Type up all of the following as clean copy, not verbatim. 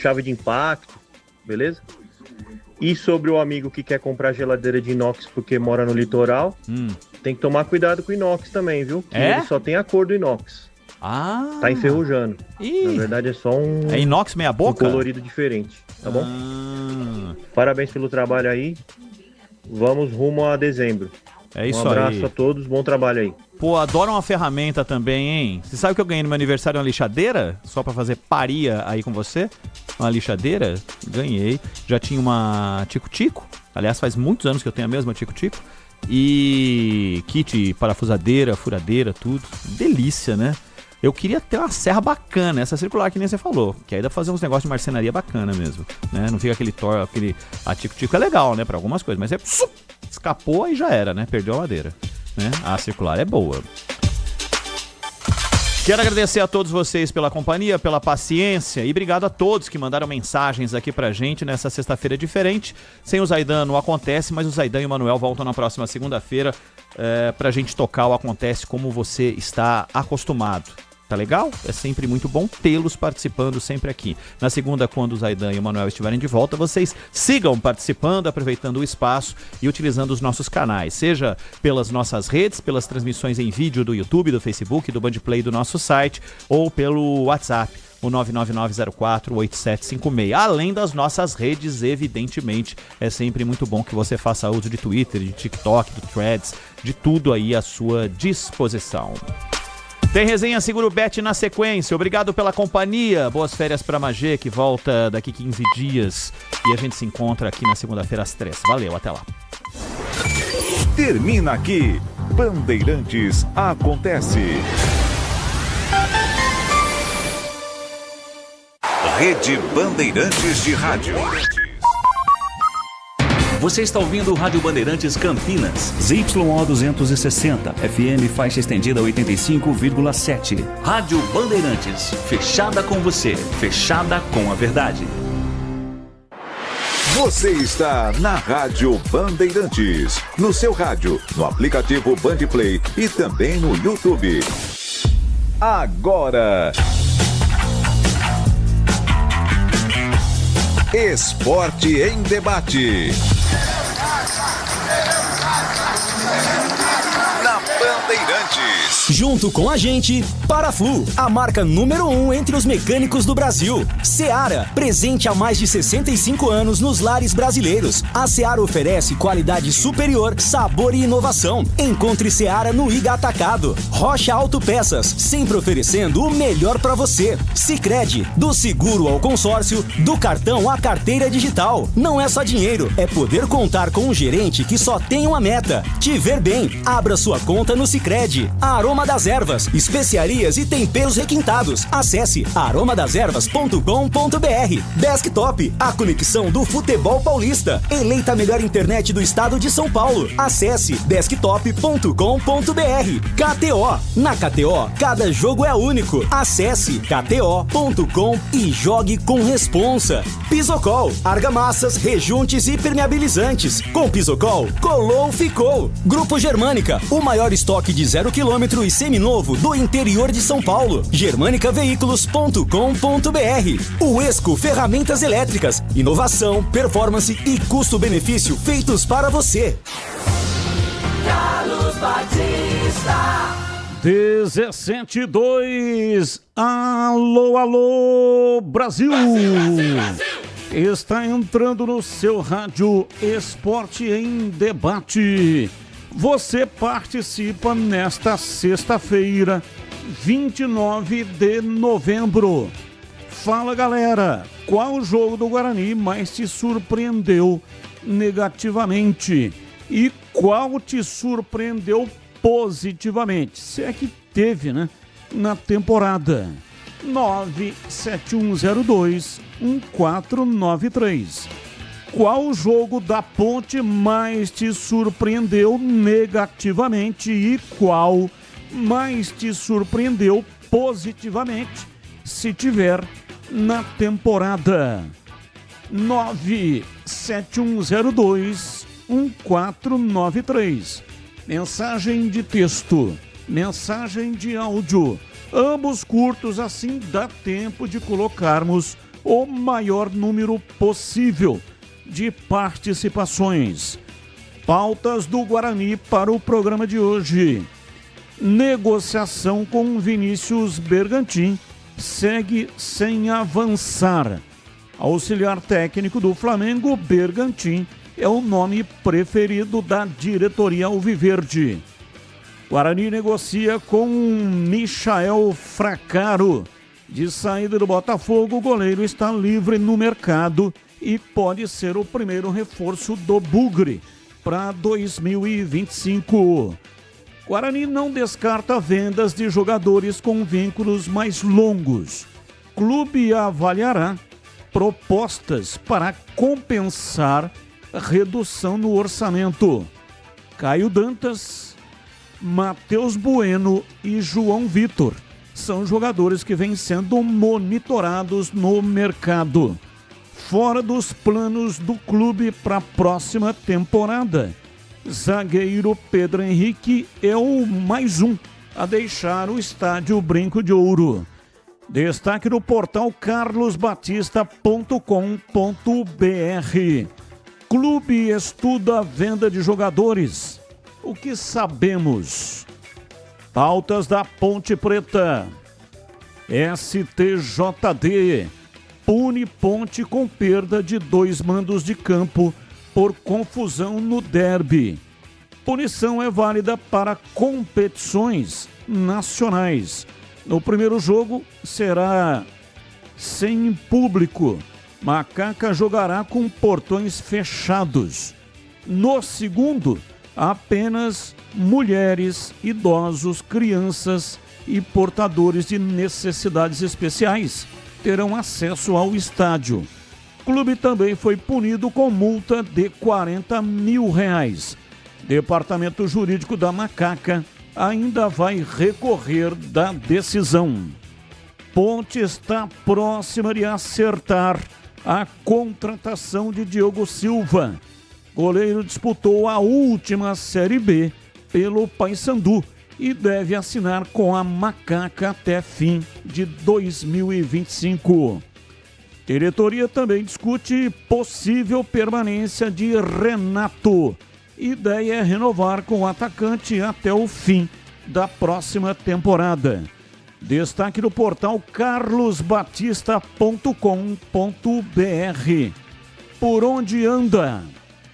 chave de impacto, beleza? E sobre o amigo que quer comprar geladeira de inox porque mora no litoral, tem que tomar cuidado com o inox também, viu? Que ele só tem a cor do inox. Tá enferrujando. Na verdade é só um... É inox meia boca? Um colorido diferente, tá bom? Parabéns pelo trabalho aí. Vamos rumo a dezembro. É isso aí. Um abraço a todos, bom trabalho aí. Pô, adoro uma ferramenta também, hein? Você sabe que eu ganhei no meu aniversário uma lixadeira? Só pra fazer paria aí com você? Uma lixadeira? Ganhei. Já tinha uma tico-tico. Aliás, faz muitos anos que eu tenho a mesma tico-tico. E kit parafusadeira, furadeira, tudo. Delícia, né? Eu queria ter uma serra bacana, essa circular que nem você falou. Que aí dá pra fazer uns negócios de marcenaria bacana mesmo, né? Não fica aquele a tico-tico é legal, né? Pra algumas coisas, mas escapou e já era, né? Perdeu a madeira, né? A circular é boa. Quero agradecer a todos vocês pela companhia, pela paciência e obrigado a todos que mandaram mensagens aqui pra gente nessa sexta-feira diferente. Sem o Zaidan não acontece, mas o Zaidan e o Manuel voltam na próxima segunda-feira pra gente tocar o Acontece como você está acostumado. Tá legal? É sempre muito bom tê-los participando sempre aqui. Na segunda, quando o Zaidan e o Manuel estiverem de volta, vocês sigam participando, aproveitando o espaço e utilizando os nossos canais, seja pelas nossas redes, pelas transmissões em vídeo do YouTube, do Facebook, do Bandplay do nosso site, ou pelo WhatsApp, o 999048756. Além das nossas redes, evidentemente, é sempre muito bom que você faça uso de Twitter, de TikTok, do Threads, de tudo aí à sua disposição. Tem resenha Seguro Bet na sequência. Obrigado pela companhia. Boas férias pra Magê, que volta daqui 15 dias. E a gente se encontra aqui na segunda-feira às 3. Valeu, até lá. Termina aqui. Bandeirantes Acontece. Rede Bandeirantes de Rádio. Você está ouvindo o Rádio Bandeirantes Campinas. ZYO 260, FM faixa estendida 85,7. Rádio Bandeirantes, fechada com você, fechada com a verdade. Você está na Rádio Bandeirantes, no seu rádio, no aplicativo Bandplay e também no YouTube. Agora... Esporte em Debate. Na Bandeirantes. Junto com a gente, Paraflu, a marca número 1 entre os mecânicos do Brasil. Seara, presente há mais de 65 anos nos lares brasileiros. A Seara oferece qualidade superior, sabor e inovação. Encontre Seara no Iga Atacado. Rocha Autopeças, sempre oferecendo o melhor para você. Sicredi, do seguro ao consórcio, do cartão à carteira digital. Não é só dinheiro, é poder contar com um gerente que só tem uma meta: te ver bem. Abra sua conta no Sicredi. Aroma das Ervas, especiarias e temperos requintados. Acesse aromadeservas.com.br. Desktop, a conexão do futebol paulista. Eleita a melhor internet do estado de São Paulo. Acesse desktop.com.br. KTO, na KTO, cada jogo é único. Acesse kto.com e jogue com responsa. Pisocol, argamassas, rejuntes e permeabilizantes. Com Pisocol, colou, ficou. Grupo Germânica, o maior estoque de 0 km e seminovo do interior de São Paulo. germanicaveículos.com.br. Uesco Ferramentas Elétricas, inovação, performance e custo-benefício feitos para você. Carlos Batista. 17:02. Alô, alô, Brasil. Está entrando no seu rádio Esporte em Debate. Você participa nesta sexta-feira, 29 de novembro. Fala, galera, qual jogo do Guarani mais te surpreendeu negativamente? E qual te surpreendeu positivamente? Se é que teve, né? Na temporada. 97102-1493. Qual jogo da Ponte mais te surpreendeu negativamente e qual mais te surpreendeu positivamente, se tiver na temporada? 97102-1493. Mensagem de texto, mensagem de áudio, ambos curtos, assim dá tempo de colocarmos o maior número possível de participações. Pautas do Guarani para o programa de hoje. Negociação com Vinícius Bergantin segue sem avançar. Auxiliar técnico do Flamengo, Bergantin é o nome preferido da diretoria alviverde. Guarani negocia com Michael Fracaro. De saída do Botafogo, o goleiro está livre no mercado e pode ser o primeiro reforço do Bugre para 2025. Guarani não descarta vendas de jogadores com vínculos mais longos. Clube avaliará propostas para compensar redução no orçamento. Caio Dantas, Matheus Bueno e João Vitor são jogadores que vêm sendo monitorados no mercado. Fora dos planos do clube para a próxima temporada, zagueiro Pedro Henrique é o mais um a deixar o estádio Brinco de Ouro. Destaque no portal carlosbatista.com.br. Clube estuda a venda de jogadores. O que sabemos? Pautas da Ponte Preta. STJD pune Ponte com perda de 2 mandos de campo por confusão no derby. Punição é válida para competições nacionais. No primeiro jogo será sem público. Macaca jogará com portões fechados. No segundo, apenas mulheres, idosos, crianças e portadores de necessidades especiais terão acesso ao estádio. O clube também foi punido com multa de R$40 mil. Departamento Jurídico da Macaca ainda vai recorrer da decisão. Ponte está próxima de acertar a contratação de Diogo Silva. Goleiro disputou a última Série B pelo Paysandu e deve assinar com a Macaca até fim de 2025. Diretoria também discute possível permanência de Renato. Ideia é renovar com o atacante até o fim da próxima temporada. Destaque no portal carlosbatista.com.br. Por onde anda?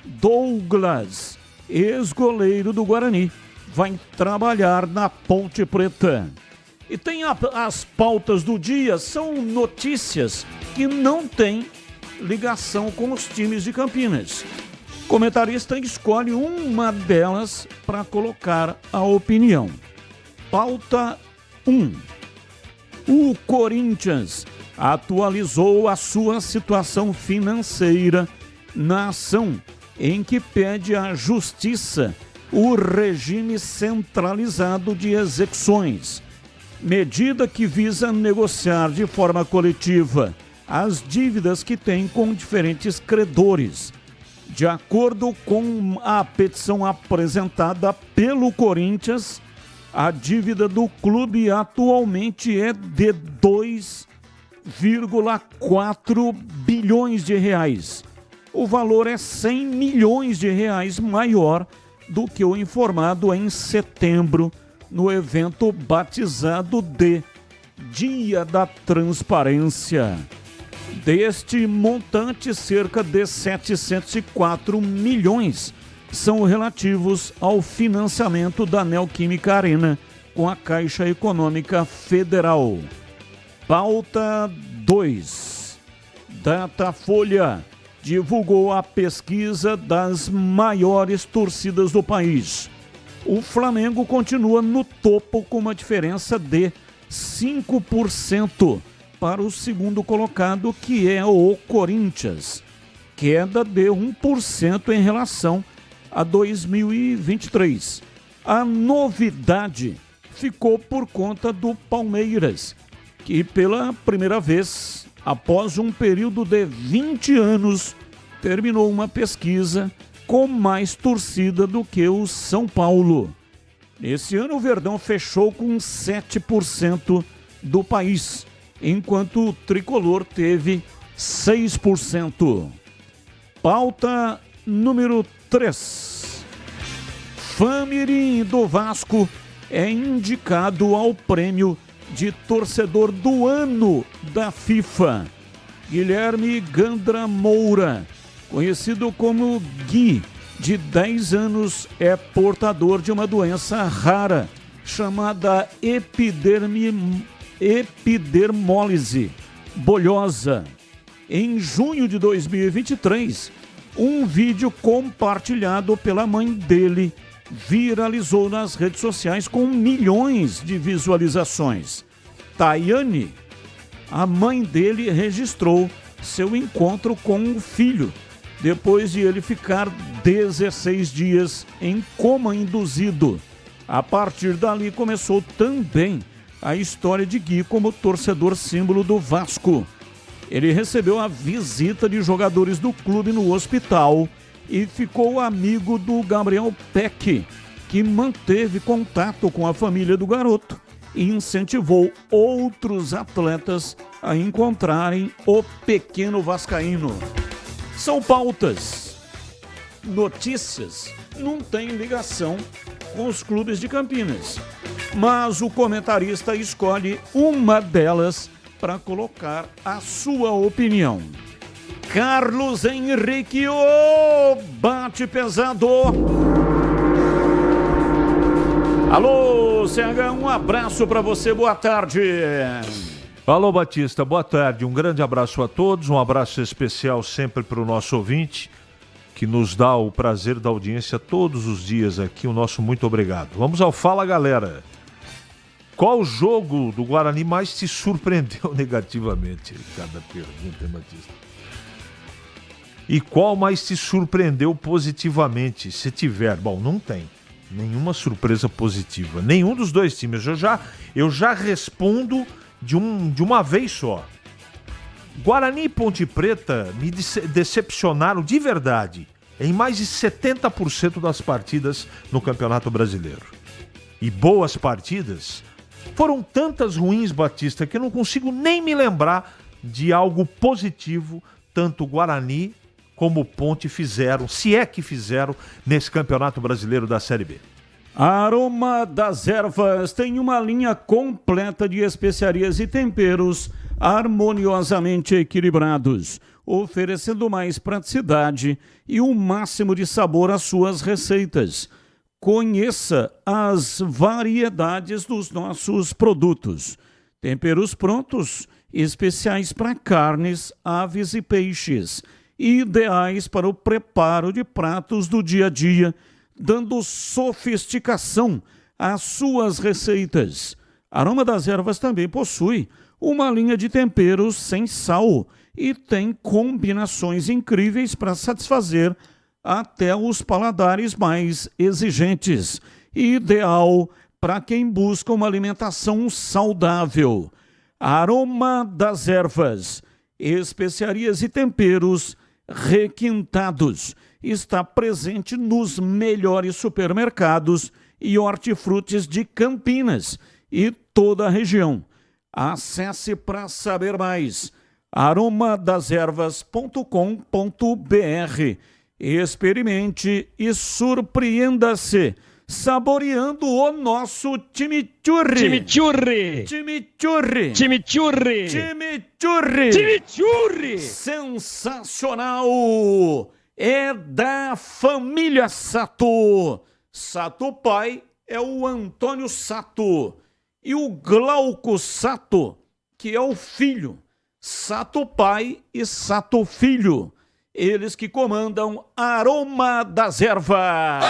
Douglas, ex-goleiro do Guarani, vai trabalhar na Ponte Preta. E tem as pautas do dia, são notícias que não têm ligação com os times de Campinas. O comentarista escolhe uma delas para colocar a opinião. Pauta 1. O Corinthians atualizou a sua situação financeira na ação em que pede à Justiça o regime centralizado de execuções. Medida que visa negociar de forma coletiva as dívidas que tem com diferentes credores. De acordo com a petição apresentada pelo Corinthians, a dívida do clube atualmente é de 2,4 bilhões de reais. O valor é 100 milhões de reais maior do que o informado em setembro, no evento batizado de Dia da Transparência. Deste montante, cerca de 704 milhões são relativos ao financiamento da Neoquímica Arena com a Caixa Econômica Federal. Pauta 2. Datafolha divulgou a pesquisa das maiores torcidas do país. O Flamengo continua no topo com uma diferença de 5% para o segundo colocado, que é o Corinthians. Queda de 1% em relação a 2023. A novidade ficou por conta do Palmeiras, que pela primeira vez, após um período de 20 anos, terminou uma pesquisa com mais torcida do que o São Paulo. Nesse ano, o Verdão fechou com 7% do país, enquanto o Tricolor teve 6%. Pauta número 3. Famirim do Vasco é indicado ao prêmio de torcedor do ano da FIFA. Guilherme Gandra Moura, conhecido como Gui, de 10 anos, é portador de uma doença rara chamada epidermólise bulhosa. Em junho de 2023, um vídeo compartilhado pela mãe dele viralizou nas redes sociais com milhões de visualizações. Tayane, a mãe dele, registrou seu encontro com o filho, depois de ele ficar 16 dias em coma induzido. A partir dali começou também a história de Gui como torcedor símbolo do Vasco. Ele recebeu a visita de jogadores do clube no hospital e ficou amigo do Gabriel Peck, que manteve contato com a família do garoto e incentivou outros atletas a encontrarem o pequeno vascaíno. São pautas. Notícias não têm ligação com os clubes de Campinas, mas o comentarista escolhe uma delas para colocar a sua opinião. Carlos Henrique, o bate pesado. Alô, CH, um abraço para você, boa tarde. Alô, Batista, boa tarde, um grande abraço a todos, um abraço especial sempre para o nosso ouvinte, que nos dá o prazer da audiência todos os dias aqui, o nosso muito obrigado. Vamos ao Fala, galera. Qual jogo do Guarani mais te surpreendeu negativamente? Cada pergunta, hein, Batista? E qual mais te surpreendeu positivamente, se tiver? Bom, não tem nenhuma surpresa positiva, nenhum dos dois times. Eu já respondo de uma vez só. Guarani e Ponte Preta me decepcionaram de verdade em mais de 70% das partidas no Campeonato Brasileiro. E boas partidas foram tantas ruins, Batista, que eu não consigo nem me lembrar de algo positivo, tanto Guarani como Ponte fizeram, se é que fizeram, nesse Campeonato Brasileiro da Série B. Aroma das Ervas tem uma linha completa de especiarias e temperos harmoniosamente equilibrados, oferecendo mais praticidade e o máximo de sabor às suas receitas. Conheça as variedades dos nossos produtos. Temperos prontos, especiais para carnes, aves e peixes, ideais para o preparo de pratos do dia a dia, dando sofisticação às suas receitas. Aroma das Ervas também possui uma linha de temperos sem sal e tem combinações incríveis para satisfazer até os paladares mais exigentes. Ideal para quem busca uma alimentação saudável. Aroma das Ervas, especiarias e temperos requintados. Está presente nos melhores supermercados e hortifrutis de Campinas e toda a região. Acesse para saber mais. aromadeservas.com.br. Experimente e surpreenda-se saboreando o nosso chimichurri. Chimichurri. Chimichurri. Chimichurri. Chimichurri. Chimichurri. Sensacional. É da família Sato. Sato pai é o Antônio Sato e o Glauco Sato, que é o filho. Sato pai e Sato filho. Eles que comandam Aroma das Ervas.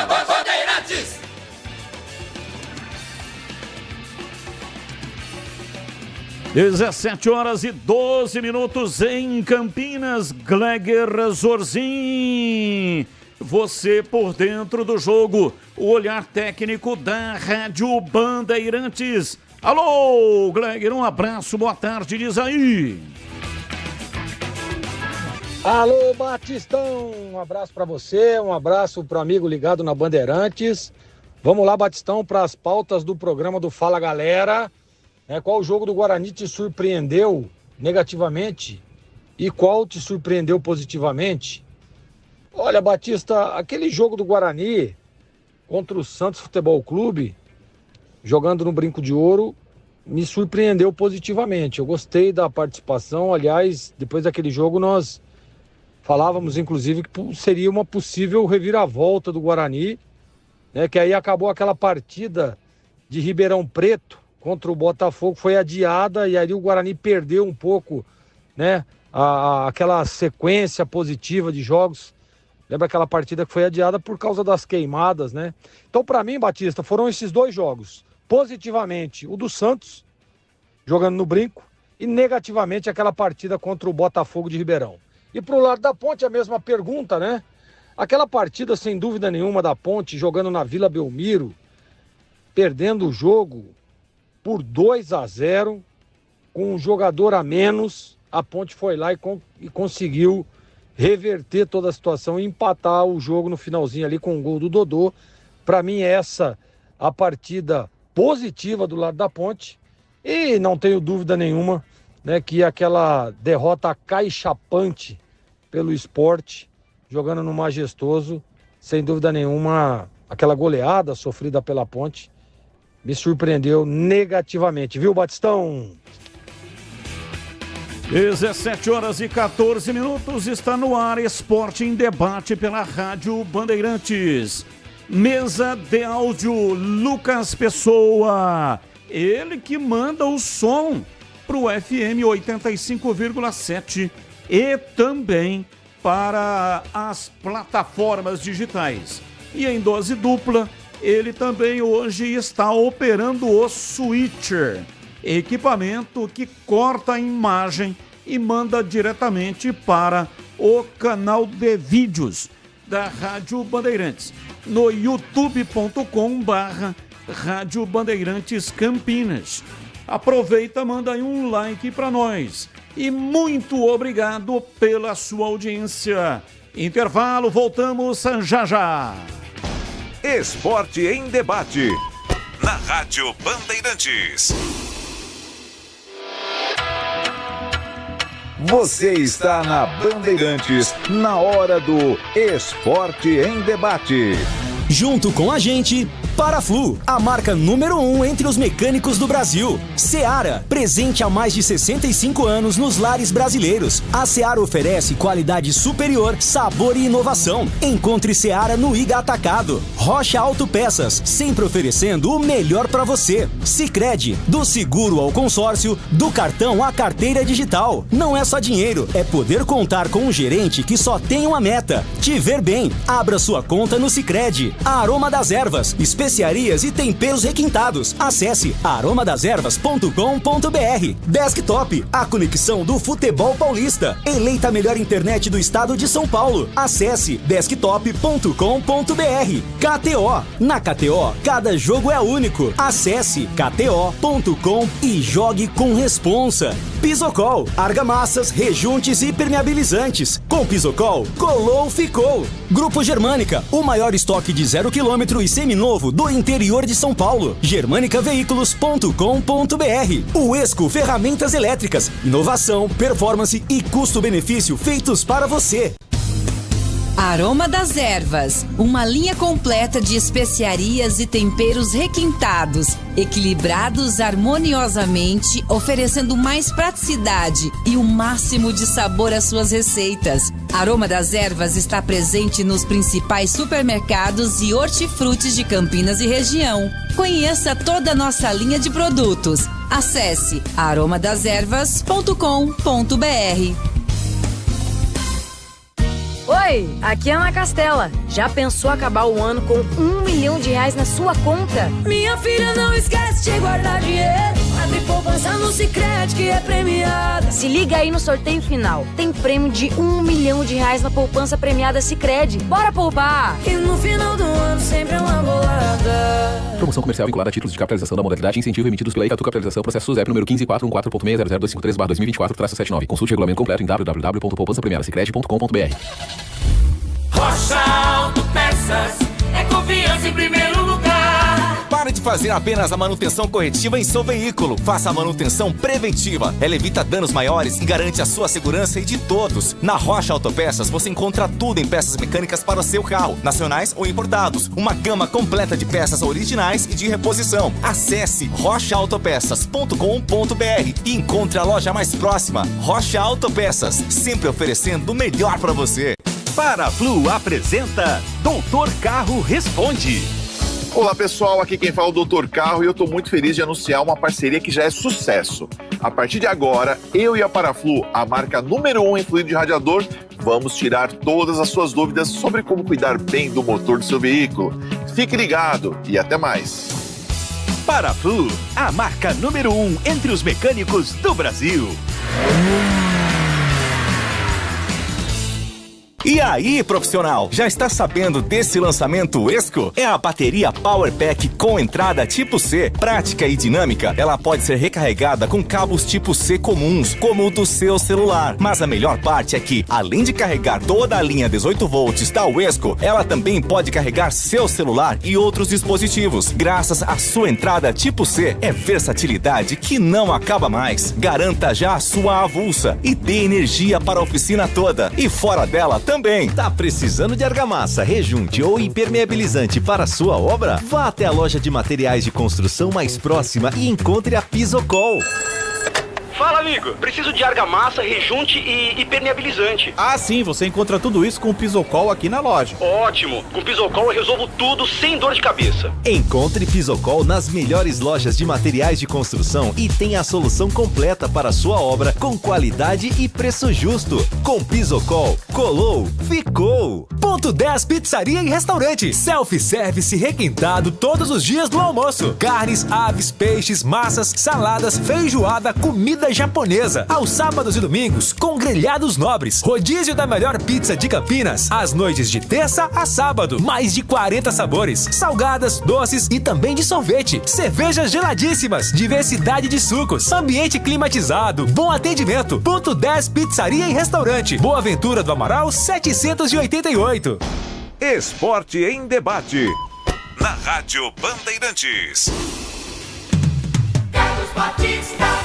17h12 em Campinas. Gleger Zorzin. Você por dentro do jogo. O olhar técnico da Rádio Bandeirantes. Alô, Gleger, um abraço, boa tarde, diz aí. Alô, Batistão, um abraço para você, um abraço para o amigo ligado na Bandeirantes. Vamos lá, Batistão, para as pautas do programa do Fala Galera. Qual jogo do Guarani te surpreendeu negativamente? e qual te surpreendeu positivamente? Olha, Batista, aquele jogo do Guarani contra o Santos Futebol Clube, jogando no Brinco de Ouro, me surpreendeu positivamente. Eu gostei da participação. Aliás, depois daquele jogo nós falávamos, inclusive, que seria uma possível reviravolta do Guarani, né? Que aí acabou aquela partida de Ribeirão Preto contra o Botafogo, foi adiada e aí o Guarani perdeu um pouco, né? Aquela sequência positiva de jogos. Lembra aquela partida que foi adiada por causa das queimadas, né? Então, para mim, Batista, foram esses dois jogos. Positivamente, o do Santos, jogando no Brinco, e negativamente aquela partida contra o Botafogo de Ribeirão. E pro lado da Ponte, a mesma pergunta, né? Aquela partida, sem dúvida nenhuma, da Ponte, jogando na Vila Belmiro, perdendo o jogo por 2-0, com um jogador a menos, a Ponte foi lá e conseguiu reverter toda a situação e empatar o jogo no finalzinho ali com o gol do Dodô. Para mim, essa a partida positiva do lado da Ponte. E não tenho dúvida nenhuma, né, que aquela derrota caixapante pelo Sport, jogando no Majestoso, sem dúvida nenhuma, aquela goleada sofrida pela Ponte, me surpreendeu negativamente. Viu, Batistão? 17h14, está no ar Esporte em Debate pela Rádio Bandeirantes. Mesa de áudio, Lucas Pessoa. Ele que manda o som para o FM 85,7 e também para as plataformas digitais. E em dose dupla, ele também hoje está operando o Switcher, equipamento que corta a imagem e manda diretamente para o canal de vídeos da Rádio Bandeirantes, no youtube.com/Rádio Bandeirantes Campinas. Aproveita, manda aí um like para nós. E muito obrigado pela sua audiência. Intervalo, voltamos já já. Esporte em Debate, na Rádio Bandeirantes. Você está na Bandeirantes, na hora do Esporte em Debate. Junto com a gente, Paraflu, a marca número 1 entre os mecânicos do Brasil. Seara, presente há mais de 65 anos nos lares brasileiros. A Seara oferece qualidade superior, sabor e inovação. Encontre Seara no Iga Atacado. Rocha Autopeças, sempre oferecendo o melhor para você. Sicredi, do seguro ao consórcio, do cartão à carteira digital. Não é só dinheiro, é poder contar com um gerente que só tem uma meta: te ver bem. Abra sua conta no Sicredi. A Aroma das Ervas, especiarias e temperos requintados. Acesse aromadeservas.com.br. Desktop, a conexão do futebol paulista. Eleita a melhor internet do estado de São Paulo. Acesse desktop.com.br. KTO, na KTO, cada jogo é único. Acesse kto.com e jogue com responsa. Pisocol, argamassas, rejuntes e permeabilizantes. Com Pisocol, colou, ficou. Grupo Germânica, o maior estoque de 0 km e seminovo do interior de São Paulo. germanicaveículos.com.br. O Esco Ferramentas Elétricas, inovação, performance e custo-benefício feitos para você. Aroma das Ervas, uma linha completa de especiarias e temperos requintados, equilibrados harmoniosamente, oferecendo mais praticidade e o máximo de sabor às suas receitas. Aroma das Ervas está presente nos principais supermercados e hortifrutis de Campinas e região. Conheça toda a nossa linha de produtos. Acesse aromadeservas.com.br. Oi, aqui é Ana Castela. Já pensou acabar o ano com R$1 milhão na sua conta? Minha filha, não esquece de guardar dinheiro. Abre poupança no Sicredi que é premiada. Se liga aí no sorteio final. Tem prêmio de R$1 milhão na poupança premiada Sicredi. Bora poupar! E no final do ano sempre é uma bolada. Promoção comercial vinculada a títulos de capitalização da modalidade incentivo emitidos pela Icatu Capitalização, processo SUSEP número 15414.6000253/2024. Consulte o regulamento completo em www.poupançapremiadasicredi.com.br. Rocha Autopeças é confiança em primeiro lugar. Pare de fazer apenas a manutenção corretiva em seu veículo. Faça a manutenção preventiva. Ela evita danos maiores e garante a sua segurança e de todos. Na Rocha Autopeças você encontra tudo em peças mecânicas para o seu carro, nacionais ou importados. Uma gama completa de peças originais e de reposição. Acesse rochaautopeças.com.br e encontre a loja mais próxima. Rocha Autopeças, sempre oferecendo o melhor para você. Paraflu apresenta Doutor Carro Responde. Olá pessoal, aqui quem fala é o Dr. Carro e eu estou muito feliz de anunciar uma parceria que já é sucesso. A partir de agora, eu e a Paraflu, a marca número 1 em fluido de radiador, vamos tirar todas as suas dúvidas sobre como cuidar bem do motor do seu veículo. Fique ligado e até mais. Paraflu, a marca número 1 entre os mecânicos do Brasil. E aí, profissional, já está sabendo desse lançamento Esco? É a bateria Power Pack com entrada tipo C, prática e dinâmica. Ela pode ser recarregada com cabos tipo C comuns, como o do seu celular. Mas a melhor parte é que, além de carregar toda a linha 18 volts da Esco, ela também pode carregar seu celular e outros dispositivos. Graças à sua entrada tipo C, é versatilidade que não acaba mais. Garanta já a sua avulsa e dê energia para a oficina toda. E fora dela também. Tá precisando de argamassa, rejunte ou impermeabilizante para a sua obra? Vá até a loja de materiais de construção mais próxima e encontre a Pisocol. Fala, amigo. Preciso de argamassa, rejunte e impermeabilizante. Ah, sim. Você encontra tudo isso com o Pisocol aqui na loja. Ótimo. Com o Pisocol eu resolvo tudo sem dor de cabeça. Encontre Pisocol nas melhores lojas de materiais de construção e tenha a solução completa para a sua obra com qualidade e preço justo. Com Pisocol, colou, ficou. Ponto 10 Pizzaria e Restaurante. Self-service requintado todos os dias do almoço. Carnes, aves, peixes, massas, saladas, feijoada, comida japonesa. Aos sábados e domingos, com grelhados nobres. Rodízio da melhor pizza de Campinas. Às noites de terça a sábado. Mais de 40 sabores. Salgadas, doces e também de sorvete. Cervejas geladíssimas. Diversidade de sucos. Ambiente climatizado. Bom atendimento. Ponto 10 Pizzaria e Restaurante. Boa Ventura do Amaral 788. Esporte em Debate. Na Rádio Bandeirantes. Carlos Batista.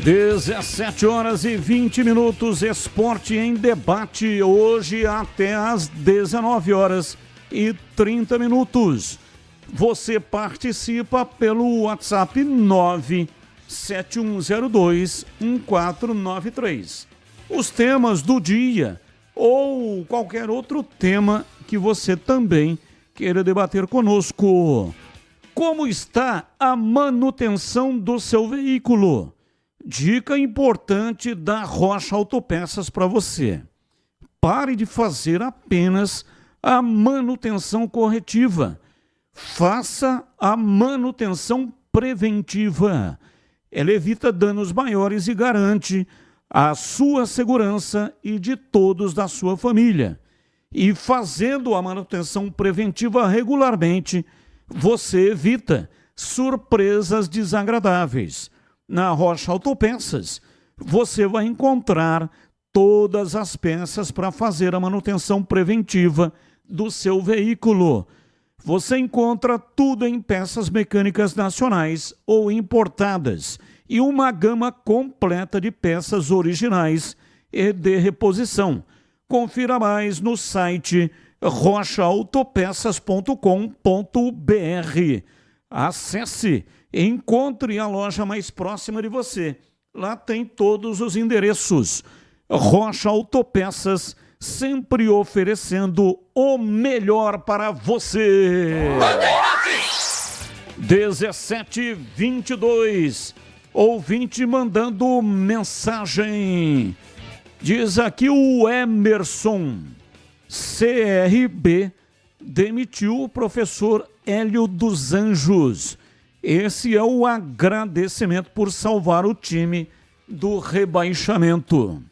17 horas e 20 minutos, Esporte em Debate, hoje até às 19 horas e 30 minutos. Você participa pelo WhatsApp 971021493. Os temas do dia ou qualquer outro tema que você também queira debater conosco. Como está a manutenção do seu veículo? Dica importante da Rocha Autopeças para você. Pare de fazer apenas a manutenção corretiva. Faça a manutenção preventiva. Ela evita danos maiores e garante a sua segurança e de todos da sua família. E fazendo a manutenção preventiva regularmente, você evita surpresas desagradáveis. Na Rocha Autopeças, você vai encontrar todas as peças para fazer a manutenção preventiva do seu veículo. Você encontra tudo em peças mecânicas nacionais ou importadas e uma gama completa de peças originais e de reposição. Confira mais no site rochaautopeças.com.br. Acesse e encontre a loja mais próxima de você. Lá tem todos os endereços. Rocha Autopeças, sempre oferecendo o melhor para você. 17h22. Ouvinte mandando mensagem. Diz aqui o Emerson. CRB demitiu o professor Hélio dos Anjos. Esse é o agradecimento por salvar o time do rebaixamento. O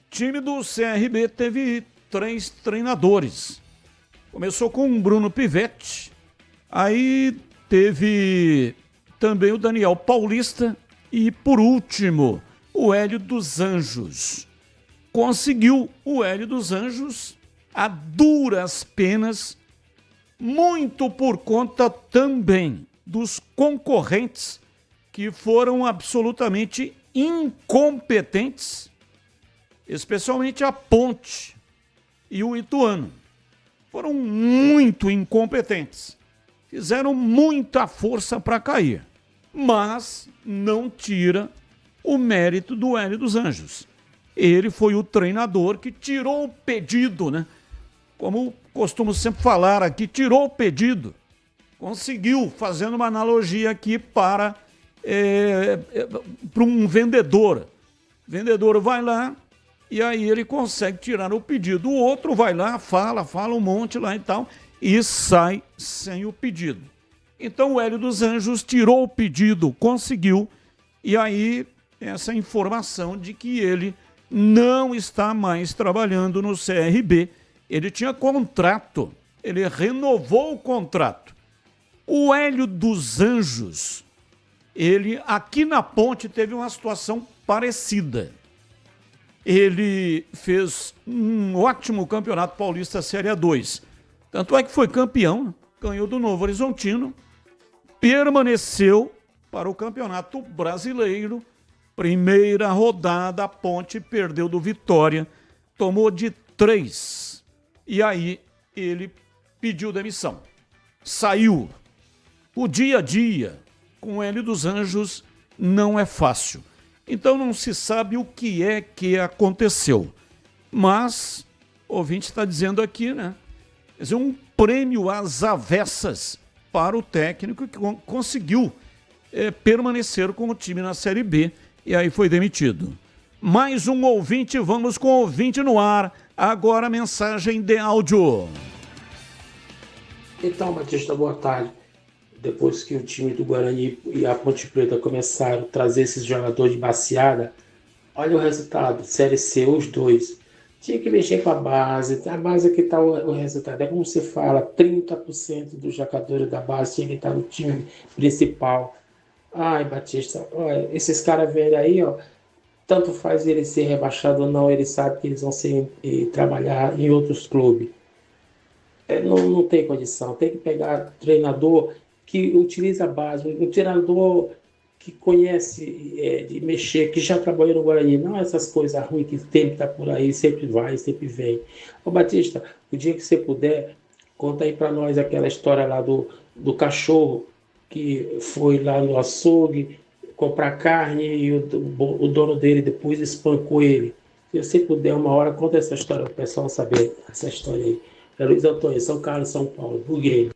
time do CRB teve 3 treinadores. Começou com o Bruno Pivetti, aí teve também o Daniel Paulista e, por último, o Hélio dos Anjos. Conseguiu o Hélio dos Anjos a duras penas, muito por conta também dos concorrentes que foram absolutamente incompetentes, especialmente a Ponte e o Ituano. Foram muito incompetentes. Fizeram muita força para cair, mas não tira o mérito do Hélio dos Anjos. Ele foi o treinador que tirou o pedido, né? Como costumo sempre falar aqui, tirou o pedido. Conseguiu, fazendo uma analogia aqui para um vendedor. O vendedor vai lá e aí ele consegue tirar o pedido. O outro vai lá, fala um monte lá e tal, e sai sem o pedido. Então o Hélio dos Anjos tirou o pedido, conseguiu, e aí essa informação de que ele não está mais trabalhando no CRB. Ele tinha contrato, ele renovou o contrato. O Hélio dos Anjos, ele aqui na Ponte teve uma situação parecida. Ele fez um ótimo campeonato paulista Série A2. Tanto é que foi campeão, ganhou do Novo Horizontino, permaneceu para o Campeonato Brasileiro. Primeira rodada, a Ponte perdeu do Vitória, tomou de 3. E aí ele pediu demissão. Saiu. O dia a dia com o Hélio dos Anjos não é fácil. Então não se sabe o que é que aconteceu. Mas o ouvinte está dizendo aqui, né? Quer dizer, um prêmio às avessas para o técnico que conseguiu permanecer com o time na Série B e aí foi demitido. Mais um ouvinte, vamos com o ouvinte no ar. Agora mensagem de áudio. Então, Batista, boa tarde. Depois que o time do Guarani e a Ponte Preta começaram a trazer esses jogadores de baseada, olha o resultado, Série C, os dois. Tinha que mexer com a base aqui está o resultado. É como você fala, 30% dos jogadores da base tinha que estar no time principal. Ai, Batista, olha, esses caras velhos aí, ó, tanto faz ele ser rebaixado ou não, eles sabem que eles vão trabalhar em outros clubes. Não tem condição, tem que pegar treinador que utiliza a base, um treinador que conhece de mexer, que já trabalhou no Guarani, não essas coisas ruins que sempre está por aí, sempre vai, sempre vem. Ô Batista, o dia que você puder, conta aí para nós aquela história lá do cachorro que foi lá no açougue comprar carne e o dono dele depois espancou ele. Se você puder, uma hora, conta essa história para o pessoal saber essa história aí. É Luiz Antônio, São Carlos, São Paulo, buguei.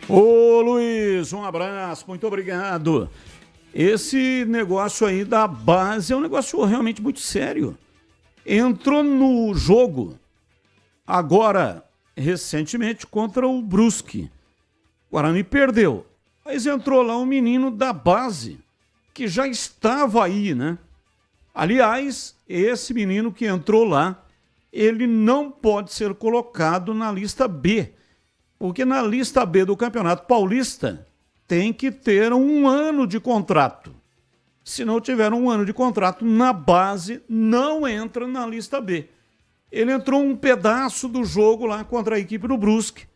Ô Luiz, um abraço, muito obrigado. Esse negócio aí da base é um negócio realmente muito sério. Entrou no jogo agora, recentemente, contra o Brusque. O Guarani perdeu. Mas entrou lá um menino da base, que já estava aí, né? Aliás, esse menino que entrou lá, ele não pode ser colocado na lista B. Porque na lista B do Campeonato Paulista tem que ter 1 ano de contrato. Se não tiver 1 ano de contrato na base, não entra na lista B. Ele entrou um pedaço do jogo lá contra a equipe do Brusque.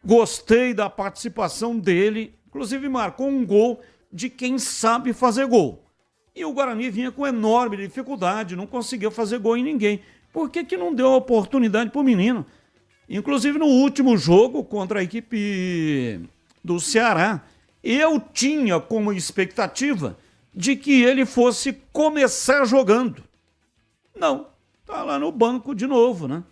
Gostei da participação dele, inclusive marcou um gol de quem sabe fazer gol. E o Guarani vinha com enorme dificuldade, não conseguia fazer gol em ninguém. Por que não deu a oportunidade para o menino? Inclusive no último jogo contra a equipe do Ceará, eu tinha como expectativa de que ele fosse começar jogando. Não, tá lá no banco de novo, né?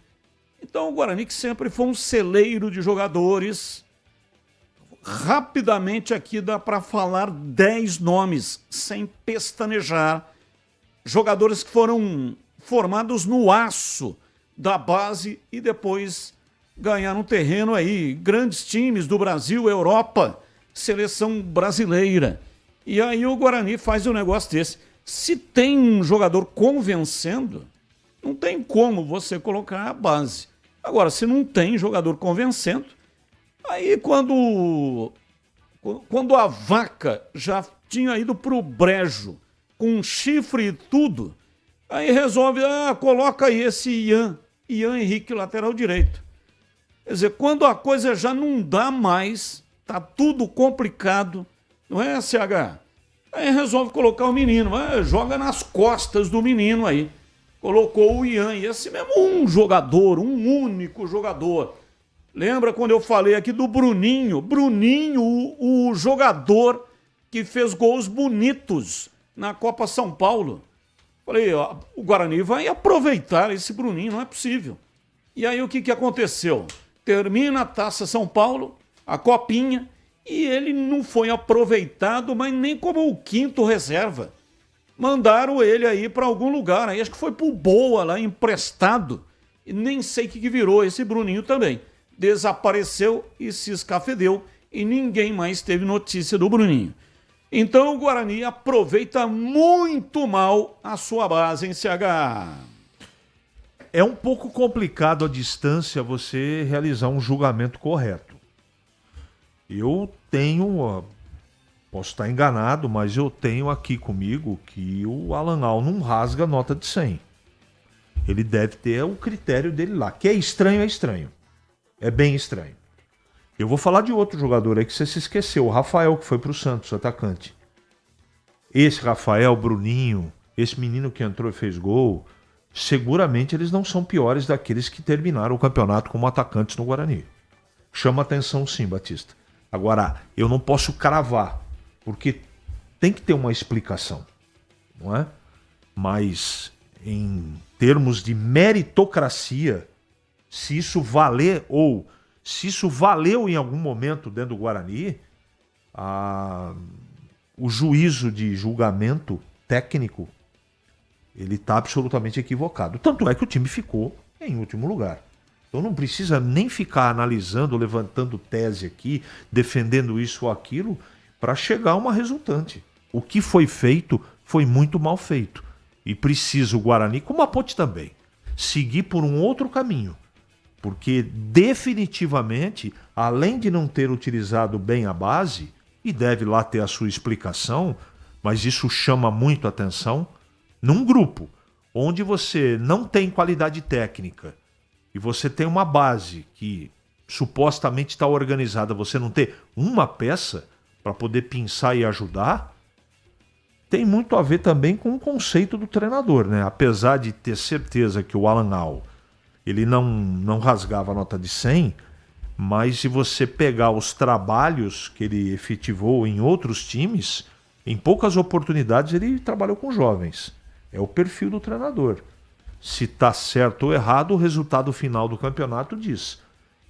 Então o Guarani, que sempre foi um celeiro de jogadores, rapidamente aqui dá para falar 10 nomes, sem pestanejar. Jogadores que foram formados no aço da base e depois ganharam terreno aí. Grandes times do Brasil, Europa, seleção brasileira. E aí o Guarani faz um negócio desse. Se tem um jogador convencendo, não tem como você colocar a base. Agora, se não tem jogador convencendo, aí quando a vaca já tinha ido pro brejo, com um chifre e tudo, aí resolve, coloca aí esse Ian Henrique, lateral direito. Quer dizer, quando a coisa já não dá mais, tá tudo complicado, não é, CH? Aí resolve colocar o menino, joga nas costas do menino aí. Colocou o Ian, e esse mesmo um único jogador. Lembra quando eu falei aqui do Bruninho? Bruninho, o jogador que fez gols bonitos na Copa São Paulo. Falei, ó, o Guarani vai aproveitar esse Bruninho, não é possível. E aí o que aconteceu? Termina a Taça São Paulo, a Copinha, e ele não foi aproveitado, mas nem como o quinto reserva. Mandaram ele aí para algum lugar, aí acho que foi pro Boa lá, emprestado. E nem sei o que virou esse Bruninho também. Desapareceu e se escafedeu e ninguém mais teve notícia do Bruninho. Então o Guarani aproveita muito mal a sua base em CH. É um pouco complicado à distância você realizar um julgamento correto. Eu tenho, posso estar enganado, mas eu tenho aqui comigo que o Alan Al não rasga nota de 100. Ele deve ter o critério dele lá. Que é estranho, é estranho. É bem estranho. Eu vou falar de outro jogador aí que você se esqueceu, o Rafael, que foi pro Santos, atacante. Esse Rafael, Bruninho, esse menino que entrou e fez gol, seguramente eles não são piores daqueles que terminaram o campeonato como atacantes no Guarani. Chama atenção sim, Batista. Agora, eu não posso cravar, porque tem que ter uma explicação, não é? Mas, em termos de meritocracia, se isso valer ou se isso valeu em algum momento dentro do Guarani, o juízo de julgamento técnico, ele está absolutamente equivocado. Tanto é que o time ficou em último lugar. Então não precisa nem ficar analisando, levantando tese aqui, defendendo isso ou aquilo, para chegar a uma resultante. O que foi feito foi muito mal feito. E precisa o Guarani, como a Ponte também, seguir por um outro caminho. Porque definitivamente, além de não ter utilizado bem a base, e deve lá ter a sua explicação, mas isso chama muito a atenção, num grupo onde você não tem qualidade técnica e você tem uma base que supostamente está organizada, você não ter uma peça para poder pensar e ajudar, tem muito a ver também com o conceito do treinador, né? Apesar de ter certeza que o Alan Al ele não rasgava a nota de 100, mas se você pegar os trabalhos que ele efetivou em outros times, em poucas oportunidades ele trabalhou com jovens. É o perfil do treinador. Se está certo ou errado, o resultado final do campeonato diz.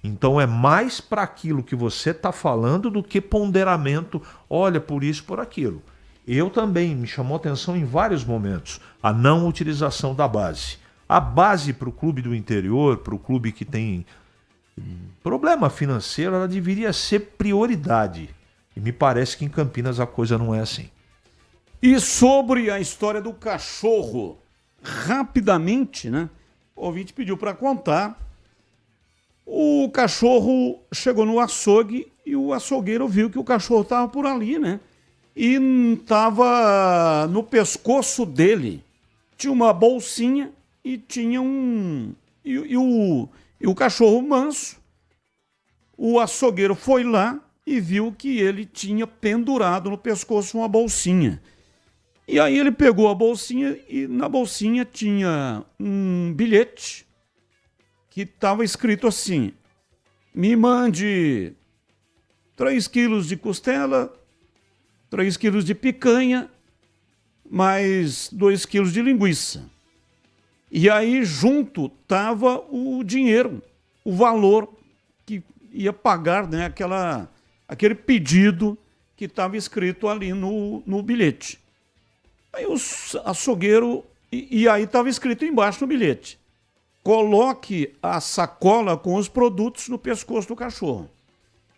Então é mais para aquilo que você está falando do que ponderamento, olha, por isso, por aquilo. Eu também, me chamou atenção em vários momentos, a não utilização da base. A base para o clube do interior, para o clube que tem problema financeiro, ela deveria ser prioridade. E me parece que em Campinas a coisa não é assim. E sobre a história do cachorro, rapidamente, né? O ouvinte pediu para contar. O cachorro chegou no açougue e o açougueiro viu que o cachorro estava por ali, né? E estava no pescoço dele. Tinha uma bolsinha e tinha E o cachorro manso. O açougueiro foi lá e viu que ele tinha pendurado no pescoço uma bolsinha. E aí ele pegou a bolsinha e na bolsinha tinha um bilhete que estava escrito assim: me mande 3 quilos de costela, 3 quilos de picanha, mais 2 quilos de linguiça. E aí junto estava o dinheiro, o valor que ia pagar, né, aquele pedido que estava escrito ali no bilhete. Aí o açougueiro, e aí estava escrito embaixo no bilhete: coloque a sacola com os produtos no pescoço do cachorro.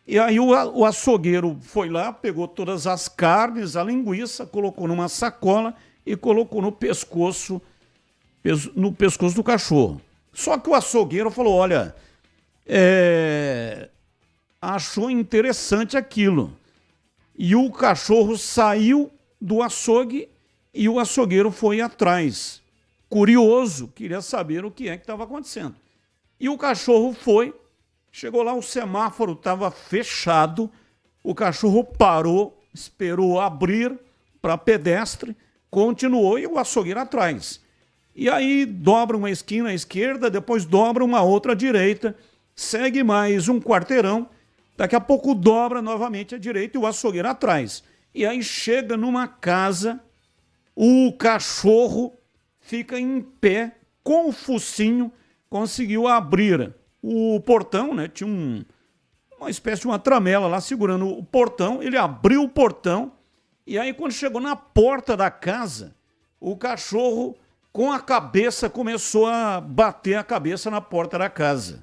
E aí o açougueiro foi lá, pegou todas as carnes, a linguiça, colocou numa sacola e colocou no pescoço do cachorro. Só que o açougueiro falou: olha, achou interessante aquilo. E o cachorro saiu do açougue e o açougueiro foi atrás. Curioso, queria saber o que é que estava acontecendo. E o cachorro foi, chegou lá, o semáforo estava fechado, O cachorro parou, esperou abrir para pedestre, continuou e o açougueiro atrás. E aí dobra uma esquina à esquerda, depois dobra uma outra à direita, segue mais um quarteirão, daqui a pouco dobra novamente à direita e o açougueiro atrás. E aí chega numa casa, o cachorro fica em pé, com o focinho, conseguiu abrir o portão, né? Tinha uma espécie de uma tramela lá segurando o portão, ele abriu o portão, e aí quando chegou na porta da casa, o cachorro com a cabeça começou a bater a cabeça na porta da casa.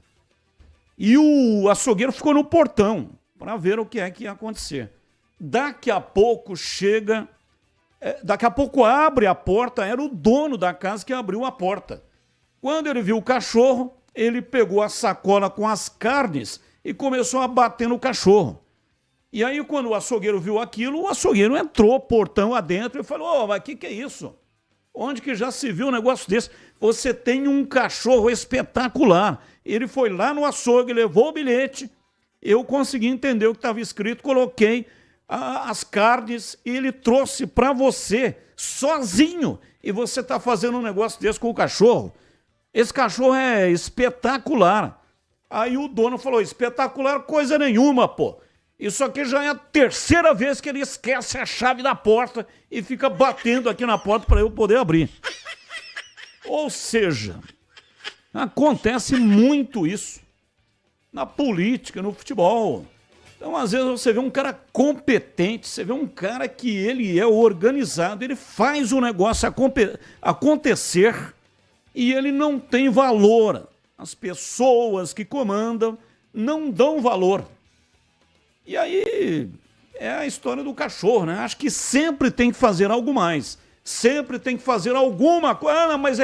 E o açougueiro ficou no portão para ver o que é que ia acontecer. Daqui a pouco abre a porta, era o dono da casa que abriu a porta. Quando ele viu o cachorro, ele pegou a sacola com as carnes e começou a bater no cachorro. E aí, quando o açougueiro viu aquilo, o açougueiro entrou portão adentro e falou: mas o que é isso? Onde que já se viu um negócio desse? Você tem um cachorro espetacular. Ele foi lá no açougue, levou o bilhete, eu consegui entender o que estava escrito, coloquei as carnes e ele trouxe para você, sozinho. E você está fazendo um negócio desse com o cachorro? Esse cachorro é espetacular. Aí o dono falou: espetacular coisa nenhuma, pô. Isso aqui já é a terceira vez que ele esquece a chave da porta e fica batendo aqui na porta para eu poder abrir. Ou seja, acontece muito isso na política, no futebol. Então, às vezes, você vê um cara competente, você vê um cara que ele é organizado, ele faz o negócio acontecer e ele não tem valor. As pessoas que comandam não dão valor. E aí é a história do cachorro, né? Acho que sempre tem que fazer algo mais. Sempre tem que fazer alguma coisa. Ah, mas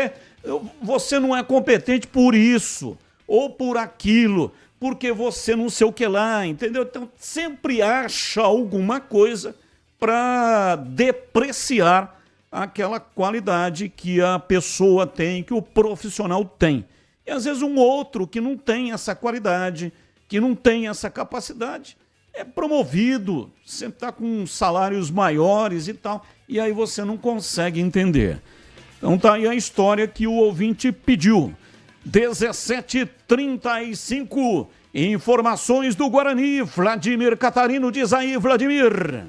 você não é competente por isso ou por aquilo, porque você não sei o que lá, entendeu? Então sempre acha alguma coisa para depreciar aquela qualidade que a pessoa tem, que o profissional tem. E às vezes um outro que não tem essa qualidade, que não tem essa capacidade, é promovido, sempre está com salários maiores e tal, e aí você não consegue entender. Então tá aí a história que o ouvinte pediu. 17h35, informações do Guarani. Vladimir Catarino, diz aí, Vladimir.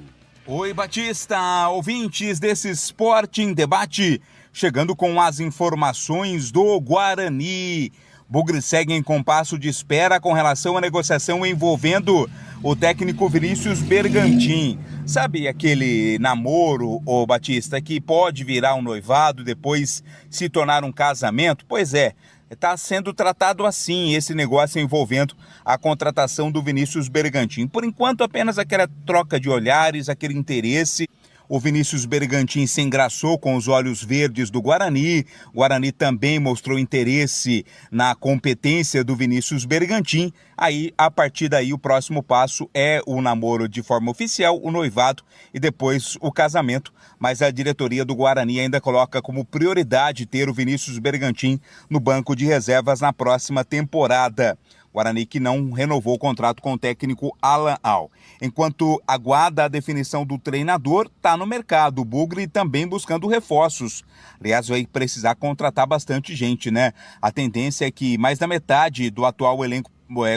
Oi, Batista, ouvintes desse Esporte em Debate, chegando com as informações do Guarani. Bugre segue em compasso de espera com relação à negociação envolvendo o técnico Vinícius Bergantin. Sabe aquele namoro, ô Batista, que pode virar um noivado, depois se tornar um casamento? Pois é, está sendo tratado assim esse negócio envolvendo a contratação do Vinícius Bergantin. Por enquanto, apenas aquela troca de olhares, aquele interesse. O Vinícius Bergantin se engraçou com os olhos verdes do Guarani. O Guarani também mostrou interesse na competência do Vinícius Bergantin. Aí, a partir daí, o próximo passo é o namoro de forma oficial, o noivado e depois o casamento. Mas a diretoria do Guarani ainda coloca como prioridade ter o Vinícius Bergantin no banco de reservas na próxima temporada. Guarani que não renovou o contrato com o técnico Alan Al. Enquanto aguarda a definição do treinador, está no mercado. O Bugre também buscando reforços. Aliás, vai precisar contratar bastante gente, né? A tendência é que mais da metade do atual elenco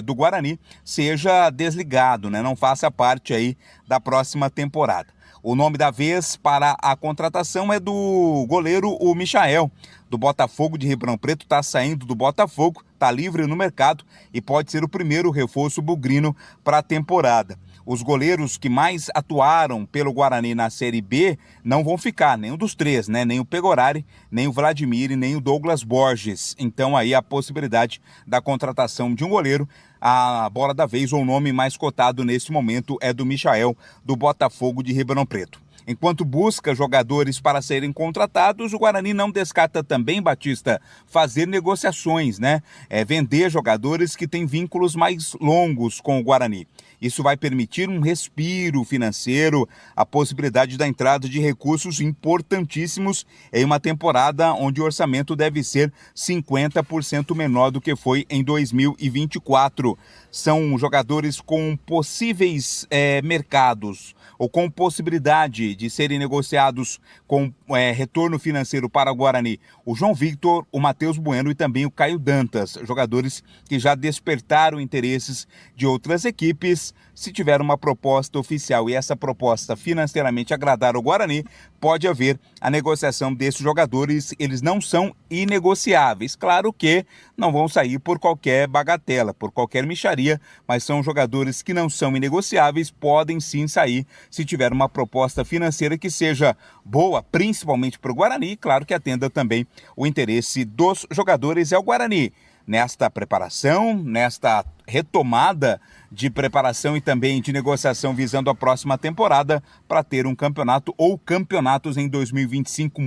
do Guarani seja desligado, né? Não faça parte aí da próxima temporada. O nome da vez para a contratação é do goleiro, o Michael, do Botafogo de Ribeirão Preto. Está saindo do Botafogo, está livre no mercado e pode ser o primeiro reforço bugrino para a temporada. Os goleiros que mais atuaram pelo Guarani na Série B não vão ficar, nenhum dos três, né? Nem o Pegorari, nem o Vladimir e nem o Douglas Borges. Então aí a possibilidade da contratação de um goleiro. A bola da vez ou o nome mais cotado nesse momento é do Michael, do Botafogo de Ribeirão Preto. Enquanto busca jogadores para serem contratados, o Guarani não descarta também, Batista, fazer negociações, né? Vender jogadores que têm vínculos mais longos com o Guarani. Isso vai permitir um respiro financeiro, a possibilidade da entrada de recursos importantíssimos em uma temporada onde o orçamento deve ser 50% menor do que foi em 2024. São jogadores com possíveis mercados ou com possibilidade de serem negociados com retorno financeiro para o Guarani. O João Victor, o Matheus Bueno e também o Caio Dantas, jogadores que já despertaram interesses de outras equipes. Se tiver uma proposta oficial e essa proposta financeiramente agradar ao Guarani, pode haver a negociação desses jogadores. Eles não são inegociáveis. Claro que não vão sair por qualquer bagatela, por qualquer mixaria, mas são jogadores que não são inegociáveis, podem sim sair se tiver uma proposta financeira que seja boa, principalmente para o Guarani, claro que atenda também o interesse dos jogadores. É o Guarani nesta preparação, nesta retomada de preparação e também de negociação visando a próxima temporada para ter um campeonato ou campeonatos em 2025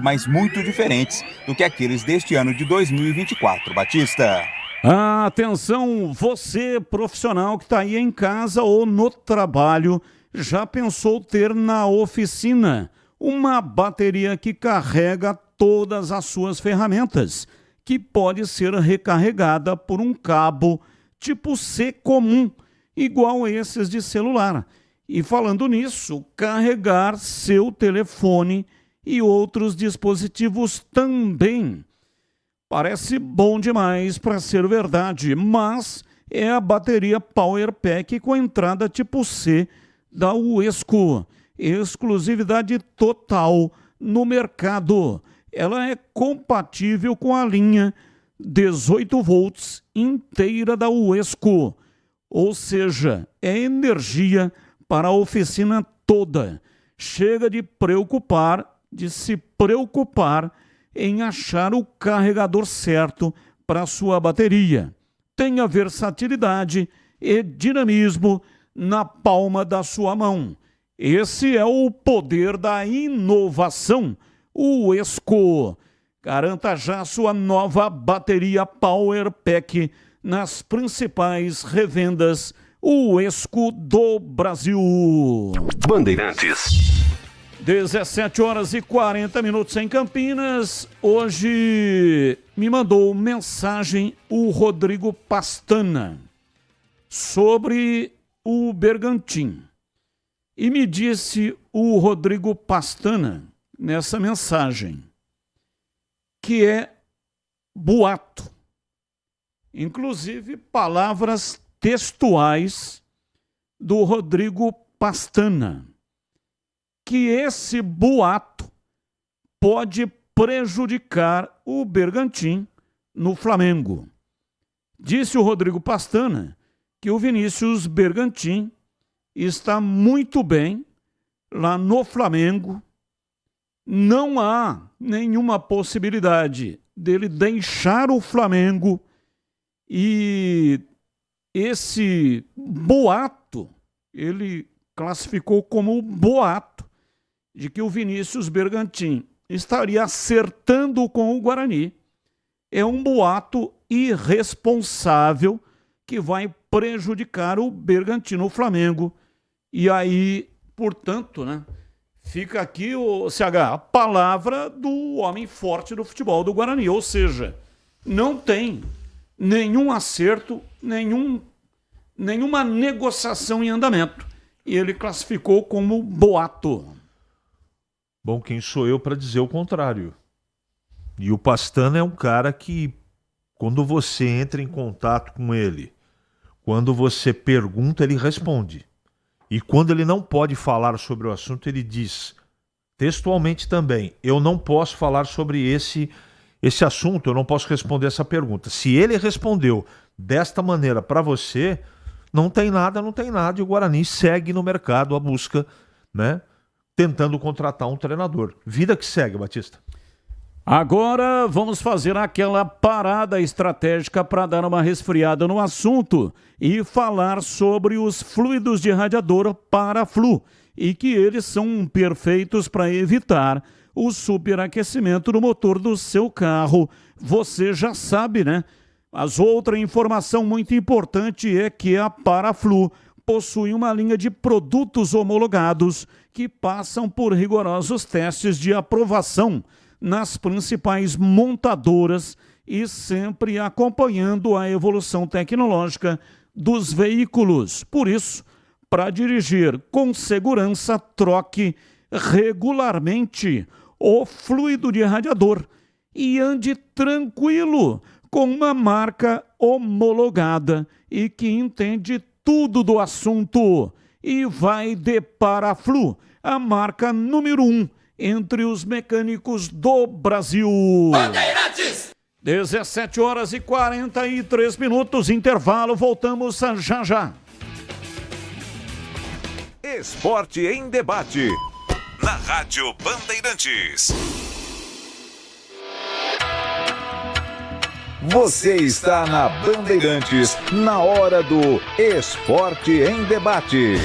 mas muito diferentes do que aqueles deste ano de 2024. Batista. Atenção, você profissional que está aí em casa ou no trabalho, já pensou ter na oficina uma bateria que carrega todas as suas ferramentas, que pode ser recarregada por um cabo tipo C comum, igual esses de celular. E falando nisso, carregar seu telefone e outros dispositivos também. Parece bom demais para ser verdade, mas é a bateria Power Pack com entrada tipo C da Uesco. Exclusividade total no mercado. Ela é compatível com a linha 18 volts inteira da Uesco. Ou seja, é energia para a oficina toda. Chega de se preocupar em achar o carregador certo para sua bateria. Tenha versatilidade e dinamismo na palma da sua mão. Esse é o poder da inovação. Uesco. Garanta já sua nova bateria Power Pack nas principais revendas Uesco do Brasil. Bandeirantes. 17h40 em Campinas. Hoje me mandou mensagem o Rodrigo Pastana sobre o Bergantim. E me disse o Rodrigo Pastana nessa mensagem que é boato. Inclusive palavras textuais do Rodrigo Pastana, que esse boato pode prejudicar o Bergantim no Flamengo. Disse o Rodrigo Pastana que o Vinícius Bergantim está muito bem lá no Flamengo. Não há nenhuma possibilidade dele deixar o Flamengo e esse boato, ele classificou como boato de que o Vinícius Bergantim estaria acertando com o Guarani. É um boato irresponsável que vai prejudicar o Bergantim no Flamengo. E aí, portanto, né, fica aqui, CH, a palavra do homem forte do futebol do Guarani. Ou seja, não tem nenhum acerto, nenhuma negociação em andamento. E ele classificou como boato. Bom, quem sou eu para dizer o contrário? E o Pastana é um cara que, quando você entra em contato com ele, quando você pergunta, ele responde. E quando ele não pode falar sobre o assunto, ele diz, textualmente também, eu não posso falar sobre esse assunto, eu não posso responder essa pergunta. Se ele respondeu desta maneira para você, não tem nada, e o Guarani segue no mercado a busca, né, tentando contratar um treinador. Vida que segue, Batista. Agora vamos fazer aquela parada estratégica para dar uma resfriada no assunto e falar sobre os fluidos de radiador Paraflu. e que eles são perfeitos para evitar o superaquecimento do motor do seu carro. Você já sabe, né? Mas outra informação muito importante é que a Paraflu possui uma linha de produtos homologados que passam por rigorosos testes de aprovação nas principais montadoras e sempre acompanhando a evolução tecnológica dos veículos. Por isso, para dirigir com segurança, troque regularmente o fluido de radiador e ande tranquilo com uma marca homologada e que entende tudo do assunto. E vai de Paraflu, a marca número 1 entre os mecânicos do Brasil. Bandeirantes! 17 horas e 43 minutos, intervalo, voltamos já já. Esporte em debate. Na Rádio Bandeirantes. Você está na Bandeirantes, na hora do Esporte em Debate.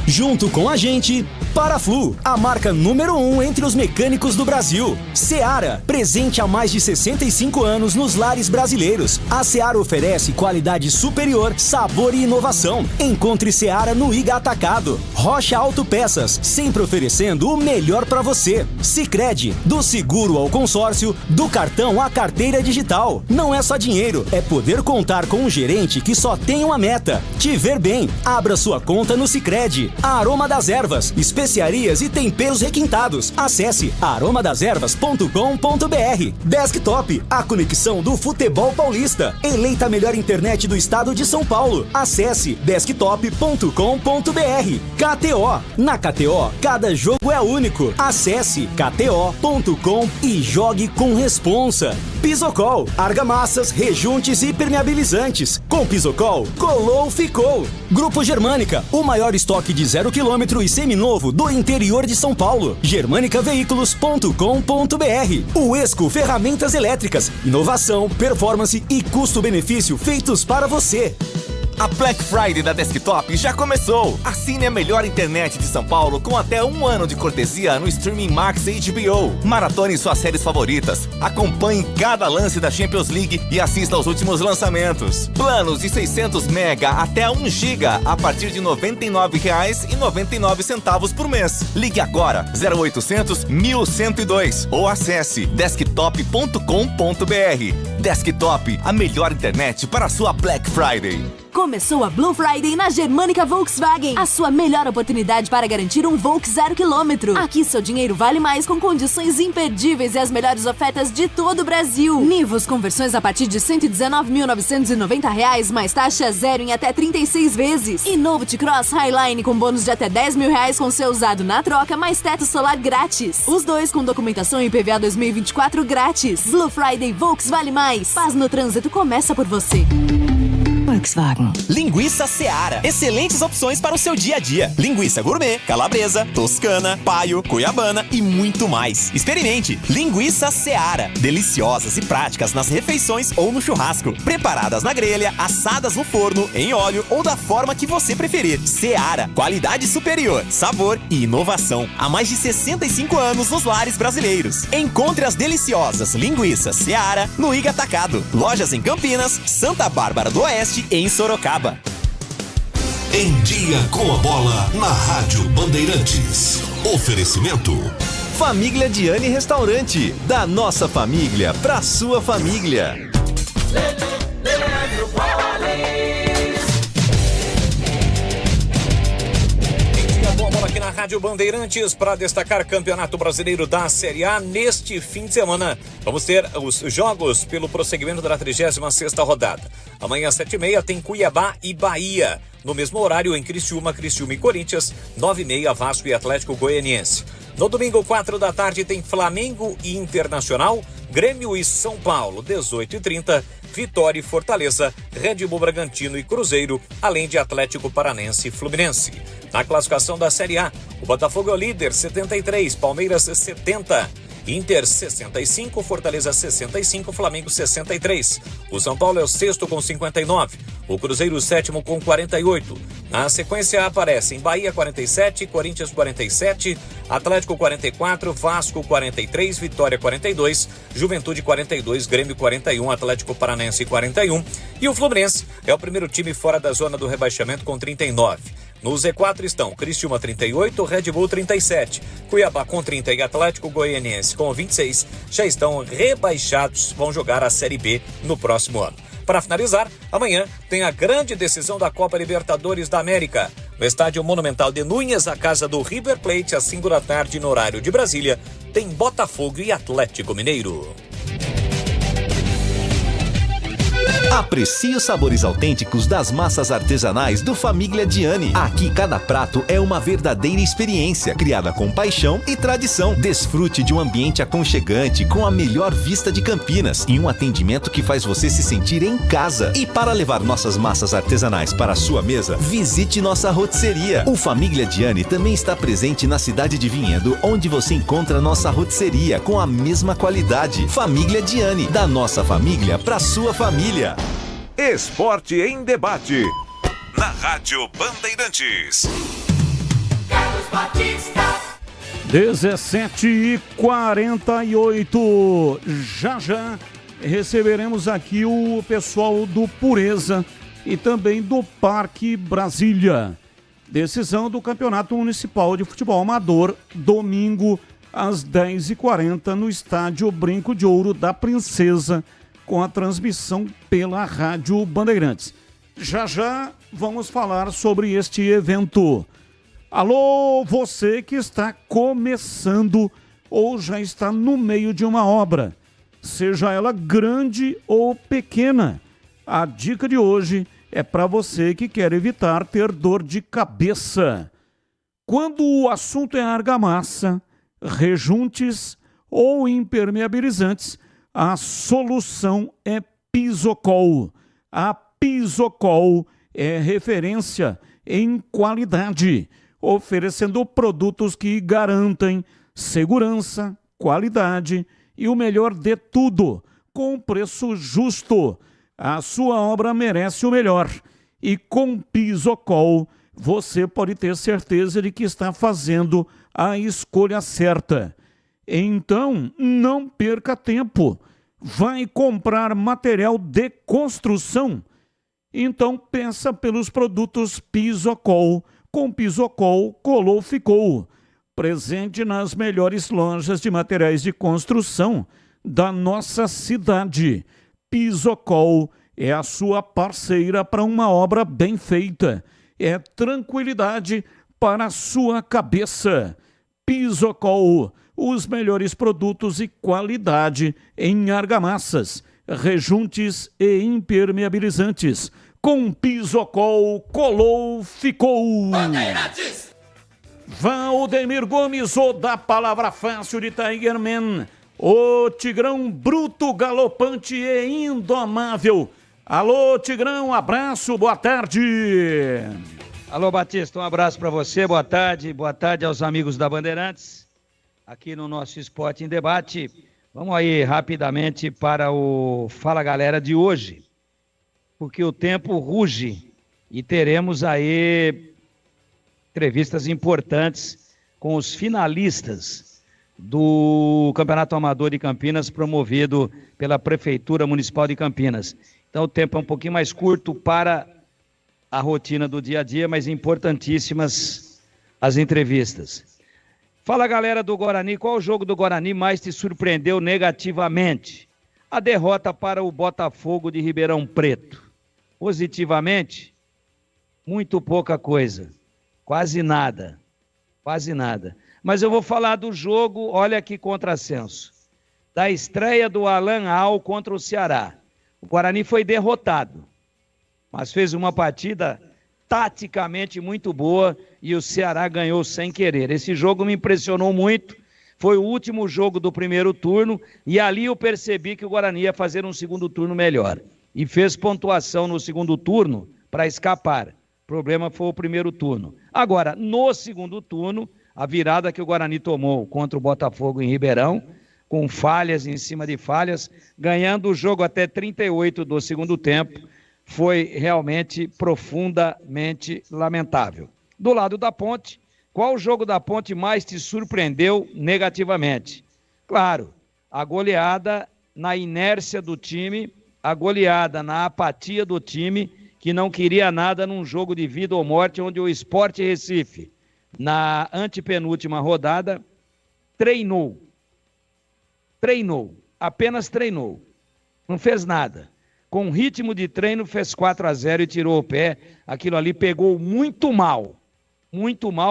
Junto com a gente, Paraflu, a marca número 1 entre os mecânicos do Brasil. Seara, presente há mais de 65 anos nos lares brasileiros. A Seara oferece qualidade superior, sabor e inovação. Encontre Seara no Iga Atacado. Rocha Autopeças, sempre oferecendo o melhor para você. Sicredi, do seguro ao consórcio, do cartão à carteira digital. Não é só dinheiro, é poder contar com um gerente que só tem uma meta: te ver bem. Abra sua conta no Sicredi. A Aroma das Ervas, especiarias e temperos requintados. Acesse aromadasерvas.com.br. Desktop, a conexão do futebol paulista. Eleita a melhor internet do estado de São Paulo. Acesse desktop.com.br. KTO, na KTO, cada jogo é único. Acesse kto.com e jogue com responsa. Pisocol, argamassas, rejuntes e permeabilizantes. Com Pisocol, colou, ficou. Grupo Germânica, o maior estoque de 0 km e seminovo do interior de São Paulo. germanicaveículos.com.br. O Esco Ferramentas Elétricas, inovação, performance e custo-benefício feitos para você. A Black Friday da Desktop já começou! Assine a melhor internet de São Paulo com até 1 ano de cortesia no Streaming Max HBO. Maratone suas séries favoritas. Acompanhe cada lance da Champions League e assista aos últimos lançamentos. Planos de 600 mega até 1 giga a partir de R$ 99,99 por mês. Ligue agora 0800 1102 ou acesse desktop.com.br. Desktop, a melhor internet para a sua Black Friday. Começou a Blue Friday na Germânica Volkswagen. A sua melhor oportunidade para garantir um Volks 0 km. Aqui seu dinheiro vale mais com condições imperdíveis e as melhores ofertas de todo o Brasil. Nivus com versões a partir de R$ 119.990, mais taxa zero em até 36 vezes. E novo T-Cross Highline com bônus de até R$10.000 com seu usado na troca, mais teto solar grátis. Os dois com documentação IPVA 2024 grátis. Blue Friday Volks vale mais. Paz no trânsito começa por você. Volkswagen. Linguiça Seara. Excelentes opções para o seu dia a dia. Linguiça gourmet, calabresa, toscana, paio, cuiabana e muito mais. Experimente. Linguiça Seara. Deliciosas e práticas nas refeições ou no churrasco. Preparadas na grelha, assadas no forno, em óleo ou da forma que você preferir. Seara. Qualidade superior, sabor e inovação. Há mais de 65 anos nos lares brasileiros. Encontre as deliciosas linguiças Seara no Iga Atacado. Lojas em Campinas, Santa Bárbara do Oeste e em Sorocaba. Em Dia com a Bola, na Rádio Bandeirantes. Oferecimento: Família Diane Restaurante. Da nossa família pra sua família. Aqui na Rádio Bandeirantes para destacar Campeonato Brasileiro da Série A. Neste fim de semana vamos ter os jogos pelo prosseguimento da 36ª rodada. Amanhã às 7h30 tem Cuiabá e Bahia. No mesmo horário em Criciúma e Corinthians, 9h30 Vasco e Atlético Goianiense. No domingo 4 da tarde tem Flamengo e Internacional, Grêmio e São Paulo, 18h30, Vitória e Fortaleza, Red Bull Bragantino e Cruzeiro, além de Atlético Paranense e Fluminense. Na classificação da Série A, o Botafogo é o líder, 73, Palmeiras 70, Inter 65, Fortaleza 65, Flamengo 63. O São Paulo é o sexto com 59. O Cruzeiro sétimo com 48. Na sequência aparecem Bahia 47, Corinthians 47, Atlético 44, Vasco 43, Vitória 42, Juventude 42, Grêmio 41, Atlético Paranaense 41 e o Fluminense é o primeiro time fora da zona do rebaixamento com 39. No Z4 estão Criciúma 38, Red Bull 37, Cuiabá com 30 e Atlético Goianiense com 26 já estão rebaixados, vão jogar a Série B no próximo ano. Para finalizar, amanhã tem a grande decisão da Copa Libertadores da América. No estádio Monumental de Núñez, a casa do River Plate, às 5 da tarde, no horário de Brasília, tem Botafogo e Atlético Mineiro. Aprecie os sabores autênticos das massas artesanais do Família Diani. Aqui cada prato é uma verdadeira experiência, criada com paixão e tradição. Desfrute de um ambiente aconchegante com a melhor vista de Campinas e um atendimento que faz você se sentir em casa. E para levar nossas massas artesanais para a sua mesa, visite nossa rotisseria. O Família Diani também está presente na cidade de Vinhedo, onde você encontra nossa rotisseria com a mesma qualidade. Família Diani, da nossa família para sua família. Esporte em debate. Na Rádio Bandeirantes. 17h48. Já receberemos aqui o pessoal do Pureza e também do Parque Brasília. Decisão do Campeonato Municipal de Futebol Amador, domingo às 10h40 no Estádio Brinco de Ouro da Princesa, com a transmissão pela Rádio Bandeirantes. Já vamos falar sobre este evento. Alô, você que está começando ou já está no meio de uma obra, seja ela grande ou pequena. A dica de hoje é para você que quer evitar ter dor de cabeça. Quando o assunto é argamassa, rejuntes ou impermeabilizantes, a solução é Pisocol. A Pisocol é referência em qualidade, oferecendo produtos que garantem segurança, qualidade e o melhor de tudo, com preço justo. A sua obra merece o melhor e com Pisocol você pode ter certeza de que está fazendo a escolha certa. Então, não perca tempo. Vai comprar material de construção? Então, peça pelos produtos Pisocol. Com Pisocol, colou, ficou. Presente nas melhores lojas de materiais de construção da nossa cidade. Pisocol é a sua parceira para uma obra bem feita. É tranquilidade para a sua cabeça. Pisocol, os melhores produtos e qualidade em argamassas, rejuntes e impermeabilizantes. Com Pisocol, colou, ficou. Bandeirantes! Valdemir Gomes, o da palavra fácil de Tigerman, o Tigrão bruto, galopante e indomável. Alô, Tigrão, abraço, boa tarde. Alô, Batista, um abraço para você, boa tarde aos amigos da Bandeirantes, aqui no nosso Esporte em Debate. Vamos aí rapidamente para o Fala Galera de hoje, porque o tempo ruge e teremos aí entrevistas importantes com os finalistas do Campeonato Amador de Campinas, promovido pela Prefeitura Municipal de Campinas. Então o tempo é um pouquinho mais curto para a rotina do dia a dia, mas importantíssimas as entrevistas. Fala, galera do Guarani, qual o jogo do Guarani mais te surpreendeu negativamente? A derrota para o Botafogo de Ribeirão Preto. Positivamente, muito pouca coisa, quase nada. Mas eu vou falar do jogo, olha que contrassenso, da estreia do Alan Al contra o Ceará. O Guarani foi derrotado, mas fez uma partida taticamente muito boa e o Ceará ganhou sem querer. Esse jogo me impressionou muito, foi o último jogo do primeiro turno e ali eu percebi que o Guarani ia fazer um segundo turno melhor. E fez pontuação no segundo turno para escapar. O problema foi o primeiro turno. Agora, no segundo turno, a virada que o Guarani tomou contra o Botafogo em Ribeirão, com falhas em cima de falhas, ganhando o jogo até 38 do segundo tempo, foi realmente profundamente lamentável. Do lado da Ponte, qual jogo da Ponte mais te surpreendeu negativamente? Claro, a goleada na inércia do time, a goleada na apatia do time, que não queria nada num jogo de vida ou morte, onde o Sport Recife, na antepenúltima rodada, apenas treinou, não fez nada. Com ritmo de treino, fez 4-0 e tirou o pé. Aquilo ali pegou muito mal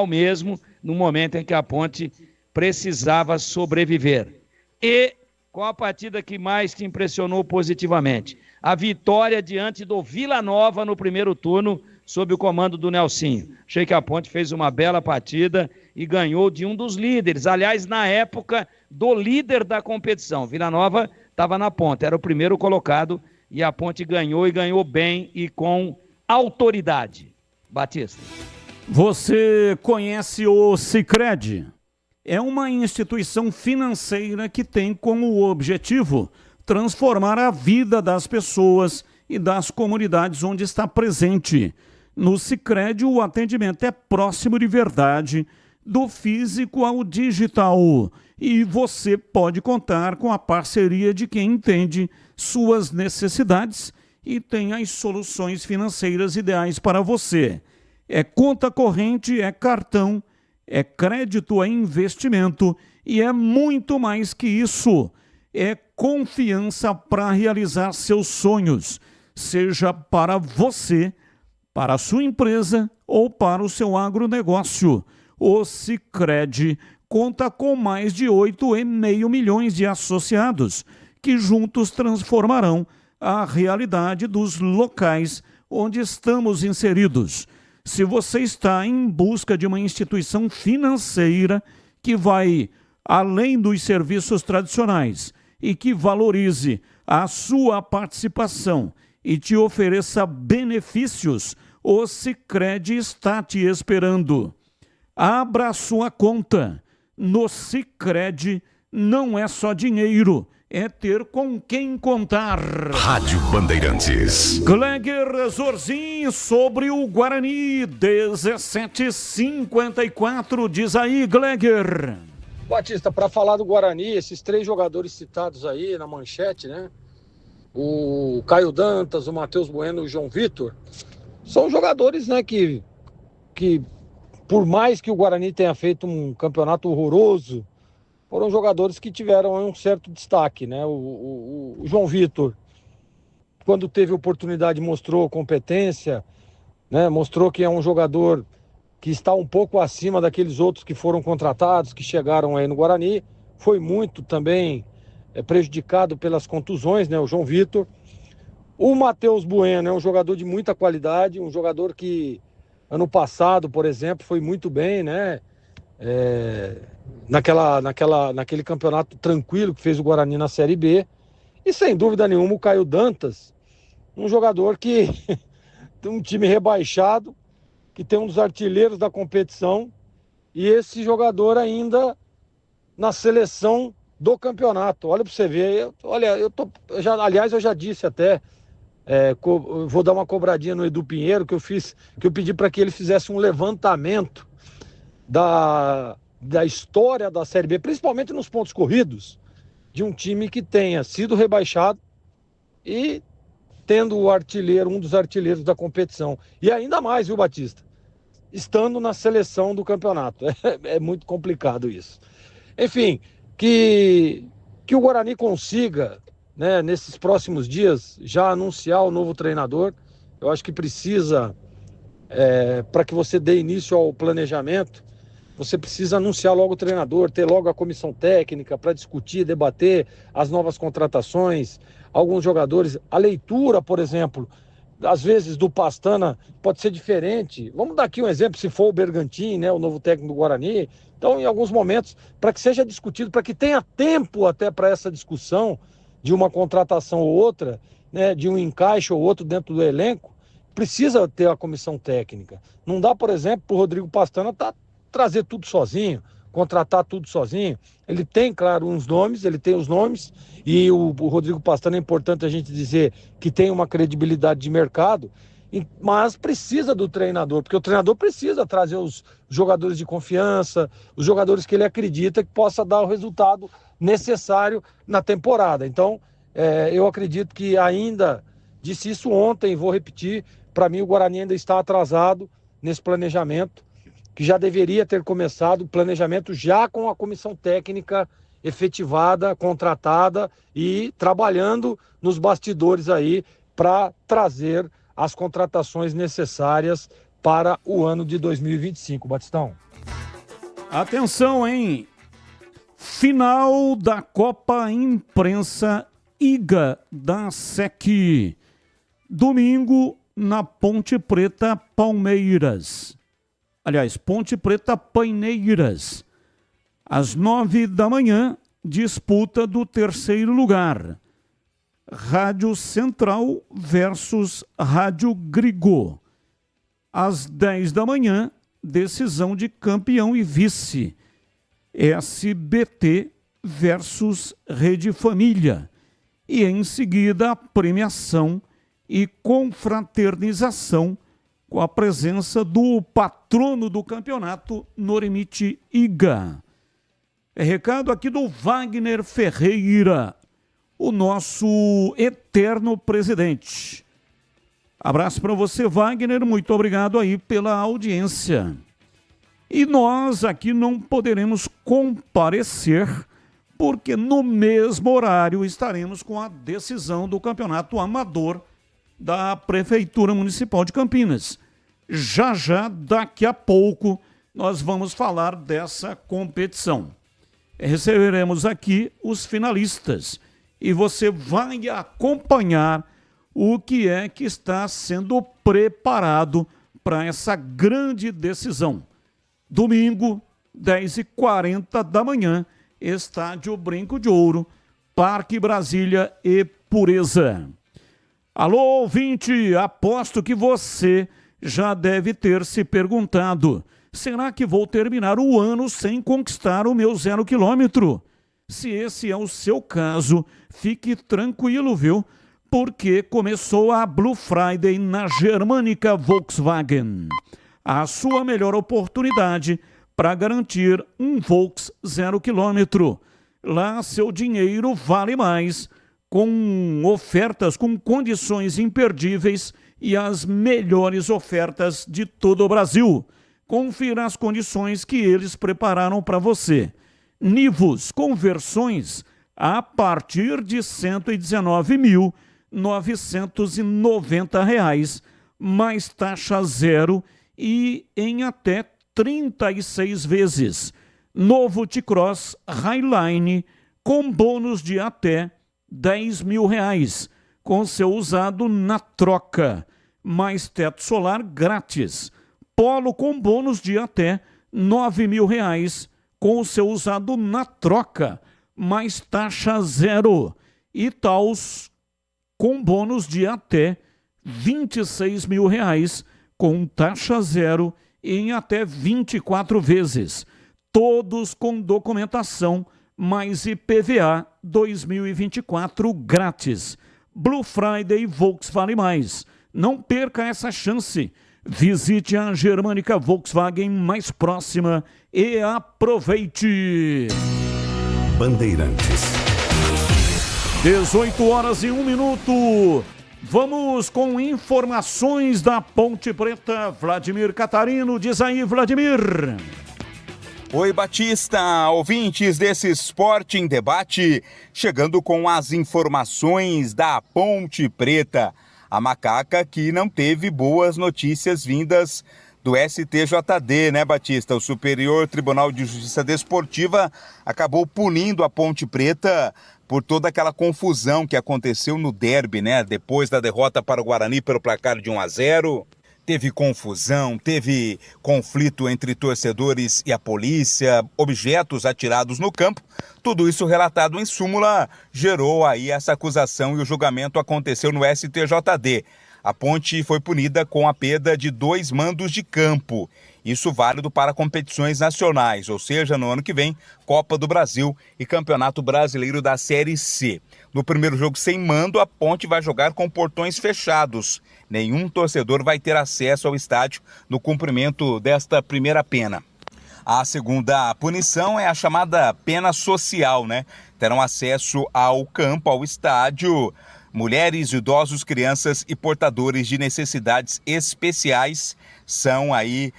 mesmo, no momento em que a Ponte precisava sobreviver. E qual a partida que mais te impressionou positivamente? A vitória diante do Vila Nova no primeiro turno, sob o comando do Nelsinho. Achei que a Ponte fez uma bela partida e ganhou de um dos líderes. Aliás, na época do líder da competição. Vila Nova estava na ponta, era o primeiro colocado e a Ponte ganhou e ganhou bem e com autoridade. Batista. Você conhece o Sicredi? É uma instituição financeira que tem como objetivo transformar a vida das pessoas e das comunidades onde está presente. No Sicredi, o atendimento é próximo de verdade, do físico ao digital. E você pode contar com a parceria de quem entende suas necessidades e tem as soluções financeiras ideais para você. É conta corrente, é cartão, é crédito, é investimento e é muito mais que isso. É confiança para realizar seus sonhos, seja para você, para a sua empresa ou para o seu agronegócio. O Sicredi conta com mais de 8,5 milhões de associados, que juntos transformarão a realidade dos locais onde estamos inseridos. Se você está em busca de uma instituição financeira que vai além dos serviços tradicionais e que valorize a sua participação e te ofereça benefícios, o Sicredi está te esperando. Abra sua conta. No Sicredi não é só dinheiro, é ter com quem contar. Rádio Bandeirantes. Gleger Zorzin sobre o Guarani, 17h54, diz aí, Gleger. Batista, para falar do Guarani, esses 3 jogadores citados aí na manchete, né? O Caio Dantas, o Matheus Bueno e o João Vitor, são jogadores, né, que por mais que o Guarani tenha feito um campeonato horroroso, foram jogadores que tiveram um certo destaque, né? O João Vitor, quando teve oportunidade, mostrou competência, né? Mostrou que é um jogador que está um pouco acima daqueles outros que foram contratados, que chegaram aí no Guarani. Foi muito também prejudicado pelas contusões, né? O João Vitor. O Matheus Bueno é um jogador de muita qualidade, um jogador que ano passado, por exemplo, foi muito bem, né? Naquele campeonato tranquilo que fez o Guarani na Série B. E sem dúvida nenhuma o Caio Dantas, um jogador que tem um time rebaixado, que tem um dos artilheiros da competição, e esse jogador ainda na seleção do campeonato. Olha para você ver, aliás, eu já disse até, vou dar uma cobradinha no Edu Pinheiro, que eu pedi para que ele fizesse um levantamento da história da Série B, principalmente nos pontos corridos, de um time que tenha sido rebaixado e tendo o artilheiro, um dos artilheiros da competição. E ainda mais, viu, Batista? Estando na seleção do campeonato. É muito complicado isso. Enfim, que o Guarani consiga, né, nesses próximos dias, já anunciar o novo treinador. Eu acho que precisa, para que você dê início ao planejamento, você precisa anunciar logo o treinador, ter logo a comissão técnica para discutir, debater as novas contratações, alguns jogadores. A leitura, por exemplo, às vezes do Pastana pode ser diferente. Vamos dar aqui um exemplo, se for o Bergantin, né, o novo técnico do Guarani. Então, em alguns momentos, para que seja discutido, para que tenha tempo até para essa discussão de uma contratação ou outra, né, de um encaixe ou outro dentro do elenco, precisa ter a comissão técnica. Não dá, por exemplo, para o Rodrigo Pastana trazer tudo sozinho. contratar tudo sozinho. Ele tem, claro, uns nomes, ele tem os nomes, e o Rodrigo Pastana é importante a gente dizer que tem uma credibilidade de mercado, mas precisa do treinador, porque o treinador precisa trazer os jogadores de confiança, os jogadores que ele acredita que possa dar o resultado necessário na temporada. Então, eu acredito que ainda, disse isso ontem, vou repetir, para mim o Guarani ainda está atrasado nesse planejamento, que já deveria ter começado o planejamento já com a comissão técnica efetivada, contratada e trabalhando nos bastidores aí para trazer as contratações necessárias para o ano de 2025. Batistão. Atenção, hein? Final da Copa Imprensa IGA da SEC. Domingo, na Ponte Preta, Palmeiras. Aliás, Ponte Preta, Paineiras. Às 9 da manhã, disputa do terceiro lugar. Rádio Central versus Rádio Grigô. Às 10 da manhã, decisão de campeão e vice. SBT versus Rede Família. E em seguida, a premiação e confraternização com a presença do patrono do campeonato, Norimite Iga. Recado aqui do Wagner Ferreira, o nosso eterno presidente. Abraço para você, Wagner, muito obrigado aí pela audiência. E nós aqui não poderemos comparecer, porque no mesmo horário estaremos com a decisão do campeonato amador da Prefeitura Municipal de Campinas. Já, daqui a pouco, nós vamos falar dessa competição. Receberemos aqui os finalistas e você vai acompanhar o que é que está sendo preparado para essa grande decisão. Domingo, 10h40 da manhã, Estádio Brinco de Ouro, Parque Brasília e Pureza. Alô, ouvinte, aposto que você já deve ter se perguntado: será que vou terminar o ano sem conquistar o meu 0 quilômetro? Se esse é o seu caso, fique tranquilo, viu? Porque começou a Blue Friday na Germânica Volkswagen. A sua melhor oportunidade para garantir um Volks 0 quilômetro. Lá seu dinheiro vale mais, com ofertas com condições imperdíveis e as melhores ofertas de todo o Brasil. Confira as condições que eles prepararam para você. Nivus com versões a partir de R$ 119.990, mais taxa zero e em até 36 vezes. Novo T-Cross Highline com bônus de até R$10.000, com seu usado na troca, mais teto solar grátis. Polo com bônus de até R$9.000, com o seu usado na troca, mais taxa zero. E Taos com bônus de até R$26.000, com taxa zero em até 24 vezes. Todos com documentação, mais IPVA 2024 grátis. Blue Friday Volks Vale Mais. Não perca essa chance. Visite a Germânica Volkswagen mais próxima e aproveite. Bandeirantes. 18h01. Vamos com informações da Ponte Preta. Vladimir Catarino, diz aí, Vladimir. Oi, Batista, ouvintes desse Esporte em Debate, chegando com as informações da Ponte Preta. A macaca que não teve boas notícias vindas do STJD, né, Batista? O Superior Tribunal de Justiça Desportiva acabou punindo a Ponte Preta por toda aquela confusão que aconteceu no derby, né? Depois da derrota para o Guarani pelo placar de 1-0. Teve confusão, teve conflito entre torcedores e a polícia, objetos atirados no campo. Tudo isso relatado em súmula gerou aí essa acusação e o julgamento aconteceu no STJD. a Ponte foi punida com a perda de 2 mandos de campo. Isso válido para competições nacionais, ou seja, no ano que vem, Copa do Brasil e Campeonato Brasileiro da Série C. No primeiro jogo sem mando, a Ponte vai jogar com portões fechados. Nenhum torcedor vai ter acesso ao estádio no cumprimento desta primeira pena. A segunda punição é a chamada pena social, né? Terão acesso ao campo, ao estádio, mulheres, idosos, crianças e portadores de necessidades especiais. São aí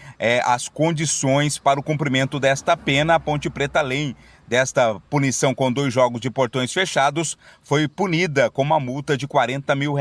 as condições para o cumprimento desta pena. A Ponte Preta, além desta punição com 2 jogos de portões fechados, foi punida com uma multa de R$40 mil.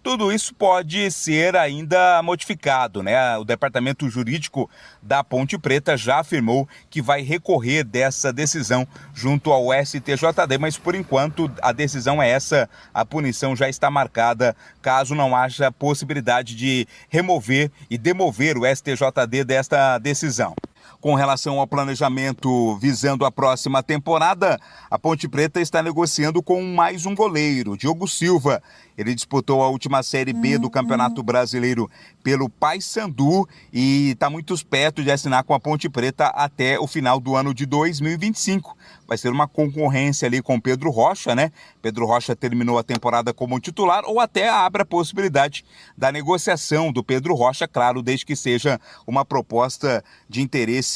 Tudo isso pode ser ainda modificado, né? O Departamento Jurídico da Ponte Preta já afirmou que vai recorrer dessa decisão junto ao STJD, mas por enquanto a decisão é essa, a punição já está marcada, caso não haja possibilidade de remover e demover o STJD desta decisão. Com relação ao planejamento visando a próxima temporada, a Ponte Preta está negociando com mais um goleiro, Diogo Silva. Ele disputou a última Série B do Campeonato Brasileiro pelo Paysandu e está muito perto de assinar com a Ponte Preta até o final do ano de 2025. Vai ser uma concorrência ali com Pedro Rocha, né? Pedro Rocha terminou a temporada como titular ou até abre a possibilidade da negociação do Pedro Rocha, claro, desde que seja uma proposta de interesse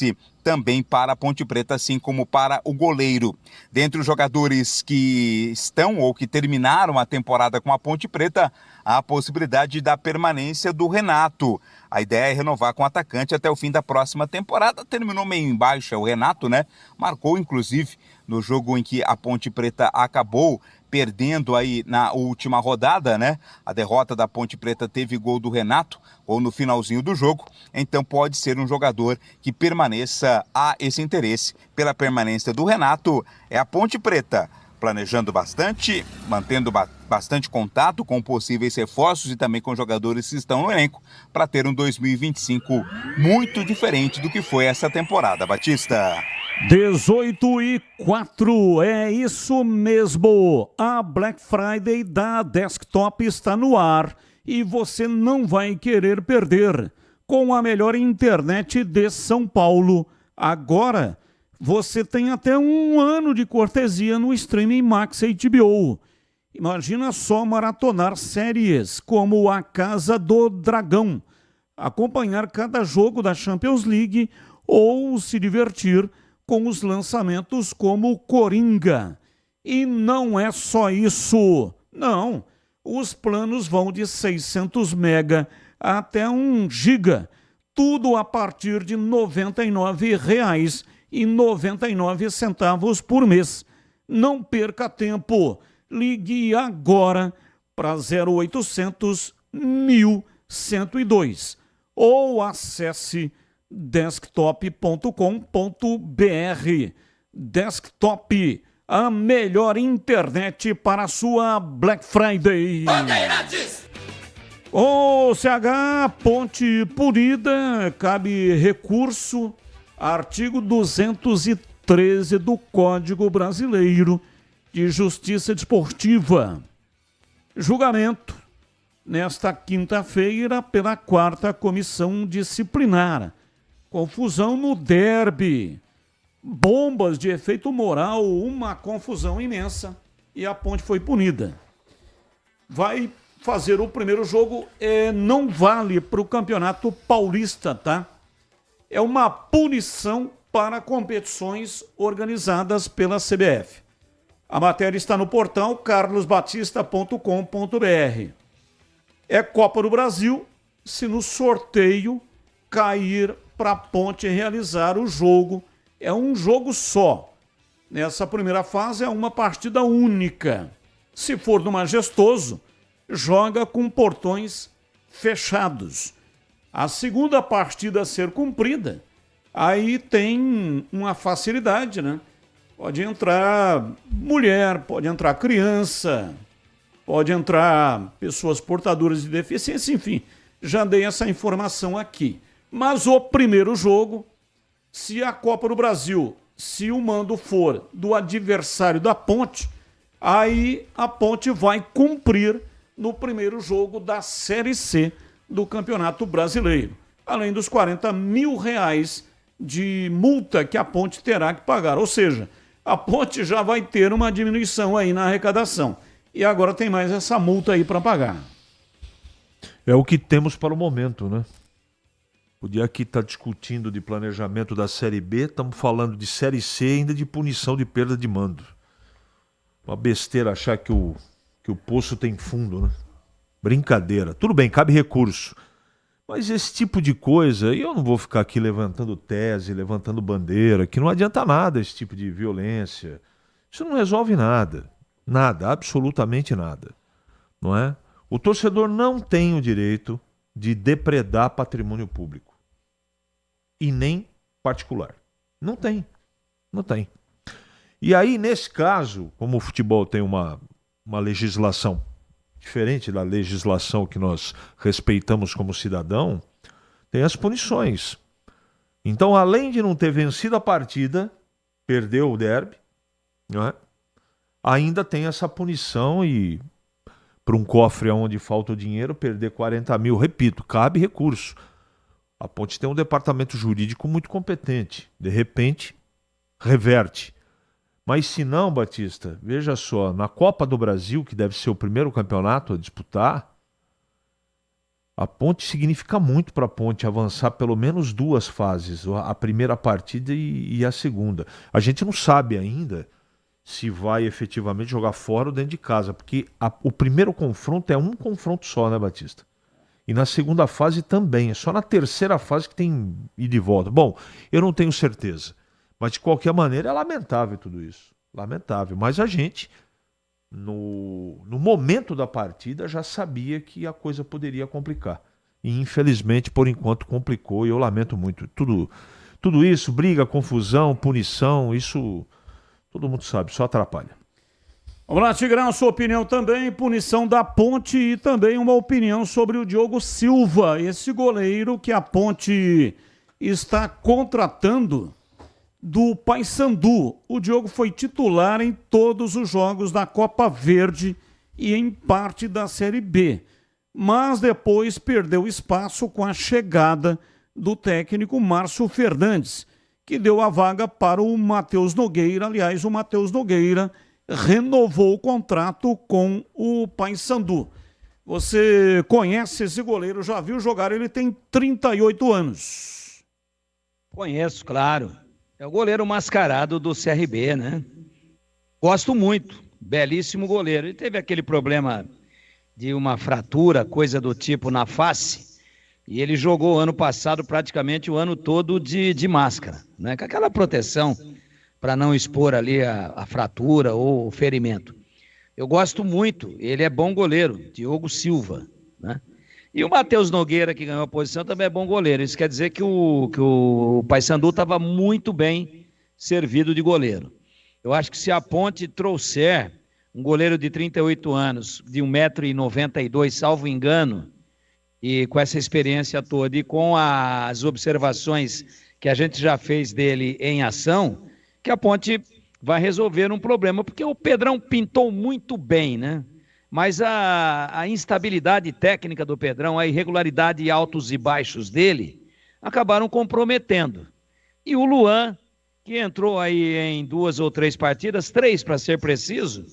também para a Ponte Preta, assim como para o goleiro. Dentre os jogadores que estão ou que terminaram a temporada com a Ponte Preta, há a possibilidade da permanência do Renato. A ideia é renovar com o atacante até o fim da próxima temporada. Terminou meio em baixa o Renato, né? Marcou, inclusive, no jogo em que a Ponte Preta acabou perdendo aí na última rodada, né? A derrota da Ponte Preta teve gol do Renato, ou no finalzinho do jogo, então pode ser um jogador que permaneça a esse interesse pela permanência do Renato. É a Ponte Preta planejando bastante, mantendo bastante contato com possíveis reforços e também com jogadores que estão no elenco para ter um 2025 muito diferente do que foi essa temporada, Batista. 18:04, é isso mesmo. A Black Friday da Desktop está no ar e você não vai querer perder. Com a melhor internet de São Paulo, agora você tem até 1 ano de cortesia no streaming Max HBO. Imagina só maratonar séries como A Casa do Dragão, acompanhar cada jogo da Champions League ou se divertir com os lançamentos como Coringa. E não é só isso, não. Os planos vão de 600 mega até 1 giga, tudo a partir de R$ 99,99 por mês. Não perca tempo, ligue agora para 0800 1102 ou acesse desktop.com.br. Desktop, a melhor internet para a sua Black Friday. Ô, CH, ponte punida, cabe recurso, artigo 213 do Código Brasileiro de Justiça Desportiva. Julgamento nesta quinta-feira pela 4ª Comissão Disciplinar. Confusão no derby. Bombas de efeito moral, uma confusão imensa e a Ponte foi punida. Vai fazer o primeiro jogo, não vale para o Campeonato Paulista, tá? É uma punição para competições organizadas pela CBF. A matéria está no portal carlosbatista.com.br. É Copa do Brasil, se no sorteio cair para a Ponte realizar o jogo. É um jogo só. Nessa primeira fase é uma partida única. Se for no Majestoso, joga com portões fechados. A segunda partida a ser cumprida, aí tem uma facilidade, né? Pode entrar mulher, pode entrar criança, pode entrar pessoas portadoras de deficiência, enfim, já dei essa informação aqui. Mas o primeiro jogo, se a Copa do Brasil, se o mando for do adversário da Ponte, aí a Ponte vai cumprir no primeiro jogo da Série C do Campeonato Brasileiro, além dos R$40 mil de multa que a Ponte terá que pagar. Ou seja, a Ponte já vai ter uma diminuição aí na arrecadação. E agora tem mais essa multa aí para pagar. É o que temos para o momento, né? Podia aqui estar discutindo de planejamento da Série B, estamos falando de Série C e ainda de punição de perda de mando. Uma besteira achar que o poço tem fundo, né? Brincadeira. Tudo bem, cabe recurso. Mas esse tipo de coisa, e eu não vou ficar aqui levantando tese, levantando bandeira, que não adianta nada esse tipo de violência. Isso não resolve nada. Nada, absolutamente nada. Não é? O torcedor não tem o direito de depredar patrimônio público. E nem particular. Não tem. Não tem. E aí, nesse caso, como o futebol tem uma legislação diferente da legislação que nós respeitamos como cidadão, tem as punições. Então, além de não ter vencido a partida, perdeu o derby, não é? Ainda tem essa punição e para um cofre onde falta o dinheiro, perder 40 mil, repito, cabe recurso. A Ponte tem um departamento jurídico muito competente. De repente, reverte. Mas se não, Batista, veja só, na Copa do Brasil, que deve ser o primeiro campeonato a disputar, a Ponte significa muito para a Ponte avançar pelo menos 2 fases, a primeira partida e a segunda. A gente não sabe ainda se vai efetivamente jogar fora ou dentro de casa, porque o primeiro confronto é um confronto só, né, Batista? E na segunda fase também, é só na terceira fase que tem ida e volta. Bom, eu não tenho certeza. Mas, de qualquer maneira, é lamentável tudo isso. Lamentável. Mas a gente, no momento da partida, já sabia que a coisa poderia complicar. E, infelizmente, por enquanto, complicou. E eu lamento muito. Tudo isso, briga, confusão, punição, isso todo mundo sabe, só atrapalha. Vamos lá, Tigrão, sua opinião também. Punição da Ponte e também uma opinião sobre o Diogo Silva, esse goleiro que a Ponte está contratando do Paysandu. O Diogo foi titular em todos os jogos da Copa Verde e em parte da Série B, mas depois perdeu espaço com a chegada do técnico Márcio Fernandes, que deu a vaga para o Matheus Nogueira. Aliás, o Matheus Nogueira renovou o contrato com o Paysandu. Você conhece esse goleiro, já viu jogar, ele tem 38 anos. Conheço, claro. É o goleiro mascarado do CRB, né? Gosto muito, belíssimo goleiro. Ele teve aquele problema de uma fratura, coisa do tipo na face, e ele jogou ano passado praticamente o ano todo de máscara, né? Com aquela proteção para não expor ali a fratura ou o ferimento. Eu gosto muito, ele é bom goleiro, Diogo Silva, né? E o Matheus Nogueira, que ganhou a posição, também é bom goleiro. Isso quer dizer que o Paysandu estava muito bem servido de goleiro. Eu acho que se a Ponte trouxer um goleiro de 38 anos, de 1,92 m, salvo engano, e com essa experiência toda e com as observações que a gente já fez dele em ação, que a Ponte vai resolver um problema, porque o Pedrão pintou muito bem, né? Mas a instabilidade técnica do Pedrão, a irregularidade altos e baixos dele, acabaram comprometendo. E o Luan, que entrou aí em 2 ou 3 partidas, 3 para ser preciso,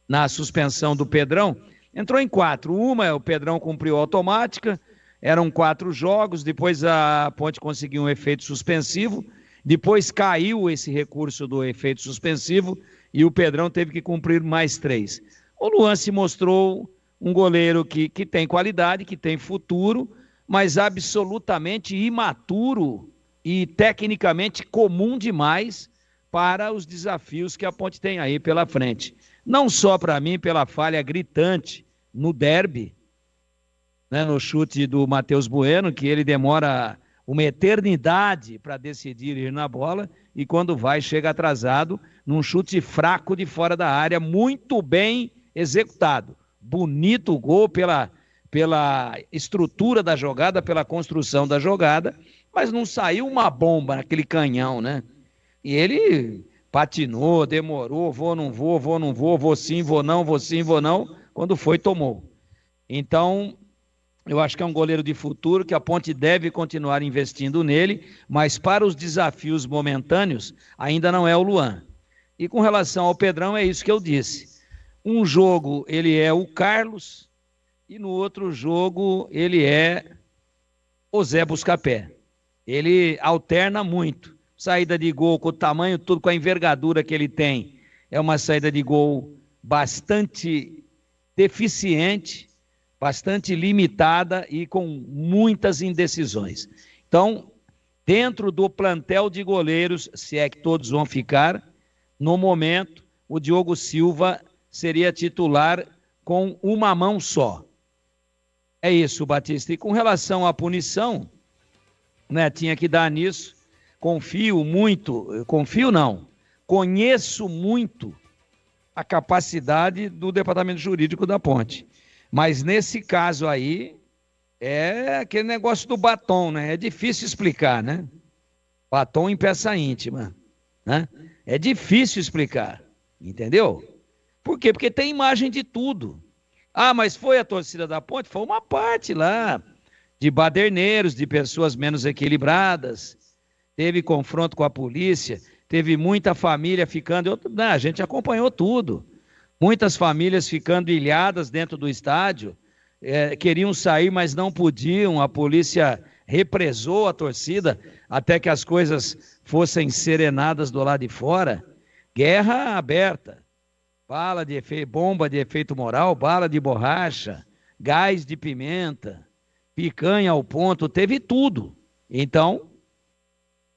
na suspensão do Pedrão, entrou em 4. Uma, o Pedrão cumpriu automática, eram 4 jogos, depois a Ponte conseguiu um efeito suspensivo, depois caiu esse recurso do efeito suspensivo e o Pedrão teve que cumprir mais 3. O Luan se mostrou um goleiro que tem qualidade, que tem futuro, mas absolutamente imaturo e tecnicamente comum demais para os desafios que a Ponte tem aí pela frente. Não só para mim, pela falha gritante no derby, né, no chute do Matheus Bueno, que ele demora uma eternidade para decidir ir na bola e quando vai chega atrasado num chute fraco de fora da área, muito bem executado. Bonito gol pela estrutura da jogada, pela construção da jogada, mas não saiu uma bomba naquele canhão, né? E ele patinou, demorou, vou, não vou, vou, não vou, vou sim, vou não, quando foi, tomou. Então, eu acho que é um goleiro de futuro, que a Ponte deve continuar investindo nele, mas para os desafios momentâneos, ainda não é o Luan. E com relação ao Pedrão, é isso que eu disse. Um jogo ele é o Carlos e no outro jogo ele é o Zé Buscapé. Ele alterna muito. Saída de gol com o tamanho, tudo com a envergadura que ele tem. É uma saída de gol bastante deficiente, bastante limitada e com muitas indecisões. Então, dentro do plantel de goleiros, se é que todos vão ficar, no momento, o Diogo Silva seria titular com uma mão só. É isso, Batista. E com relação à punição, né, tinha que dar nisso. Conheço muito a capacidade do departamento jurídico da Ponte. Mas nesse caso aí, é aquele negócio do batom, né? É difícil explicar, né? Batom em peça íntima, né? É difícil explicar, entendeu? Por quê? Porque tem imagem de tudo. Ah, mas foi a torcida da Ponte? Foi uma parte lá de baderneiros, de pessoas menos equilibradas. Teve confronto com a polícia, teve muita família ficando... a gente acompanhou tudo. Muitas famílias ficando ilhadas dentro do estádio, queriam sair, mas não podiam. A polícia represou a torcida até que as coisas fossem serenadas do lado de fora. Guerra aberta. Bomba de efeito moral, bala de borracha, gás de pimenta, picanha ao ponto, teve tudo. Então,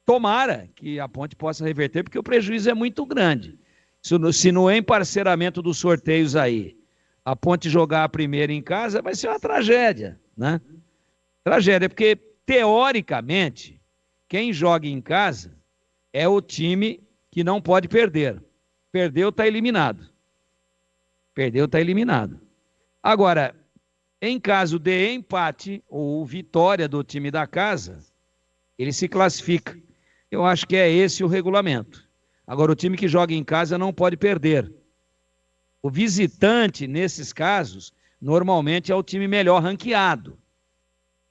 tomara que a Ponte possa reverter, porque o prejuízo é muito grande. Se no emparceramento dos sorteios aí, a Ponte jogar a primeira em casa, vai ser uma tragédia, né? Tragédia, porque, teoricamente, quem joga em casa é o time que não pode perder. Perdeu, está eliminado. Agora, em caso de empate ou vitória do time da casa, ele se classifica. Eu acho que é esse o regulamento. Agora, o time que joga em casa não pode perder. O visitante, nesses casos, normalmente é o time melhor ranqueado.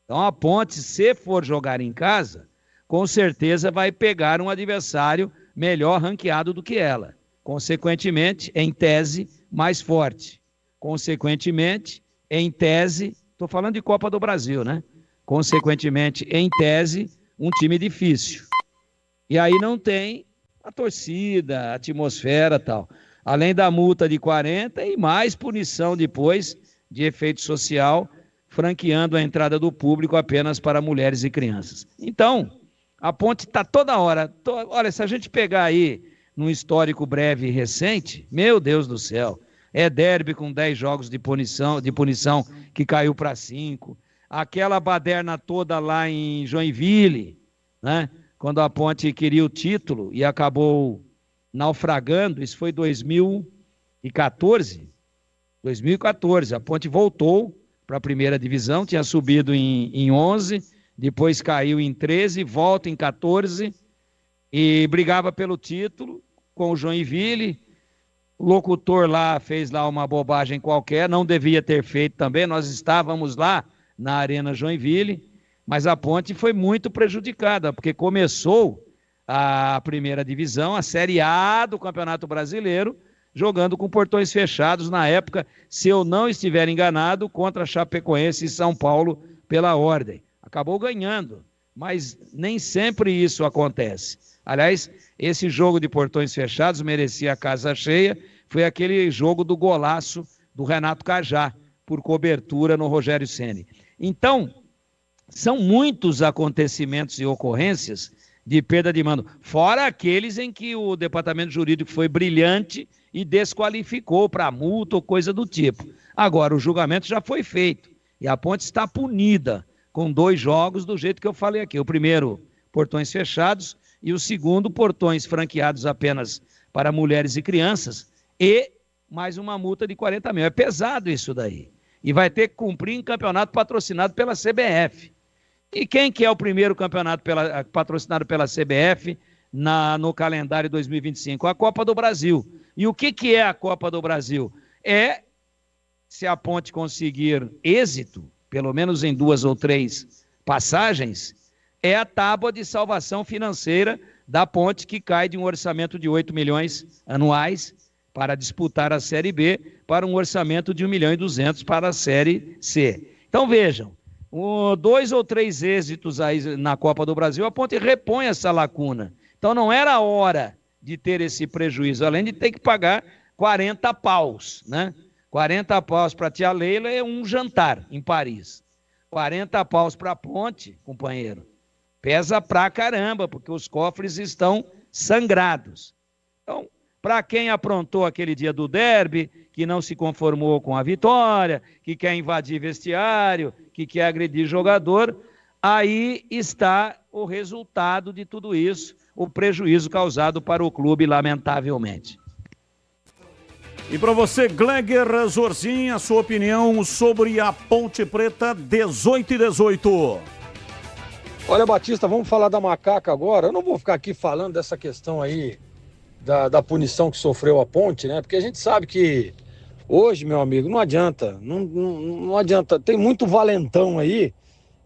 Então, a Ponte, se for jogar em casa, com certeza vai pegar um adversário melhor ranqueado do que ela. Consequentemente, em tese, mais forte. Consequentemente, em tese, estou falando de Copa do Brasil, né? Consequentemente, em tese, um time difícil. E aí não tem a torcida, a atmosfera e tal. Além da multa de 40 e mais punição depois de efeito social, franqueando a entrada do público apenas para mulheres e crianças. Então, a Ponte está toda hora... Olha, se a gente pegar aí num histórico breve e recente, meu Deus do céu, é derby com 10 jogos de punição que caiu para 5. Aquela baderna toda lá em Joinville, né? Quando a Ponte queria o título e acabou naufragando, isso foi 2014. 2014, a Ponte voltou para a primeira divisão, tinha subido em 11, depois caiu em 13, volta em 14 e brigava pelo título com o Joinville. O locutor lá fez lá uma bobagem qualquer, não devia ter feito também, nós estávamos lá na Arena Joinville, mas a Ponte foi muito prejudicada, porque começou a primeira divisão, a Série A do Campeonato Brasileiro, jogando com portões fechados, na época, se eu não estiver enganado, contra Chapecoense e São Paulo pela ordem. Acabou ganhando, mas nem sempre isso acontece. Aliás, esse jogo de portões fechados merecia a casa cheia, foi aquele jogo do golaço do Renato Cajá, por cobertura no Rogério Ceni. Então, são muitos acontecimentos e ocorrências de perda de mando, fora aqueles em que o departamento jurídico foi brilhante e desqualificou para multa ou coisa do tipo. Agora, o julgamento já foi feito e a Ponte está punida com 2 jogos do jeito que eu falei aqui. O primeiro, portões fechados, e o segundo, portões franqueados apenas para mulheres e crianças e mais uma multa de 40 mil. É pesado isso daí. E vai ter que cumprir em campeonato patrocinado pela CBF. E quem que é o primeiro campeonato patrocinado pela CBF no calendário 2025? A Copa do Brasil. E o que é a Copa do Brasil? É se a Ponte conseguir êxito, pelo menos em 2 ou 3 passagens, é a tábua de salvação financeira da Ponte, que cai de um orçamento de 8 milhões anuais para disputar a Série B para um orçamento de 1.2 milhões para a Série C. Então vejam, 2 ou 3 êxitos aí na Copa do Brasil, a Ponte repõe essa lacuna. Então não era a hora de ter esse prejuízo, além de ter que pagar 40 paus, né? 40 paus para a tia Leila é um jantar em Paris. 40 paus para a Ponte, companheiro, pesa pra caramba, porque os cofres estão sangrados. Então, para quem aprontou aquele dia do derby, que não se conformou com a vitória, que quer invadir vestiário, que quer agredir jogador, aí está o resultado de tudo isso, o prejuízo causado para o clube, lamentavelmente. E para você, Gleger Zorzin, a sua opinião sobre a Ponte Preta 18 e 18. Olha, Batista, vamos falar da Macaca agora. Eu não vou ficar aqui falando dessa questão aí da punição que sofreu a Ponte, né? Porque a gente sabe que hoje, meu amigo, não adianta. Não adianta. Tem muito valentão aí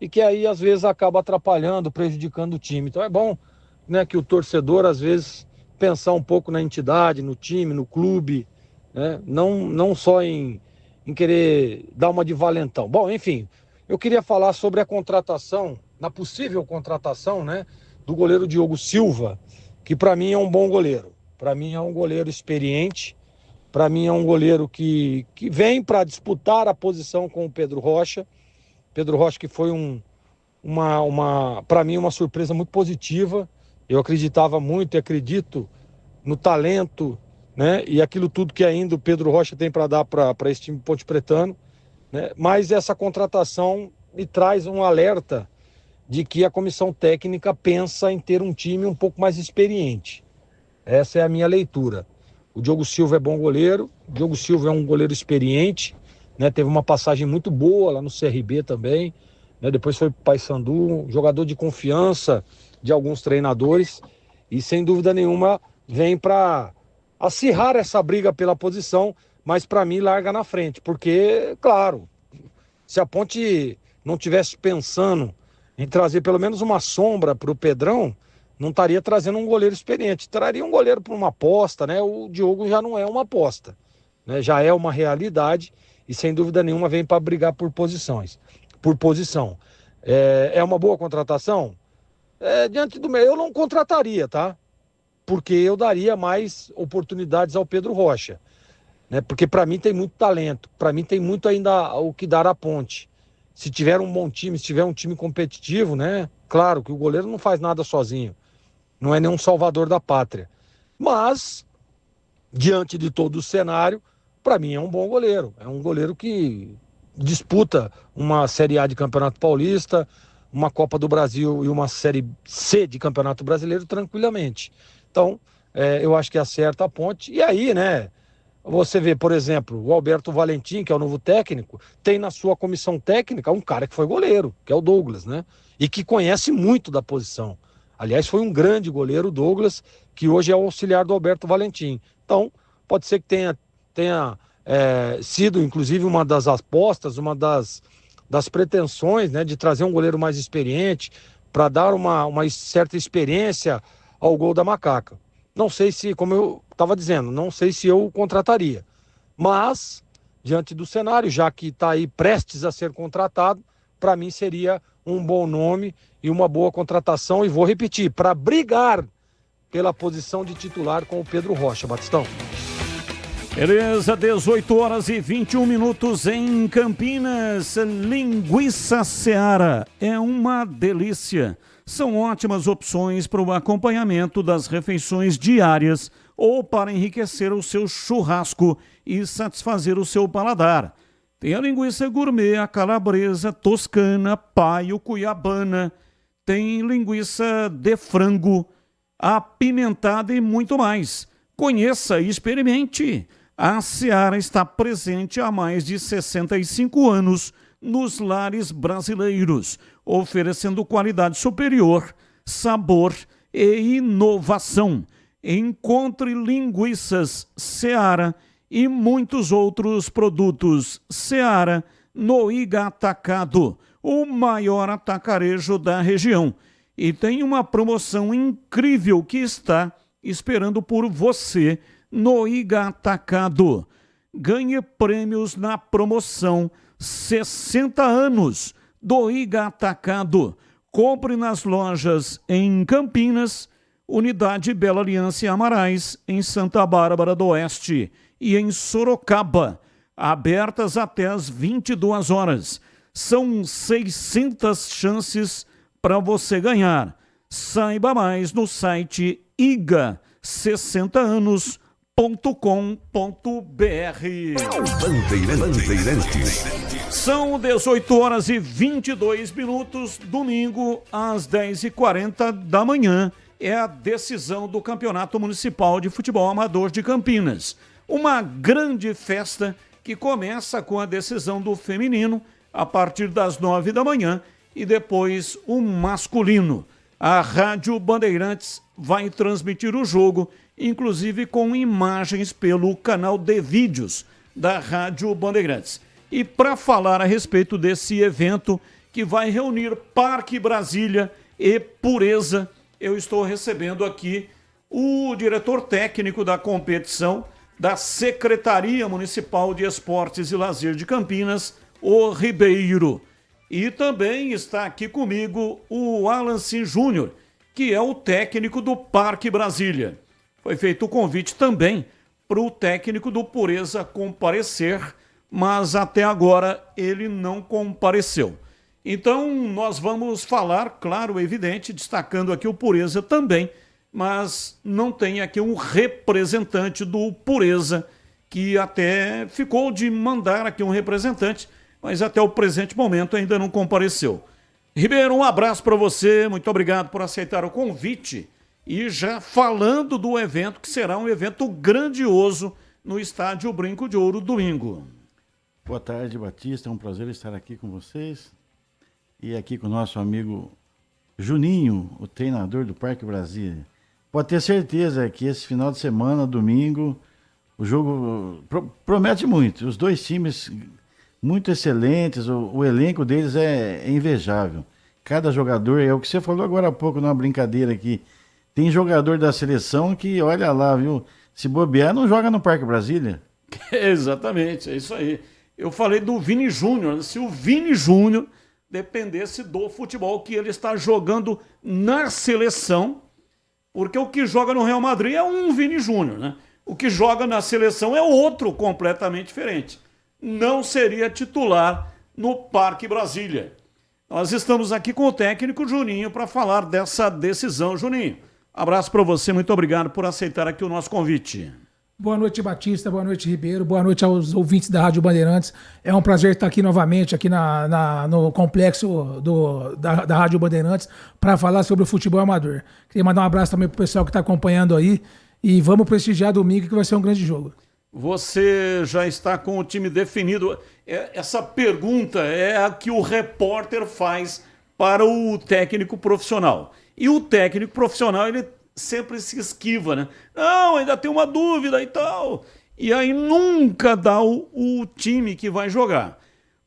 e que aí às vezes acaba atrapalhando, prejudicando o time. Então é bom, né, que o torcedor às vezes pensar um pouco na entidade, no time, no clube, né? Não só em querer dar uma de valentão. Bom, enfim, eu queria falar sobre a contratação, na possível contratação, né, do goleiro Diogo Silva, que para mim é um bom goleiro. Para mim é um goleiro experiente, para mim é um goleiro que vem para disputar a posição com o Pedro Rocha. Pedro Rocha que foi para mim uma surpresa muito positiva. Eu acreditava muito e acredito no talento, né, e aquilo tudo que ainda o Pedro Rocha tem para dar para esse time ponte-pretano, né? Mas essa contratação me traz um alerta de que a comissão técnica pensa em ter um time um pouco mais experiente. Essa é a minha leitura. O Diogo Silva é bom goleiro, o Diogo Silva é um goleiro experiente, né? Teve uma passagem muito boa lá no CRB também, né? Depois foi para o Paysandu, jogador de confiança de alguns treinadores, e sem dúvida nenhuma vem para acirrar essa briga pela posição, mas para mim larga na frente, porque, claro, se a Ponte não tivesse pensando em trazer pelo menos uma sombra para o Pedrão, não estaria trazendo um goleiro experiente, traria um goleiro para uma aposta, né? O Diogo já não é uma aposta, né? Já é uma realidade e sem dúvida nenhuma vem para brigar por posição. É uma boa contratação? Diante do meio, eu não contrataria, tá? Porque eu daria mais oportunidades ao Pedro Rocha, né? Porque para mim tem muito talento, para mim tem muito ainda o que dar à Ponte. Se tiver um bom time, se tiver um time competitivo, né? Claro que o goleiro não faz nada sozinho. Não é nenhum salvador da pátria. Mas, diante de todo o cenário, para mim é um bom goleiro. É um goleiro que disputa uma Série A de Campeonato Paulista, uma Copa do Brasil e uma Série C de Campeonato Brasileiro tranquilamente. Então, eu acho que acerta a Ponte. E aí, né? Você vê, por exemplo, o Alberto Valentim, que é o novo técnico, tem na sua comissão técnica um cara que foi goleiro, que é o Douglas, né? E que conhece muito da posição. Aliás, foi um grande goleiro, o Douglas, que hoje é o auxiliar do Alberto Valentim. Então, pode ser que tenha sido, inclusive, uma das apostas, uma das pretensões, né, de trazer um goleiro mais experiente, para dar uma certa experiência ao gol da Macaca. Não sei se, como eu estava dizendo, não sei se eu contrataria. Mas, diante do cenário, já que está aí prestes a ser contratado, para mim seria um bom nome e uma boa contratação. E vou repetir, para brigar pela posição de titular com o Pedro Rocha. Batistão. Beleza, 18 horas e 21 minutos em Campinas. Linguiça Seara é uma delícia. São ótimas opções para o acompanhamento das refeições diárias ou para enriquecer o seu churrasco e satisfazer o seu paladar. Tem a linguiça gourmet, a calabresa, toscana, paio, cuiabana. Tem linguiça de frango, apimentada e muito mais. Conheça e experimente. A Seara está presente há mais de 65 anos nos lares brasileiros, oferecendo qualidade superior, sabor e inovação. Encontre linguiças Seara e muitos outros produtos. Seara no Iga Atacado, o maior atacarejo da região. E tem uma promoção incrível que está esperando por você no Iga Atacado. Ganhe prêmios na promoção 60 anos do Iga Atacado. Compre nas lojas em Campinas, Unidade Bela Aliança e Amarais, em Santa Bárbara do Oeste e em Sorocaba, abertas até às 22 horas. São 600 chances para você ganhar. Saiba mais no site iga60anos.com.br. Bandeirantes. São 18 horas e 22 minutos, domingo às 10h40 da manhã. É a decisão do Campeonato Municipal de Futebol Amador de Campinas. Uma grande festa que começa com a decisão do feminino a partir das 9 da manhã e depois o masculino. A Rádio Bandeirantes vai transmitir o jogo, inclusive com imagens pelo canal de vídeos da Rádio Bandeirantes. E para falar a respeito desse evento que vai reunir Parque Brasília e Pureza, eu estou recebendo aqui o diretor técnico da competição da Secretaria Municipal de Esportes e Lazer de Campinas, o Ribeiro. E também está aqui comigo o Alan Sim Júnior, que é o técnico do Parque Brasília. Foi feito o convite também para o técnico do Pureza comparecer, mas até agora ele não compareceu. Então nós vamos falar, claro, evidente, destacando aqui o Pureza também, mas não tem aqui um representante do Pureza, que até ficou de mandar aqui um representante, mas até o presente momento ainda não compareceu. Ribeiro, um abraço para você, muito obrigado por aceitar o convite. E já falando do evento, que será um evento grandioso no Estádio Brinco de Ouro, domingo. Boa tarde, Batista, é um prazer estar aqui com vocês. E aqui com o nosso amigo Juninho, o treinador do Parque Brasília. Pode ter certeza que esse final de semana, domingo, o jogo promete muito. Os dois times muito excelentes, o elenco deles é invejável. Cada jogador, é o que você falou agora há pouco numa brincadeira aqui, tem jogador da seleção que, olha lá, viu, se bobear não joga no Parque Brasília. Exatamente, é isso aí. Eu falei do Vini Júnior, se o Vini Júnior dependesse do futebol que ele está jogando na seleção, porque o que joga no Real Madrid é um Vini Júnior, né? O que joga na seleção é outro completamente diferente. Não seria titular no Parque Brasília. Nós estamos aqui com o técnico Juninho para falar dessa decisão. Juninho, abraço para você, muito obrigado por aceitar aqui o nosso convite. Boa noite, Batista, boa noite, Ribeiro, boa noite aos ouvintes da Rádio Bandeirantes. É um prazer estar aqui novamente, aqui no complexo da Rádio Bandeirantes, para falar sobre o futebol amador. Queria mandar um abraço também para o pessoal que está acompanhando aí e vamos prestigiar domingo, que vai ser um grande jogo. Você já está com o time definido. Essa pergunta é a que o repórter faz para o técnico profissional. E o técnico profissional, ele sempre se esquiva, né? Não, ainda tem uma dúvida e tal. E aí nunca dá o time que vai jogar.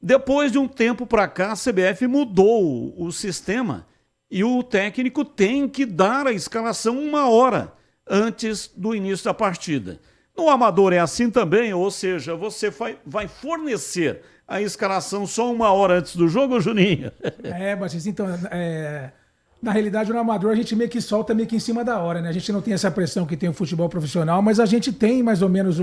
Depois de um tempo para cá, a CBF mudou o sistema e o técnico tem que dar a escalação 1 hora antes do início da partida. No amador é assim também, ou seja, você vai fornecer a escalação só 1 hora antes do jogo, Juninho? Batista, então, na realidade, no amador a gente meio que solta meio que em cima da hora, né? A gente não tem essa pressão que tem o futebol profissional, mas a gente tem mais ou menos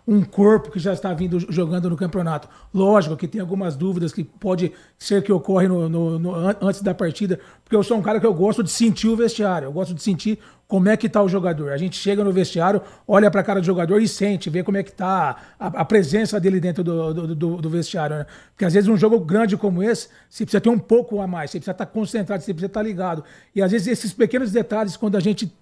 um corpo que já está vindo jogando no campeonato. Lógico que tem algumas dúvidas que pode ser que ocorrem antes da partida, porque eu sou um cara que eu gosto de sentir o vestiário, eu gosto de sentir como é que tá o jogador. A gente chega no vestiário, olha para a cara do jogador e sente, vê como é que tá a presença dele dentro do vestiário, né? Porque às vezes um jogo grande como esse, você precisa ter um pouco a mais, você precisa estar concentrado, você precisa estar ligado. E às vezes esses pequenos detalhes, quando a gente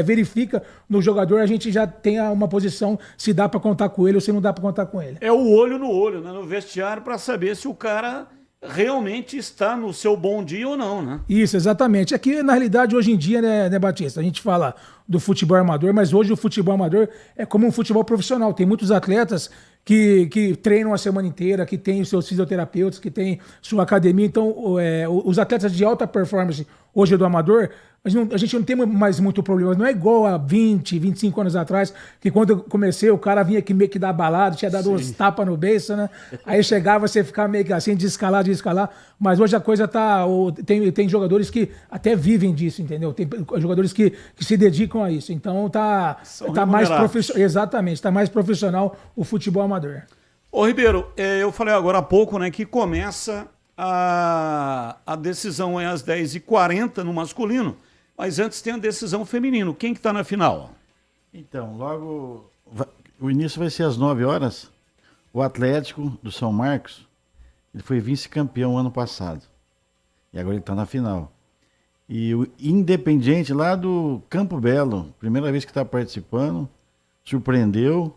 verifica no jogador, a gente já tem uma posição se dá para contar com ele ou se não dá para contar com ele. É o olho no olho, né, no vestiário, para saber se o cara realmente está no seu bom dia ou não, né? Isso, exatamente. Aqui, na realidade, hoje em dia, né, Batista, a gente fala do futebol amador, mas hoje o futebol amador é como um futebol profissional. Tem muitos atletas que treinam a semana inteira, que têm os seus fisioterapeutas, que têm sua academia. Então, os atletas de alta performance hoje do amador, a gente não tem mais muito problema. Não é igual a 20, 25 anos atrás, que quando eu comecei, o cara vinha aqui meio que dar balada, tinha dado uns tapas no beiço, né? Aí chegava, você ficava meio que assim, de escalar. Mas hoje a coisa tá... Tem jogadores que até vivem disso, entendeu? Tem jogadores que se dedicam a isso. Então tá mais profissional. Exatamente, tá mais profissional o futebol amador. Ô Ribeiro, eu falei agora há pouco, né, que começa a decisão às 10h40 no masculino, mas antes tem a decisão feminino. Quem que tá na final? Então, o início vai ser às 9 horas. O Atlético do São Marcos, ele foi vice-campeão ano passado. E agora ele está na final. E o Independiente lá do Campo Belo, primeira vez que está participando, surpreendeu,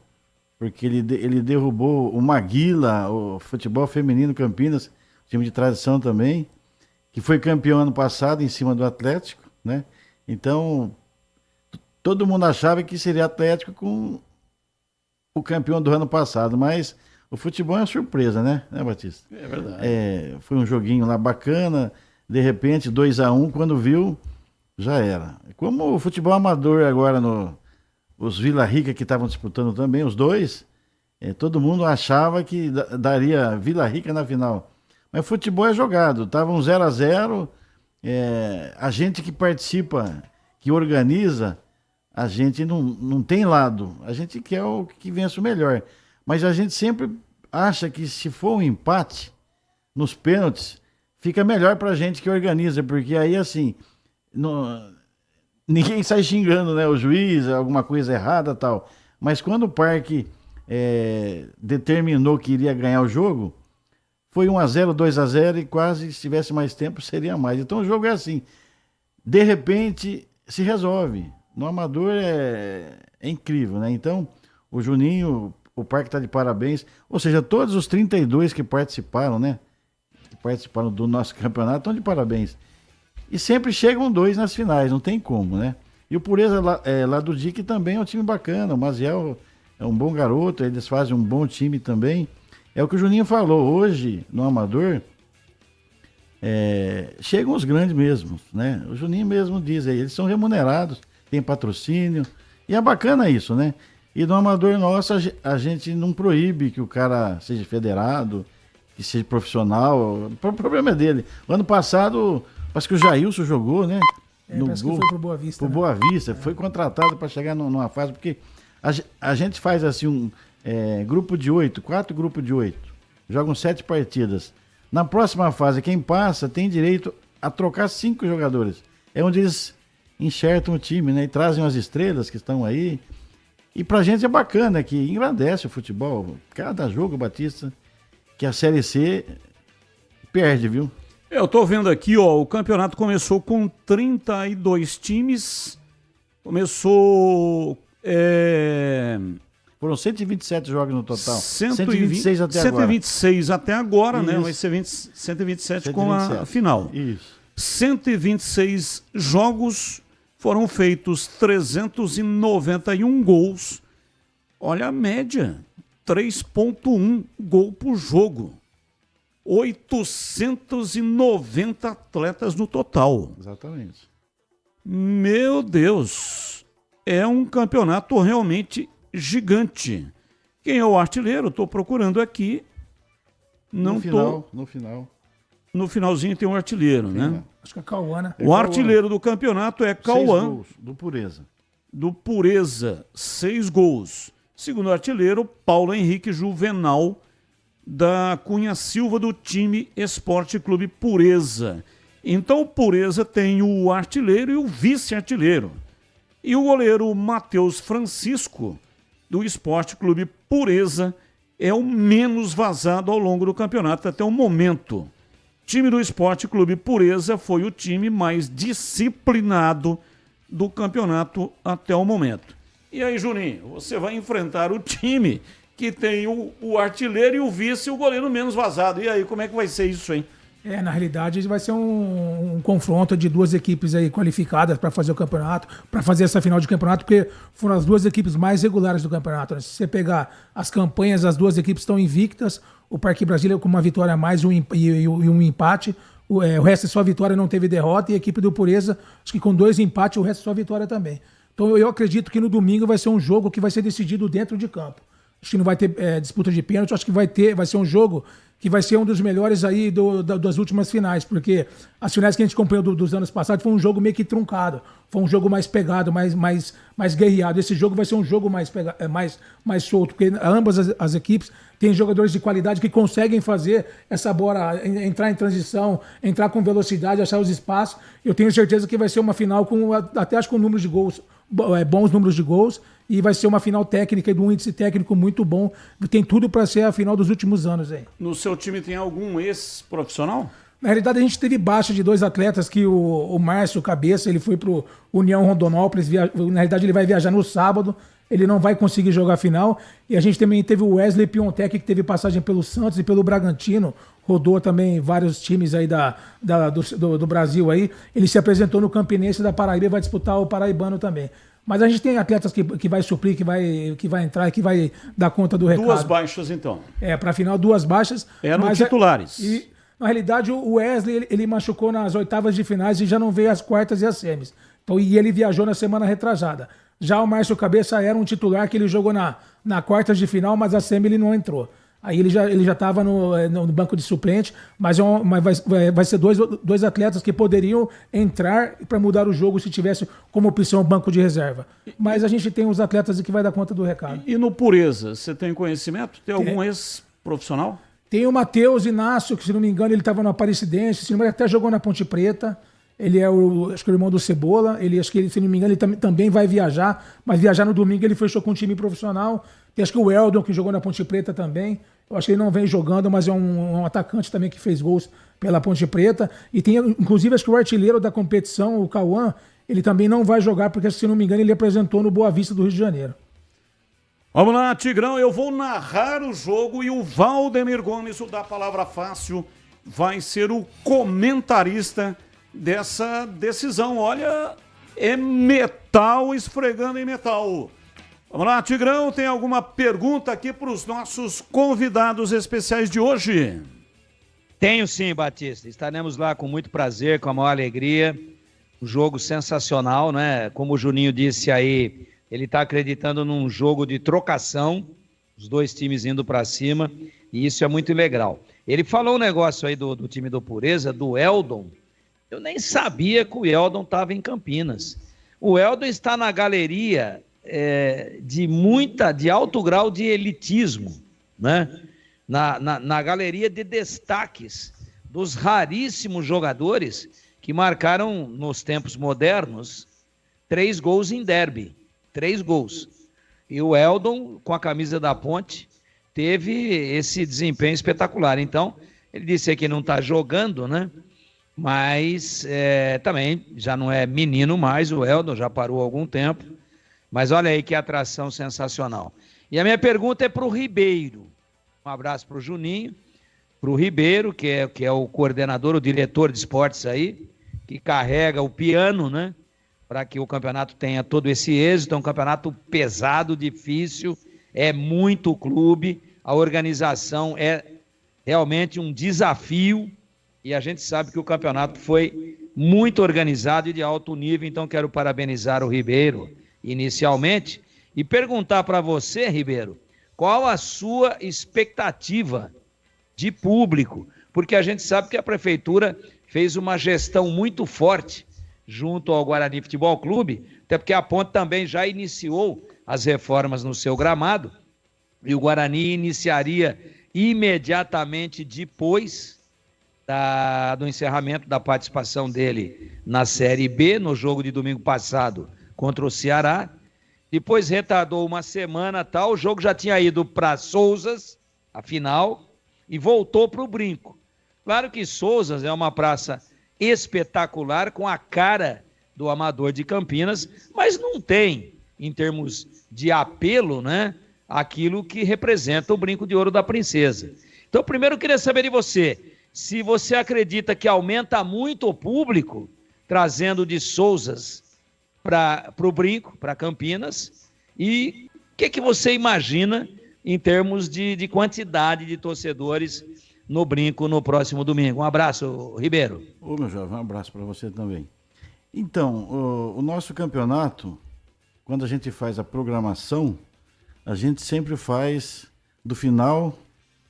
porque ele derrubou o Maguila, o futebol feminino Campinas, time de tradição também, que foi campeão ano passado em cima do Atlético, né? Então, todo mundo achava que seria Atlético com o campeão do ano passado, mas o futebol é uma surpresa, né, Batista? É verdade. Foi um joguinho lá bacana, de repente 2-1, quando viu, já era. Como o futebol amador agora, os Vila Rica que estavam disputando também, os dois, todo mundo achava que daria Vila Rica na final. Mas o futebol é jogado, estava um 0-0, a gente que participa, que organiza, a gente não tem lado, a gente quer o que vença o melhor. Mas a gente sempre acha que se for um empate nos pênaltis, fica melhor pra gente que organiza, porque aí assim, ninguém sai xingando, né, o juiz, alguma coisa errada e tal. Mas quando o Parque determinou que iria ganhar o jogo, foi 1-0, 2-0 e quase, se tivesse mais tempo, seria mais. Então o jogo é assim, de repente se resolve. No amador é incrível, né? Então o Juninho, o Parque está de parabéns. Ou seja, todos os 32 que participaram, né? Que participaram do nosso campeonato estão de parabéns. E sempre chegam 2 nas finais, não tem como, né? E o Pureza lá do DIC também é um time bacana. O Maziel é um bom garoto, eles fazem um bom time também. É o que o Juninho falou, hoje, no amador, chegam os grandes mesmo, né? O Juninho mesmo diz aí, eles são remunerados, tem patrocínio, e é bacana isso, né? E no amador nosso, a gente não proíbe que o cara seja federado, que seja profissional, o problema é dele. O ano passado, parece que o Jailson jogou, né? Parece que foi pro Boa Vista. Pro Boa Vista, foi contratado para chegar numa fase, porque a gente faz assim grupo de 8, 4 grupos de 8, jogam 7 partidas. Na próxima fase, quem passa tem direito a trocar 5 jogadores. É onde eles enxertam o time, né? E trazem as estrelas que estão aí. E pra gente é bacana, que engrandece o futebol. Cada jogo, Batista, que a Série C perde, viu? Eu tô vendo aqui, ó, o campeonato começou com 32 times. Começou... Foram 127 jogos no total. 126 até agora. 126 até agora, né? Vai ser 127 com a final. Isso. 126 jogos, foram feitos 391 gols. Olha a média, 3,1 gol por jogo. 890 atletas no total. Exatamente. Meu Deus, é um campeonato realmente gigante. Quem é o artilheiro? Estou procurando aqui. No final. No finalzinho tem um artilheiro, né? Acho que é Cauã, né? O artilheiro do campeonato é Cauã. 6 gols, do Pureza. Do Pureza, 6 gols. Segundo artilheiro, Paulo Henrique Juvenal, da Cunha Silva, do time Esporte Clube Pureza. Então o Pureza tem o artilheiro e o vice-artilheiro. E o goleiro Matheus Francisco, do Esporte Clube Pureza, é o menos vazado ao longo do campeonato até o momento. O time do Esporte Clube Pureza foi o time mais disciplinado do campeonato até o momento. E aí, Juninho, você vai enfrentar o time que tem o artilheiro e o vice e o goleiro menos vazado. E aí, como é que vai ser isso, hein? Na realidade, vai ser um confronto de duas equipes aí qualificadas para fazer o campeonato, para fazer essa final de campeonato, porque foram as duas equipes mais regulares do campeonato, né? Se você pegar as campanhas, as duas equipes estão invictas, o Parque Brasília com uma vitória a mais e um empate, o resto é só vitória, não teve derrota, e a equipe do Pureza, acho que com 2 empates, o resto é só vitória também. Então eu acredito que no domingo vai ser um jogo que vai ser decidido dentro de campo. Acho que não vai ter disputa de pênalti, acho que vai ser um jogo que vai ser um dos melhores aí das últimas finais, porque as finais que a gente acompanhou dos anos passados foi um jogo meio que truncado, foi um jogo mais pegado, mais guerreado. Esse jogo vai ser um jogo mais solto, porque ambas as equipes têm jogadores de qualidade que conseguem fazer essa bola entrar em transição, entrar com velocidade, achar os espaços. Eu tenho certeza que vai ser uma final até acho com números de gols, bons números de gols, e vai ser uma final técnica e de um índice técnico muito bom. Tem tudo para ser a final dos últimos anos aí. No seu time tem algum ex-profissional? Na realidade, a gente teve baixa de 2 atletas, que o Márcio Cabeça, ele foi pro União Rondonópolis, na realidade ele vai viajar no sábado, ele não vai conseguir jogar a final. E a gente também teve o Wesley Piontek, que teve passagem pelo Santos e pelo Bragantino, rodou também vários times aí do Brasil aí. Ele se apresentou no Campinense da Paraíba e vai disputar o Paraibano também. Mas a gente tem atletas que vai suprir, que vai entrar e que vai dar conta do recado. 2 baixas, então. Para a final, 2 baixas. Eram titulares. E, na realidade, o Wesley, ele machucou nas oitavas de finais e já não veio às quartas e às semis. Então, e ele viajou na semana retrasada. Já o Márcio Cabeça era um titular que ele jogou na quartas de final, mas a semi ele não entrou. Aí ele já estava no banco de suplente, mas vai ser dois atletas que poderiam entrar para mudar o jogo se tivesse como opção o banco de reserva. Mas a gente tem os atletas que vai dar conta do recado. E no Pureza, você tem conhecimento? Tem algum ex-profissional? Tem o Matheus Inácio, que se não me engano ele estava no Aparecidense, se não me engano até jogou na Ponte Preta. Ele é acho que o irmão do Cebola. Acho que se não me engano ele também vai viajar, mas viajar no domingo ele fechou com um time profissional. Tem acho que o Eldon, que jogou na Ponte Preta também. Eu acho que ele não vem jogando, mas é um atacante também que fez gols pela Ponte Preta. E tem, inclusive, acho que o artilheiro da competição, o Cauã, ele também não vai jogar, porque, se não me engano, ele apresentou no Boa Vista do Rio de Janeiro. Vamos lá, Tigrão, eu vou narrar o jogo e o Valdemir Gomes, o da Palavra Fácil, vai ser o comentarista dessa decisão. Olha, é metal esfregando em metal. Vamos lá, Tigrão, tem alguma pergunta aqui para os nossos convidados especiais de hoje? Tenho sim, Batista. Estaremos lá com muito prazer, com a maior alegria. Um jogo sensacional, né? Como o Juninho disse aí, ele está acreditando num jogo de trocação, os dois times indo para cima, e isso é muito legal. Ele falou um negócio aí do time do Pureza, do Eldon. Eu nem sabia que o Eldon estava em Campinas. O Eldon está na galeria de alto grau de elitismo, né? Na galeria de destaques dos raríssimos jogadores que marcaram nos tempos modernos 3 gols em derby, 3 gols. E o Eldon, com a camisa da Ponte, teve esse desempenho espetacular. Então, ele disse que não está jogando, né? Mas também já não é menino mais, o Eldon já parou há algum tempo. Mas olha aí que atração sensacional. E a minha pergunta é para o Ribeiro. Um abraço para o Juninho, para o Ribeiro, que é o coordenador, o diretor de esportes aí, que carrega o piano, né? Para que o campeonato tenha todo esse êxito. É um campeonato pesado, difícil, é muito clube, a organização é realmente um desafio e a gente sabe que o campeonato foi muito organizado e de alto nível, então quero parabenizar o Ribeiro inicialmente e perguntar para você, Ribeiro, qual a sua expectativa de público? Porque a gente sabe que a prefeitura fez uma gestão muito forte junto ao Guarani Futebol Clube, até porque a Ponte também já iniciou as reformas no seu gramado, e o Guarani iniciaria imediatamente depois do encerramento da participação dele na Série B, no jogo de domingo passado contra o Ceará. Depois retardou uma semana, o jogo já tinha ido para Souzas, a final, e voltou para o Brinco. Claro que Souzas é uma praça espetacular, com a cara do Amador de Campinas, mas não tem, em termos de apelo, né, aquilo que representa o brinco de ouro da princesa. Então, primeiro eu queria saber de você, se você acredita que aumenta muito o público, trazendo de Souzas para o brinco, para Campinas, e o que você imagina em termos de quantidade de torcedores no brinco no próximo domingo. Um abraço, Ribeiro. Ô, meu jovem, um abraço para você também. Então, o nosso campeonato, quando a gente faz a programação, a gente sempre faz do final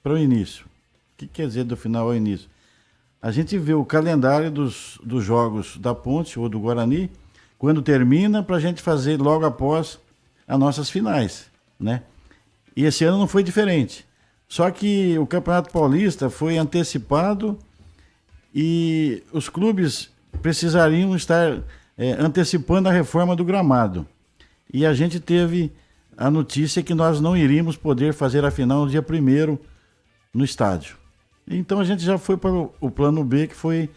para o início. O que quer dizer do final ao início? A gente vê o calendário dos jogos da Ponte ou do Guarani, quando termina, para a gente fazer logo após as nossas finais, né? E esse ano não foi diferente. Só que o Campeonato Paulista foi antecipado e os clubes precisariam estar antecipando a reforma do gramado. E a gente teve a notícia que nós não iríamos poder fazer a final no dia 1º no estádio. Então a gente já foi para o plano B, que foi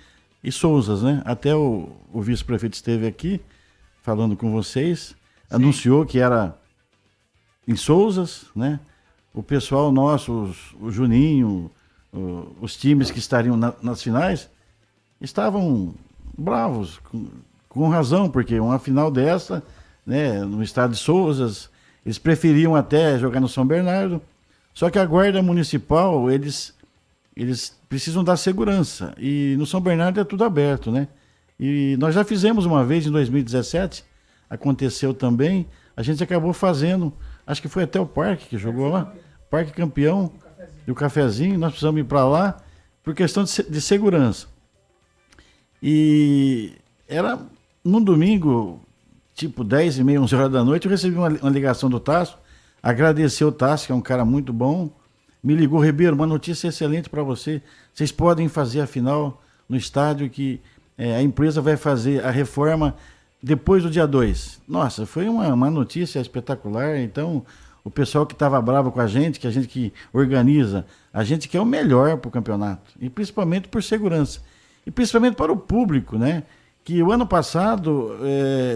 em Souzas, né? Até o vice-prefeito esteve aqui falando com vocês, anunciou que era em Souzas, né? O pessoal nosso, o Juninho, os times que estariam nas finais, estavam bravos, com razão, porque uma final dessa, né, no estado de Souzas, eles preferiam até jogar no São Bernardo, só que a Guarda Municipal, eles precisam dar segurança, e no São Bernardo é tudo aberto, né? E nós já fizemos uma vez em 2017, aconteceu também, a gente acabou fazendo, acho que foi até o Parque que jogou lá, Parque Campeão, e o Cafezinho, nós precisamos ir para lá por questão de segurança. E era num domingo, tipo 10h30, 11 horas da noite, eu recebi uma ligação do Tasso, agradeceu o Tasso, que é um cara muito bom, me ligou: Ribeiro, uma notícia excelente para você, vocês podem fazer a final no estádio, que a empresa vai fazer a reforma depois do dia 2. Nossa, foi uma notícia espetacular. Então, o pessoal que estava bravo com a gente que organiza, a gente quer o melhor para o campeonato, e principalmente por segurança, e principalmente para o público, né? Que o ano passado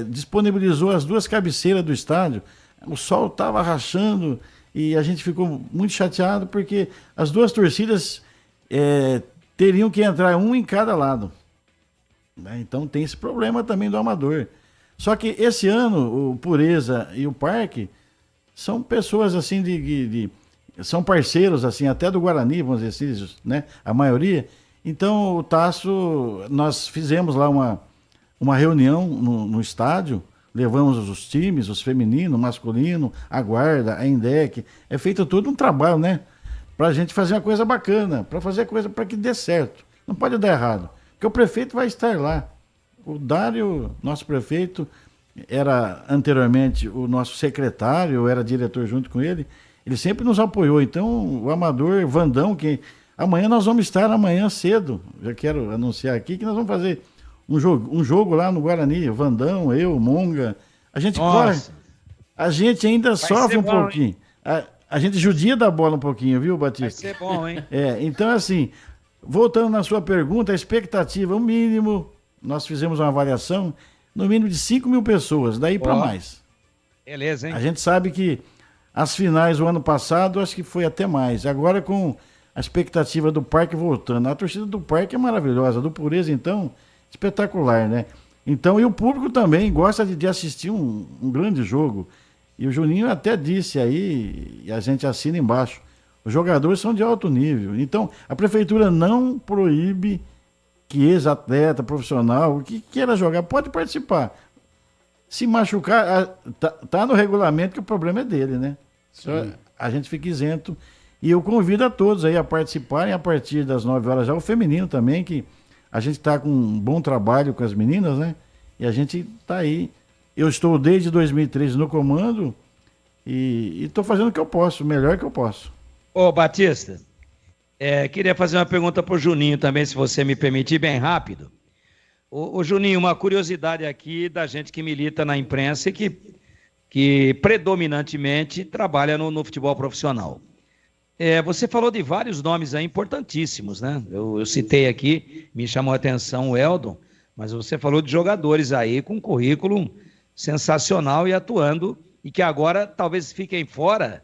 disponibilizou as 2 cabeceiras do estádio, o sol estava rachando, e a gente ficou muito chateado, porque as 2 torcidas teriam que entrar um em cada lado. Então tem esse problema também do amador. Só que esse ano, o Pureza e o Parque são pessoas assim são parceiros assim, até do Guarani, vamos dizer assim, né? A maioria. Então o Tasso, nós fizemos lá uma reunião no estádio, levamos os times, os femininos, o masculino, a guarda, a INDEC, é feito todo um trabalho, né? Pra gente fazer uma coisa bacana, para fazer a coisa para que dê certo. Não pode dar errado. Porque o prefeito vai estar lá. O Dário, nosso prefeito, era anteriormente o nosso secretário, eu era diretor junto com ele, ele sempre nos apoiou. Então, o amador Vandão, que amanhã nós vamos estar cedo, já quero anunciar aqui, que nós vamos fazer um jogo lá no Guarani, Vandão, eu, Monga, a gente corre, a gente ainda sofre um pouquinho, a gente judia da bola um pouquinho, viu, Batista? Vai ser bom, hein? Então, assim, voltando na sua pergunta, a expectativa, o mínimo, nós fizemos uma avaliação, no mínimo de 5.000 pessoas, daí para mais. Beleza, hein? A gente sabe que as finais o ano passado, acho que foi até mais. Agora, com a expectativa do Parque voltando, a torcida do Parque é maravilhosa, do Pureza, então, espetacular, né? Então, e o público também gosta de assistir um grande jogo. E o Juninho até disse aí, e a gente assina embaixo, os jogadores são de alto nível. Então, a prefeitura não proíbe que ex-atleta, profissional, o que queira jogar, pode participar. Se machucar, tá no regulamento que o problema é dele, né? Só a gente fica isento. E eu convido a todos aí a participarem a partir das 9 horas já, o feminino também, que a gente está com um bom trabalho com as meninas, né? E a gente está aí. Eu estou desde 2013 no comando e estou fazendo o que eu posso, o melhor que eu posso. Ô, Batista, queria fazer uma pergunta para o Juninho também, se você me permitir, bem rápido. Ô, Juninho, uma curiosidade aqui da gente que milita na imprensa e que predominantemente trabalha no futebol profissional. Você falou de vários nomes aí importantíssimos, né? Eu citei aqui, me chamou a atenção o Eldon, mas você falou de jogadores aí com currículo sensacional e atuando, e que agora talvez fiquem fora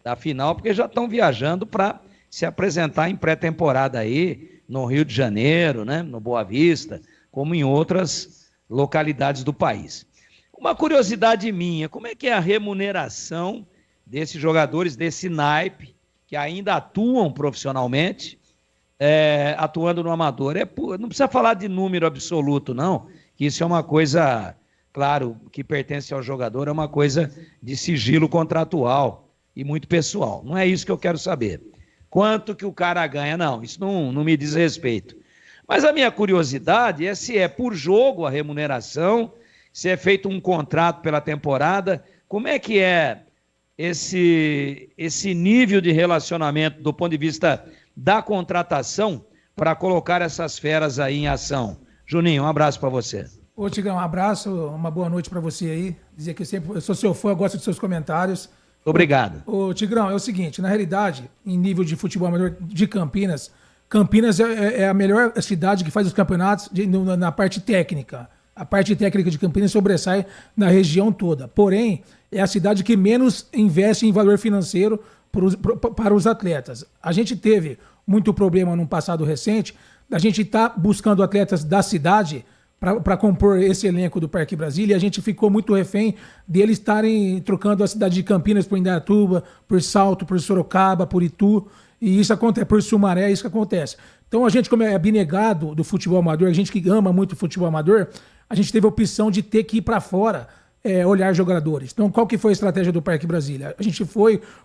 da final, porque já estão viajando para se apresentar em pré-temporada aí, no Rio de Janeiro, né, no Boa Vista, como em outras localidades do país. Uma curiosidade minha, como é que é a remuneração desses jogadores desse naipe, que ainda atuam profissionalmente, atuando no amador? Não precisa falar de número absoluto, não, que isso é uma coisa, claro, que pertence ao jogador, é uma coisa de sigilo contratual e muito pessoal. Não é isso que eu quero saber. Quanto que o cara ganha? Não, isso não me diz respeito. Mas a minha curiosidade é se é por jogo a remuneração, se é feito um contrato pela temporada, como é que é esse nível de relacionamento do ponto de vista da contratação para colocar essas feras aí em ação. Juninho, um abraço para você. Ô, Tigrão, um abraço, uma boa noite para você aí. Dizer que eu sou seu fã, gosto dos seus comentários. Obrigado. Ô, Tigrão, é o seguinte, na realidade, em nível de futebol amador de Campinas, Campinas é a melhor cidade que faz os campeonatos na parte técnica. A parte técnica de Campinas sobressai na região toda. Porém, é a cidade que menos investe em valor financeiro para os atletas. A gente teve muito problema no passado recente, a gente está buscando atletas da cidade para compor esse elenco do Parque Brasília, e a gente ficou muito refém deles estarem trocando a cidade de Campinas por Indaiatuba, por Salto, por Sorocaba, por Itu, e isso acontece, por Sumaré, isso que acontece. Então a gente, como é abnegado do futebol amador, a gente que ama muito o futebol amador, a gente teve a opção de ter que ir para fora, olhar jogadores. Então, qual que foi a estratégia do Parque Brasília? A gente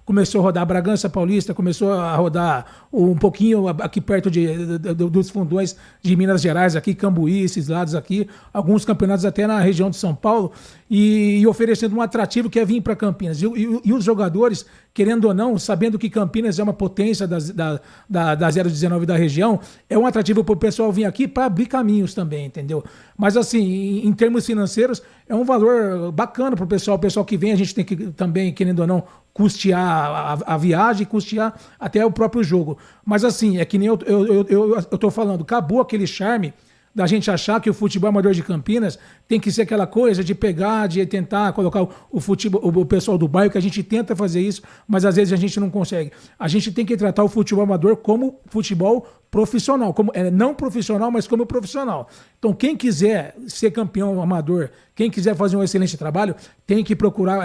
começou a rodar Bragança Paulista, começou a rodar um pouquinho aqui perto dos fundões de Minas Gerais, aqui, Cambuí, esses lados aqui, alguns campeonatos até na região de São Paulo, e oferecendo um atrativo que é vir para Campinas. E os jogadores, querendo ou não, sabendo que Campinas é uma potência da 019 da região, é um atrativo para o pessoal vir aqui para abrir caminhos também, entendeu? Mas assim, em termos financeiros, é um valor bacana para o pessoal que vem, a gente tem que também, querendo ou não, custear a viagem, custear até o próprio jogo. Mas assim, é que nem eu tô falando, acabou aquele charme da gente achar que o futebol amador de Campinas tem que ser aquela coisa de pegar, de tentar colocar o pessoal do bairro, que a gente tenta fazer isso, mas às vezes a gente não consegue. A gente tem que tratar o futebol amador como futebol profissional, como não profissional, mas como profissional. Então, quem quiser ser campeão amador, quem quiser fazer um excelente trabalho, tem que procurar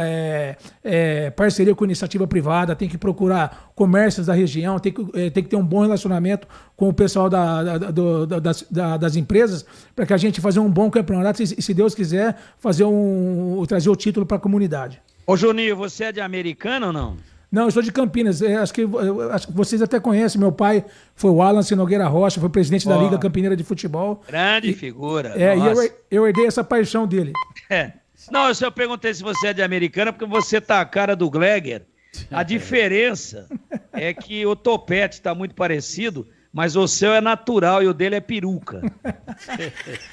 parceria com iniciativa privada, tem que procurar comércios da região, tem que ter um bom relacionamento com o pessoal das empresas, para que a gente fazer um bom campeonato e, se Deus quiser, trazer o título para a comunidade. Ô, Juninho, você é de Americana ou não? Não, eu sou de Campinas. Acho que vocês até conhecem. Meu pai foi o Alan Nogueira Rocha, foi presidente da Liga Campineira de Futebol. Grande figura. E eu herdei essa paixão dele. Não, eu perguntei se você é de Americana, porque você tá a cara do Gleger. A diferença é que o topete está muito parecido, mas o seu é natural e o dele é peruca.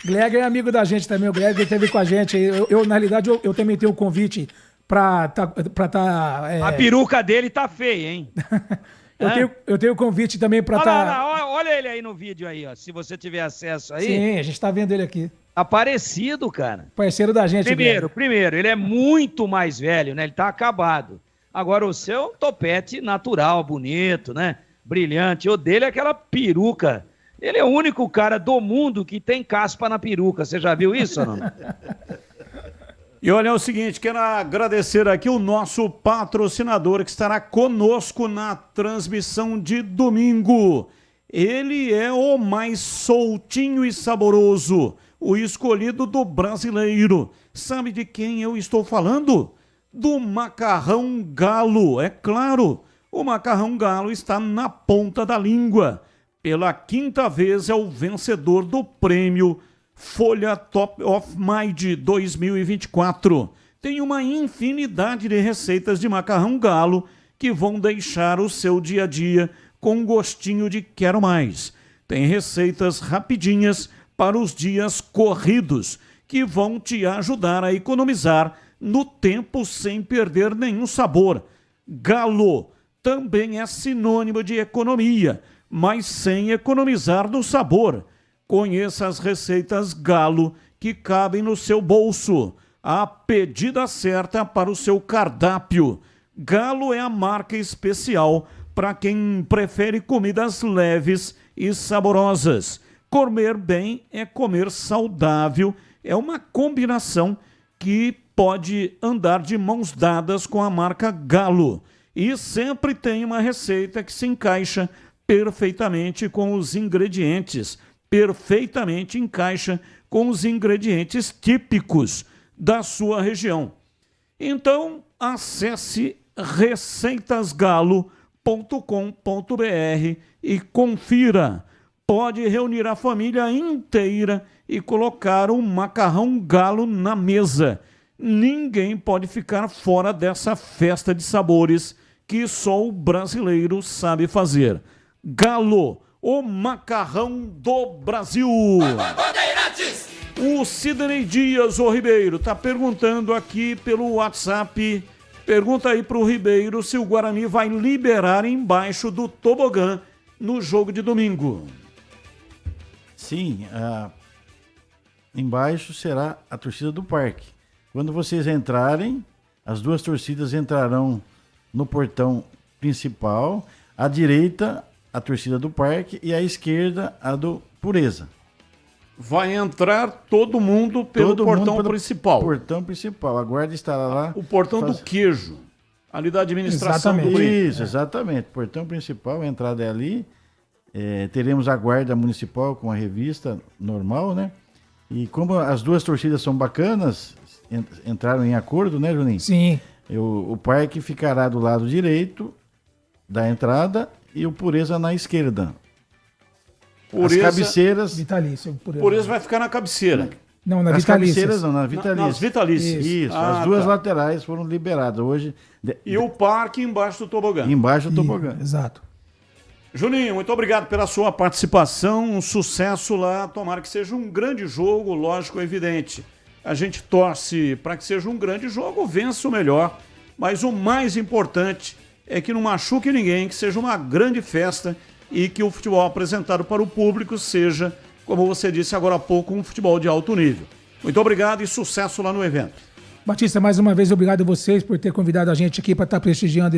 Gleger é amigo da gente também. O Gleger esteve com a gente. Na realidade, eu também tenho um convite a peruca dele tá feia, hein? eu tenho convite também para olha ele aí no vídeo aí, ó. Se você tiver acesso aí. Sim, a gente tá vendo ele aqui. Tá parecido, cara. Parceiro da gente. Primeiro, ele é muito mais velho, né? Ele tá acabado. Agora o seu é um topete natural, bonito, né? Brilhante. O dele é aquela peruca. Ele é o único cara do mundo que tem caspa na peruca. Você já viu isso ou não? E olha, é o seguinte, quero agradecer aqui o nosso patrocinador que estará conosco na transmissão de domingo. Ele é o mais soltinho e saboroso, o escolhido do brasileiro. Sabe de quem eu estou falando? Do Macarrão Galo, é claro. O Macarrão Galo está na ponta da língua. Pela 5ª vez é o vencedor do prêmio Folha Top of Mind 2024. Tem uma infinidade de receitas de macarrão galo que vão deixar o seu dia a dia com gostinho de quero mais. Tem receitas rapidinhas para os dias corridos que vão te ajudar a economizar no tempo sem perder nenhum sabor. Galo também é sinônimo de economia, mas sem economizar no sabor. Conheça as receitas Galo que cabem no seu bolso. A pedida certa para o seu cardápio. Galo é a marca especial para quem prefere comidas leves e saborosas. Comer bem é comer saudável, é uma combinação que pode andar de mãos dadas com a marca Galo. E sempre tem uma receita que se encaixa perfeitamente com os ingredientes, típicos da sua região. Então, acesse receitasgalo.com.br e confira. Pode reunir a família inteira e colocar um macarrão Galo na mesa. Ninguém pode ficar fora dessa festa de sabores que só o brasileiro sabe fazer. Galo, o macarrão do Brasil. O Sidney Dias, o Ribeiro, está perguntando aqui pelo WhatsApp. Pergunta aí para o Ribeiro se o Guarani vai liberar embaixo do tobogã no jogo de domingo. Sim, embaixo será a torcida do parque. Quando vocês entrarem, as duas torcidas entrarão no portão principal. À direita, a torcida do parque, e à esquerda, a do Pureza. Vai entrar todo mundo pelo portão principal. Portão principal. A guarda estará lá. O portão do queijo. Ali da administração. Isso, exatamente. Portão principal, a entrada é ali. Teremos a guarda municipal com a revista normal, né? E como as duas torcidas são bacanas, entraram em acordo, né, Juninho? Sim. O parque ficará do lado direito da entrada e o Pureza na esquerda. As cabeceiras... Vitalício. Pureza vai ficar na cabeceira. Não, na As Vitalícias. cabeceiras não, na Vitalícia. Nas Vitalícias. Isso. As duas laterais foram liberadas hoje. E o parque embaixo do tobogã. Embaixo do tobogã. Exato. Juninho, muito obrigado pela sua participação, um sucesso lá, tomara que seja um grande jogo, lógico, evidente. A gente torce para que seja um grande jogo, vença o melhor, mas o mais importante é que não machuque ninguém, que seja uma grande festa e que o futebol apresentado para o público seja, como você disse agora há pouco, um futebol de alto nível. Muito obrigado e sucesso lá no evento. Batista, mais uma vez, obrigado a vocês por ter convidado a gente aqui para estar prestigiando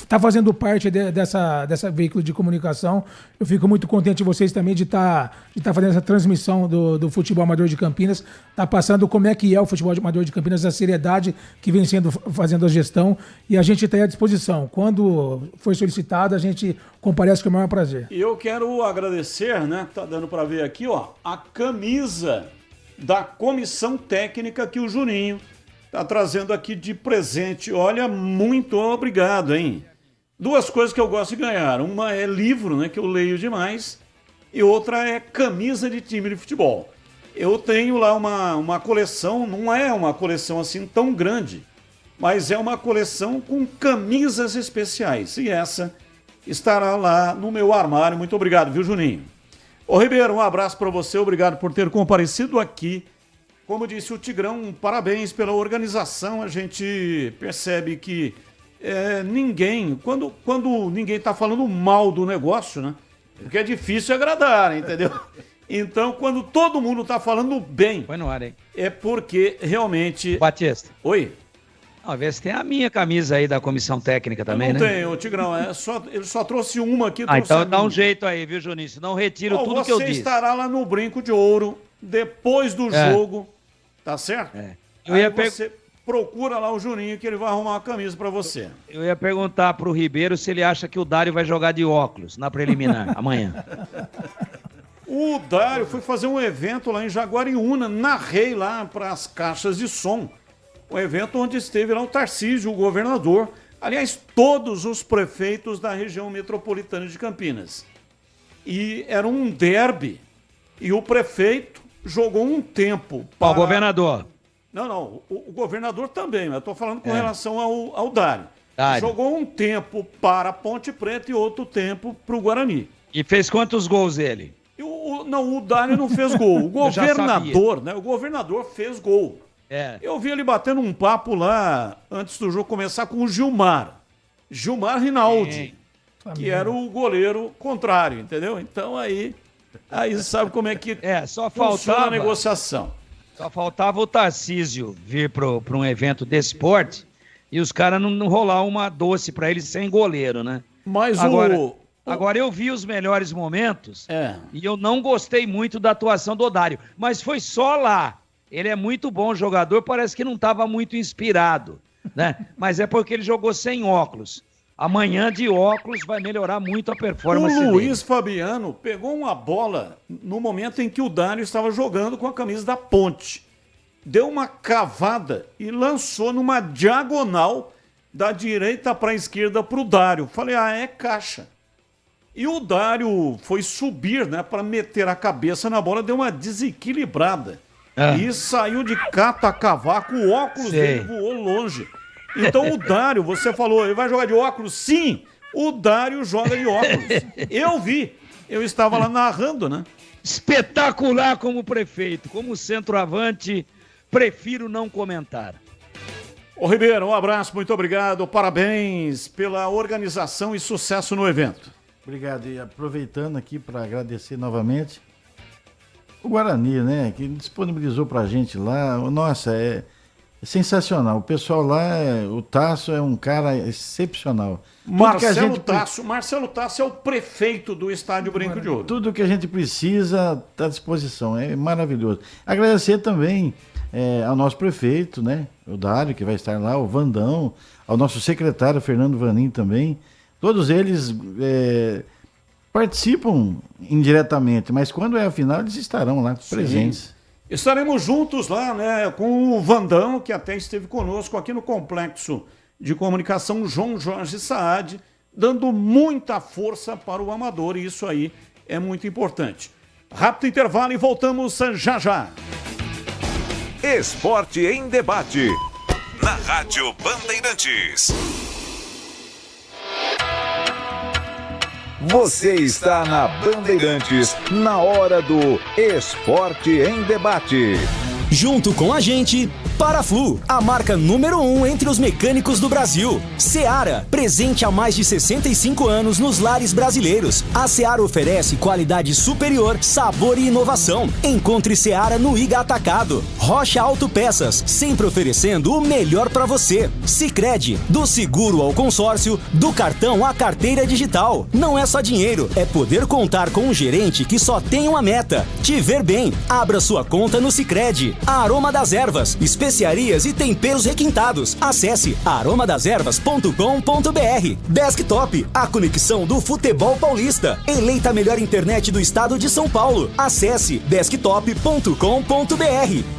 tá fazendo parte dessa veículo de comunicação. Eu fico muito contente de vocês também de estar fazendo essa transmissão do futebol amador de Campinas, tá passando como é que é o futebol amador de Campinas, a seriedade que vem fazendo a gestão, e a gente está à disposição. Quando for solicitado, a gente comparece com o maior prazer. E eu quero agradecer, né, tá dando para ver aqui, ó, a camisa da comissão técnica que o Juninho está trazendo aqui de presente. Olha, muito obrigado, hein? Duas coisas que eu gosto de ganhar. Uma é livro, né, que eu leio demais, e outra é camisa de time de futebol. Eu tenho lá uma coleção, não é uma coleção assim tão grande, mas é uma coleção com camisas especiais. E essa estará lá no meu armário. Muito obrigado, viu, Juninho? Ô Ribeiro, um abraço para você, obrigado por ter comparecido aqui. Como disse o Tigrão, parabéns pela organização. A gente percebe que ninguém, quando ninguém está falando mal do negócio, né? Porque é difícil agradar, entendeu? Então, quando todo mundo está falando bem, Põe no ar, hein? É porque realmente... Batista. Oi? Não, vê se tem a minha camisa aí da comissão técnica também, não né? Não tem, o Tigrão, ele só trouxe uma aqui. Então dá um jeito aí, viu, Juninho? Não retiro tudo que eu disse. Você estará lá no Brinco de Ouro, depois do jogo, tá certo? Você procura lá o Juninho que ele vai arrumar uma camisa pra você. Eu ia perguntar pro Ribeiro se ele acha que o Dário vai jogar de óculos na preliminar, amanhã. O Dário foi fazer um evento lá em Jaguariúna, narrei lá para as caixas de som. Um evento onde esteve lá o Tarcísio, o governador, aliás, todos os prefeitos da região metropolitana de Campinas. E era um derby, e o prefeito jogou um tempo para... O governador. Não, o governador também, mas eu estou falando com relação ao Dário. Dário. Jogou um tempo para a Ponte Preta e outro tempo para o Guarani. E fez quantos gols ele? Não, o Dário não fez gol. O governador, né? O governador fez gol. Eu vi ele batendo um papo lá antes do jogo começar com o Gilmar Rinaldi, que era o goleiro contrário, entendeu? Então aí sabe como é que só funciona faltava a negociação. Só faltava o Tarcísio vir para um evento desse porte e os caras não rolar uma doce pra eles sem goleiro, né? Mas Agora eu vi os melhores momentos e eu não gostei muito da atuação do Odário, mas foi só lá. Ele é muito bom jogador, parece que não estava muito inspirado, né? Mas é porque ele jogou sem óculos. Amanhã de óculos vai melhorar muito a performance dele. O Luiz Fabiano pegou uma bola no momento em que o Dário estava jogando com a camisa da Ponte. Deu uma cavada e lançou numa diagonal da direita para a esquerda para o Dário. Falei, é caixa. E o Dário foi subir, né, para meter a cabeça na bola, deu uma desequilibrada. E saiu de cata-cavaco, o óculos dele voou longe. Então o Dário, você falou, ele vai jogar de óculos? Sim, o Dário joga de óculos. Eu vi, eu estava lá narrando, né? Espetacular como prefeito, como centroavante, prefiro não comentar. Ô Ribeiro, um abraço, muito obrigado, parabéns pela organização e sucesso no evento. Obrigado, e aproveitando aqui para agradecer novamente o Guarani, né, que disponibilizou pra gente lá, nossa, é sensacional, o pessoal lá, o Tasso é um cara excepcional. Marcelo Tasso é o prefeito do Estádio Brinco de Ouro. Tudo que a gente precisa está à disposição, é maravilhoso. Agradecer também ao nosso prefeito, né, o Dário, que vai estar lá, o Vandão, ao nosso secretário Fernando Vanin também, todos eles participam indiretamente, mas quando é a final eles estarão lá presentes. Estaremos juntos lá, né, com o Vandão, que até esteve conosco aqui no Complexo de Comunicação João Jorge Saad, dando muita força para o amador, e isso aí é muito importante. Rápido intervalo e voltamos já já. Esporte em debate, na Rádio Bandeirantes. Você está na Bandeirantes, na hora do Esporte em Debate. Junto com a gente, Paraflu, a marca número 1 entre os mecânicos do Brasil. Seara, presente há mais de 65 anos nos lares brasileiros. A Seara oferece qualidade superior, sabor e inovação. Encontre Seara no Iga Atacado. Rocha Autopeças, sempre oferecendo o melhor para você. Sicredi, do seguro ao consórcio, do cartão à carteira digital. Não é só dinheiro, é poder contar com um gerente que só tem uma meta: te ver bem. Abra sua conta no Sicredi. Aroma das Ervas, especiarias e temperos requintados. Acesse aromadeservas.com.br. Desktop, a conexão do futebol paulista. Eleita a melhor internet do estado de São Paulo. Acesse desktop.com.br.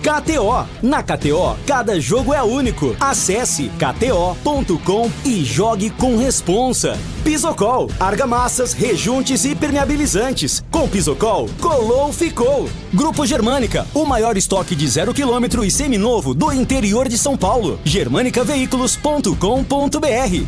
KTO, na KTO, cada jogo é único. Acesse kto.com e jogue com responsa. Pisocol, argamassas, rejuntes e permeabilizantes. Com Pisocol, colou, ficou. Grupo Germânica, o maior estoque de 0 km e seminovo do interior de São Paulo. germanicaveículos.com.br.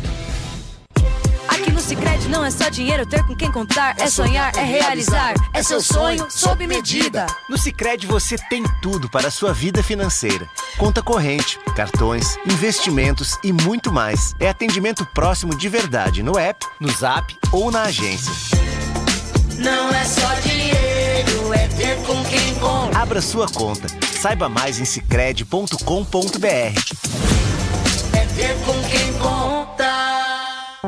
Aqui no Sicredi não é só dinheiro ter com quem contar, é sonhar, é realizar, é seu sonho sob medida. No Sicredi você tem tudo para a sua vida financeira. Conta corrente, cartões, investimentos e muito mais. É atendimento próximo de verdade no app, no Zap ou na agência. Não é só dinheiro, é ter com quem contar. Abra sua conta. Saiba mais em sicredi.com.br. É ter com quem contar.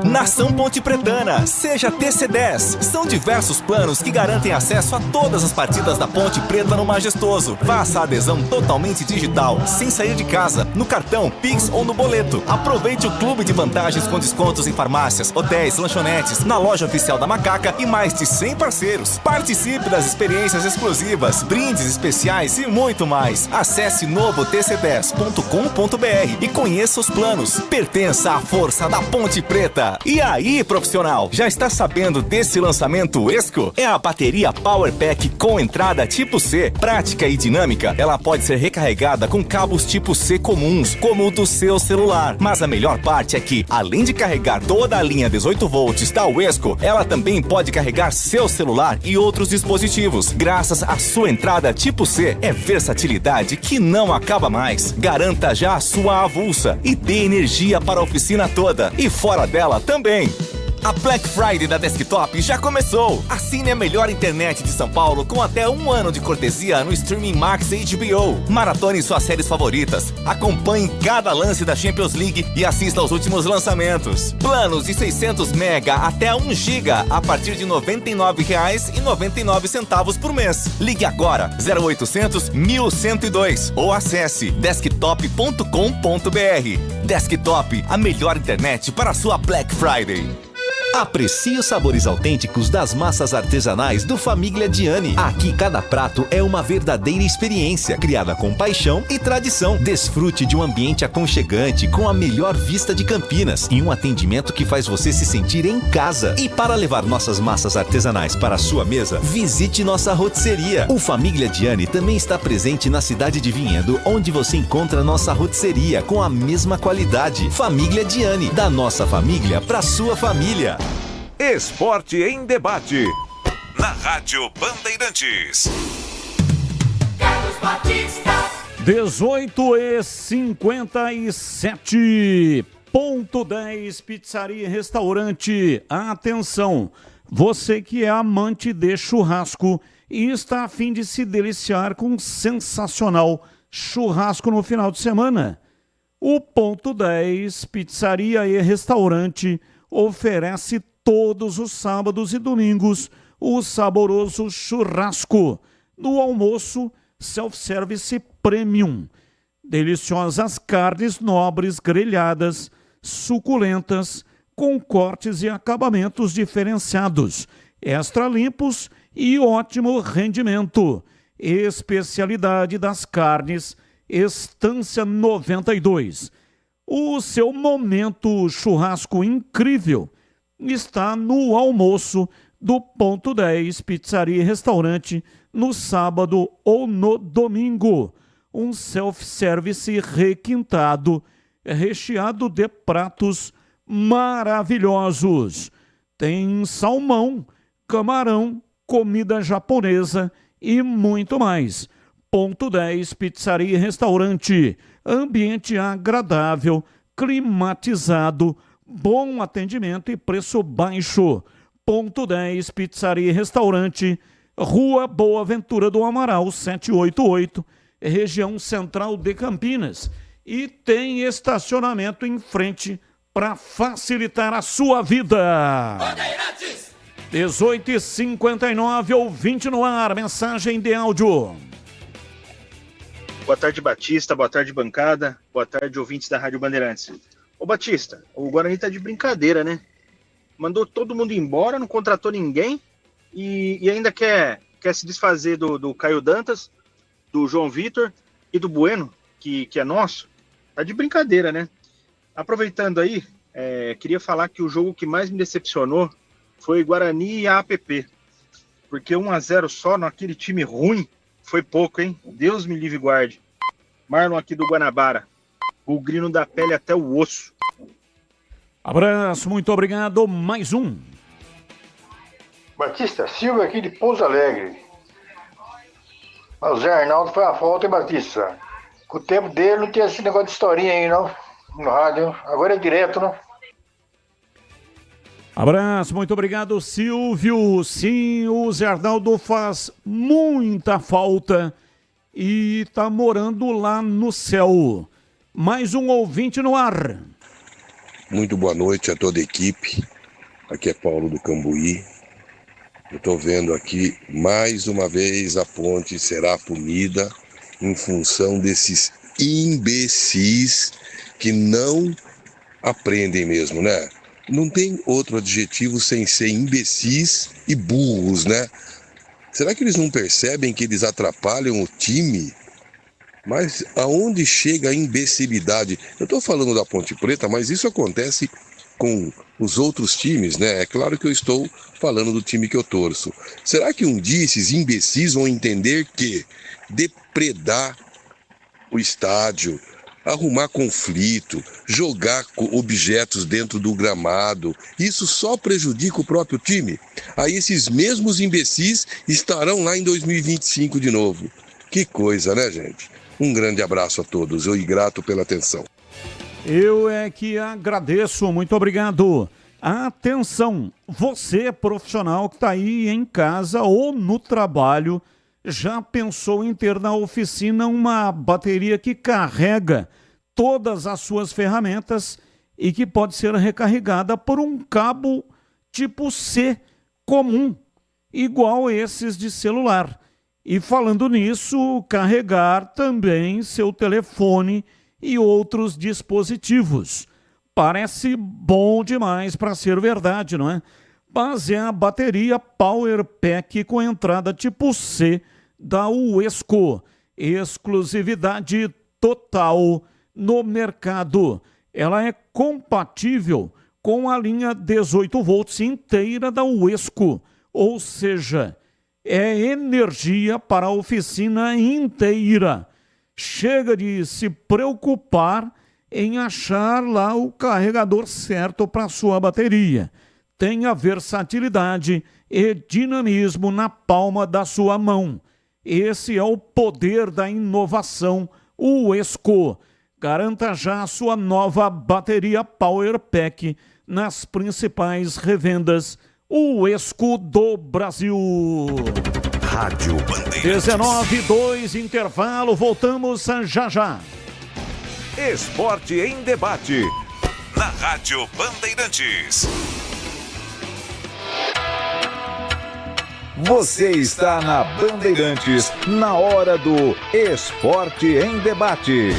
Nação Ponte Pretana, seja TC10. São diversos planos que garantem acesso a todas as partidas da Ponte Preta no Majestoso. Faça a adesão totalmente digital, sem sair de casa, no cartão, Pix ou no boleto. Aproveite o clube de vantagens com descontos em farmácias, hotéis, lanchonetes, na loja oficial da Macaca e mais de 100 parceiros. Participe das experiências exclusivas, brindes especiais e muito mais. Acesse novotc10.com.br e conheça os planos. Pertença à força da Ponte Preta. E aí, profissional, já está sabendo desse lançamento Esco? É a bateria Power Pack com entrada tipo C, prática e dinâmica. Ela pode ser recarregada com cabos tipo C comuns, como o do seu celular. Mas a melhor parte é que, além de carregar toda a linha 18 volts da Esco, ela também pode carregar seu celular e outros dispositivos. Graças à sua entrada tipo C, é versatilidade que não acaba mais. Garanta já a sua avulsa e dê energia para a oficina toda e fora dela também. A Black Friday da Desktop já começou! Assine a melhor internet de São Paulo com até 1 ano de cortesia no Streaming Max HBO. Maratone suas séries favoritas. Acompanhe cada lance da Champions League e assista aos últimos lançamentos. Planos de 600 mega até 1 giga a partir de R$ 99,99 por mês. Ligue agora 0800 1102 ou acesse desktop.com.br. Desktop, a melhor internet para a sua Black Friday. Aprecie os sabores autênticos das massas artesanais do Família Diani. Aqui cada prato é uma verdadeira experiência, criada com paixão e tradição. Desfrute de um ambiente aconchegante com a melhor vista de Campinas e um atendimento que faz você se sentir em casa. E para levar nossas massas artesanais para a sua mesa, visite nossa rotisseria. O Família Diani também está presente na cidade de Vinhedo, onde você encontra nossa rotisseria com a mesma qualidade. Família Diani, da nossa família para sua família. Esporte em debate. Na Rádio Bandeirantes. 18h57. Ponto 10, pizzaria e restaurante. Atenção, você que é amante de churrasco e está a fim de se deliciar com um sensacional churrasco no final de semana. O Ponto 10, pizzaria e restaurante, oferece todos os sábados e domingos o saboroso churrasco. No almoço, self-service premium. Deliciosas carnes nobres grelhadas, suculentas, com cortes e acabamentos diferenciados, extra limpos e ótimo rendimento. Especialidade das carnes, Estância 92. O seu momento churrasco incrível está no almoço do Ponto 10 Pizzaria e Restaurante no sábado ou no domingo. Um self-service requintado, recheado de pratos maravilhosos. Tem salmão, camarão, comida japonesa e muito mais. Ponto 10 Pizzaria e Restaurante. Ambiente agradável, climatizado, bom atendimento e preço baixo. Ponto 10 Pizzaria e Restaurante, Rua Boa Ventura do Amaral, 788, região central de Campinas. E tem estacionamento em frente para facilitar a sua vida. 18h59, ouvinte no ar, mensagem de áudio. Boa tarde, Batista. Boa tarde, bancada. Boa tarde, ouvintes da Rádio Bandeirantes. Ô, Batista, o Guarani tá de brincadeira, né? Mandou todo mundo embora, não contratou ninguém e ainda quer se desfazer do Caio Dantas, do João Vitor e do Bueno, que é nosso. Tá de brincadeira, né? Aproveitando aí, queria falar que o jogo que mais me decepcionou foi Guarani e a APP. Porque 1-0 só naquele time ruim foi pouco, hein? Deus me livre e guarde. Marlon aqui do Guanabara. O grino da pele até o osso. Abraço, muito obrigado. Mais um. Batista, Silva aqui de Pouso Alegre. Mas o Zé Arnaldo foi a falta, hein, Batista? Com o tempo dele não tinha esse negócio de historinha aí, não. No rádio. Agora é direto, não? Abraço, muito obrigado, Silvio. Sim, o Zé Arnaldo faz muita falta e tá morando lá no céu. Mais um ouvinte no ar. Muito boa noite a toda a equipe. Aqui é Paulo do Cambuí. Eu estou vendo aqui, mais uma vez, a ponte será punida em função desses imbecis que não aprendem mesmo, né? Não tem outro adjetivo sem ser imbecis e burros, né? Será que eles não percebem que eles atrapalham o time? Mas aonde chega a imbecilidade? Eu estou falando da Ponte Preta, mas isso acontece com os outros times, né? É claro que eu estou falando do time que eu torço. Será que um dia esses imbecis vão entender que depredar o estádio, arrumar conflito, jogar objetos dentro do gramado, isso só prejudica o próprio time? Aí esses mesmos imbecis estarão lá em 2025 de novo. Que coisa, né, gente? Um grande abraço a todos, eu grato pela atenção. Eu é que agradeço, muito obrigado. Atenção, você profissional que está aí em casa ou no trabalho, já pensou em ter na oficina uma bateria que carrega todas as suas ferramentas e que pode ser recarregada por um cabo tipo C comum, igual esses de celular. E falando nisso, carregar também seu telefone e outros dispositivos. Parece bom demais para ser verdade, não é? Mas é a bateria Power Pack com entrada tipo C da Uesco. Exclusividade total no mercado. Ela é compatível com a linha 18 volts inteira da Uesco. Ou seja, é energia para a oficina inteira. Chega de se preocupar em achar lá o carregador certo para sua bateria. Tenha versatilidade e dinamismo na palma da sua mão. Esse é o poder da inovação Uesco. Garanta já a sua nova bateria Power Pack nas principais revendas Uesco do Brasil. Rádio Bandeirantes. 19:02, intervalo, voltamos já. Esporte em debate. Na Rádio Bandeirantes. Você está na Bandeirantes, na hora do Esporte em Debate.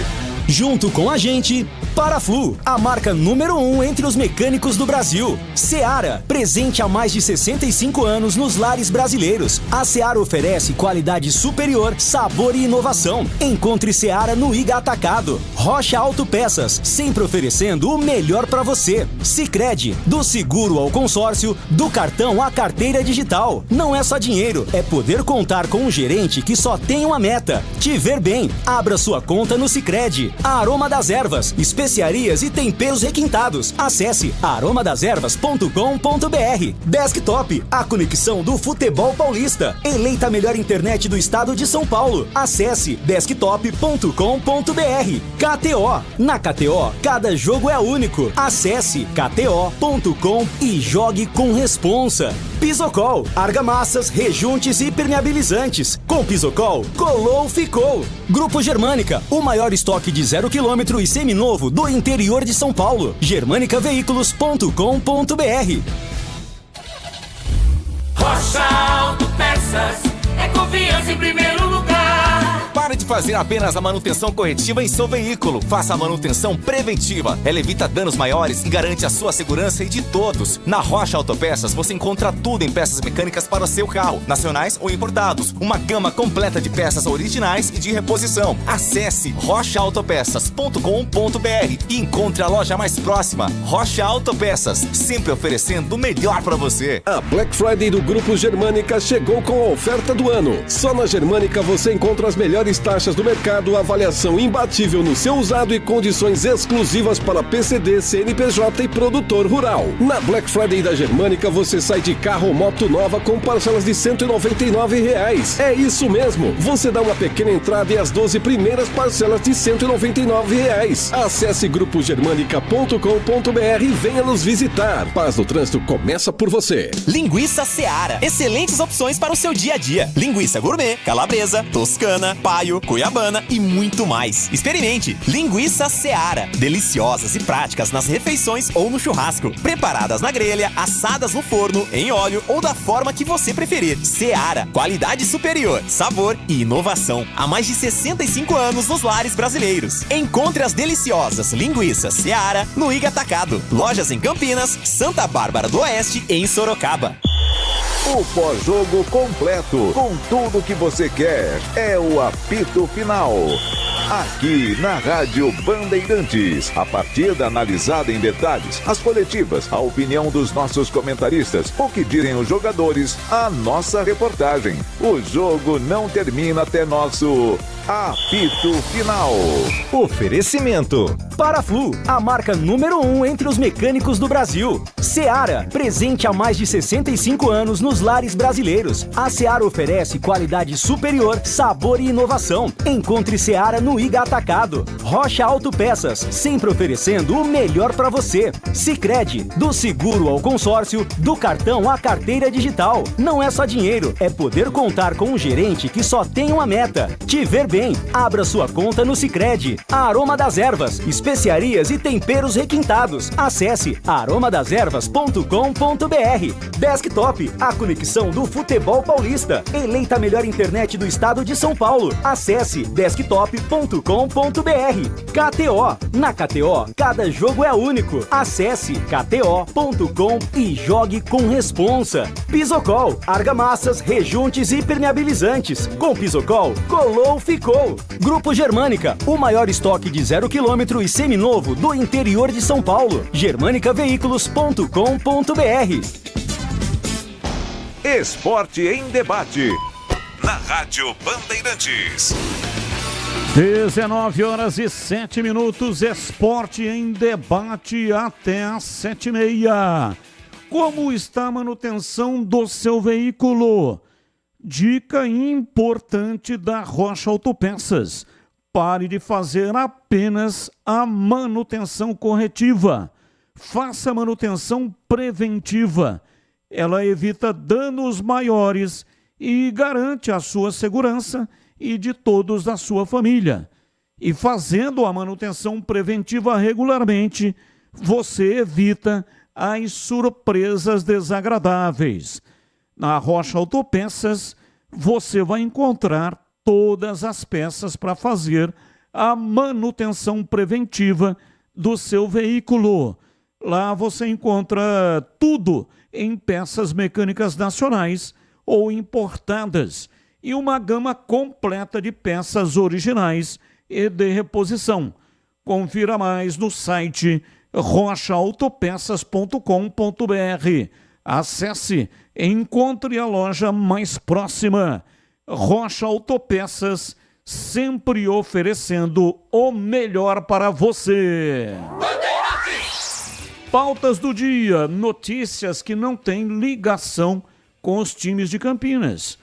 Junto com a gente, Paraflu, a marca número 1 entre os mecânicos do Brasil. Seara, presente há mais de 65 anos nos lares brasileiros. A Seara oferece qualidade superior, sabor e inovação. Encontre Seara no Iga Atacado. Rocha Autopeças, sempre oferecendo o melhor para você. Sicredi, do seguro ao consórcio, do cartão à carteira digital. Não é só dinheiro, é poder contar com um gerente que só tem uma meta: te ver bem. Abra sua conta no Sicredi. Aroma das Ervas, especiarias e temperos requintados. Acesse aromadeservas.com.br. Desktop, a conexão do futebol paulista. Eleita a melhor internet do estado de São Paulo. Acesse desktop.com.br. KTO, na KTO, cada jogo é único. Acesse kto.com e jogue com responsa. Pisocol, argamassas, rejuntes e permeabilizantes. Com Pisocol, colou, ficou. Grupo Germânica, o maior estoque de 0 km e seminovo do interior de São Paulo. germanicaveículos.com.br. Rocha Autopeças, é confiança em primeiro lugar. Pare de fazer apenas a manutenção corretiva em seu veículo. Faça a manutenção preventiva. Ela evita danos maiores e garante a sua segurança e de todos. Na Rocha Autopeças você encontra tudo em peças mecânicas para o seu carro, nacionais ou importados. Uma gama completa de peças originais e de reposição. Acesse rochaautopeças.com.br e encontre a loja mais próxima. Rocha Autopeças, sempre oferecendo o melhor para você. A Black Friday do Grupo Germânica chegou com a oferta do ano. Só na Germânica você encontra as melhores taxas do mercado, avaliação imbatível no seu usado e condições exclusivas para PCD, CNPJ e produtor rural. Na Black Friday da Germânica você sai de carro ou moto nova com parcelas de R$ 199,00. É isso mesmo, você dá uma pequena entrada e as 12 primeiras parcelas de R$ 199,00. Acesse grupogermanica.com.br e venha nos visitar. Paz no trânsito começa por você. Linguiça Seara, excelentes opções para o seu dia a dia. Linguiça gourmet, calabresa, toscana, paio, cuiabana e muito mais. Experimente Linguiça Seara, deliciosas e práticas nas refeições ou no churrasco, preparadas na grelha, assadas no forno, em óleo ou da forma que você preferir. Seara, qualidade superior, sabor e inovação. Há mais de 65 anos nos lares brasileiros. Encontre as deliciosas linguiças Seara no Iga Atacado. Lojas em Campinas, Santa Bárbara do Oeste e em Sorocaba. O pós-jogo completo, com tudo que você quer, é o apito final. Aqui na Rádio Bandeirantes, a partida analisada em detalhes, as coletivas, a opinião dos nossos comentaristas, o que dizem os jogadores, a nossa reportagem. O jogo não termina até nosso apito final. Oferecimento Paraflu, a marca número 1 entre os mecânicos do Brasil. Seara, presente há mais de 65 anos nos lares brasileiros. A Seara oferece qualidade superior, sabor e inovação. Encontre Seara no Iga Atacado. Rocha Autopeças, sempre oferecendo o melhor para você. Sicredi, do seguro ao consórcio, do cartão à carteira digital. Não é só dinheiro, é poder contar com um gerente que só tem uma meta: te ver bem. Abra sua conta no Sicredi. Aroma das Ervas, especiarias e temperos requintados. Acesse aromadeservas.com.br. Desktop, a conexão do futebol paulista. Eleita a melhor internet do estado de São Paulo. Acesse desktop.com.br. KTO, na KTO, cada jogo é único. Acesse kto.com e jogue com responsa. Pisocol, argamassas, rejuntes e permeabilizantes. Com Pisocol, colou, ficou. Grupo Germânica, o maior estoque de 0 km e seminovo do interior de São Paulo. germanicaveículos.com.br. Esporte em debate. Na Rádio Bandeirantes. 19h07, esporte em debate até às 7h30. Como está a manutenção do seu veículo? Dica importante da Rocha Autopeças: pare de fazer apenas a manutenção corretiva. Faça a manutenção preventiva. Ela evita danos maiores e garante a sua segurança e de todos da sua família. E fazendo a manutenção preventiva regularmente, você evita as surpresas desagradáveis. Na Rocha Autopeças, você vai encontrar todas as peças para fazer a manutenção preventiva do seu veículo. Lá você encontra tudo em peças mecânicas nacionais ou importadas e uma gama completa de peças originais e de reposição. Confira mais no site rochaautopeças.com.br. Acesse e encontre a loja mais próxima. Rocha Autopeças, sempre oferecendo o melhor para você. Pautas do dia, notícias que não têm ligação com os times de Campinas.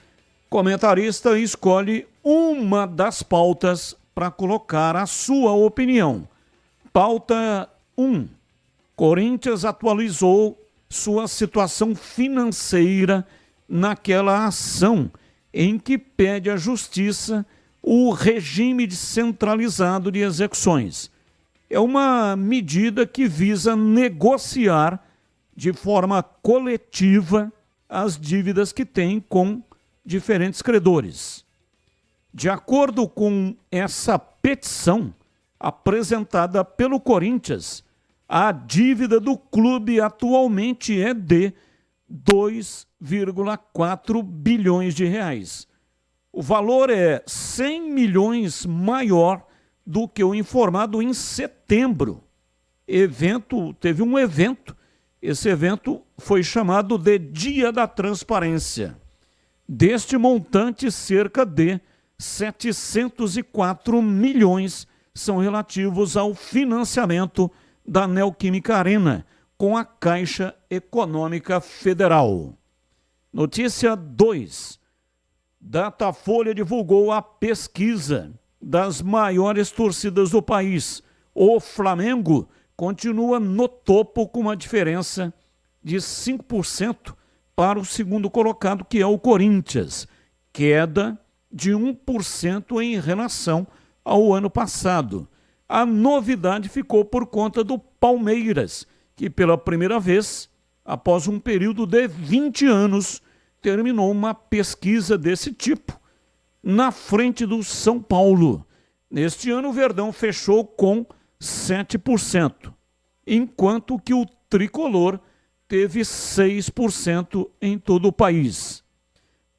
Comentarista escolhe uma das pautas para colocar a sua opinião. Pauta 1. Corinthians atualizou sua situação financeira naquela ação em que pede à Justiça o regime descentralizado de execuções. É uma medida que visa negociar de forma coletiva as dívidas que tem com diferentes credores. De acordo com essa petição apresentada pelo Corinthians, a dívida do clube atualmente é de 2,4 bilhões de reais. O valor é 100 milhões maior do que o informado em setembro. Teve um evento, esse evento foi chamado de Dia da Transparência. Deste montante, cerca de 704 milhões são relativos ao financiamento da Neoquímica Arena com a Caixa Econômica Federal. Notícia 2. Datafolha divulgou a pesquisa das maiores torcidas do país. O Flamengo continua no topo com uma diferença de 5% para o segundo colocado, que é o Corinthians. Queda de 1% em relação ao ano passado. A novidade ficou por conta do Palmeiras, que pela primeira vez, após um período de 20 anos, terminou uma pesquisa desse tipo, na frente do São Paulo. Neste ano, o Verdão fechou com 7%, enquanto que o Tricolor teve 6% em todo o país.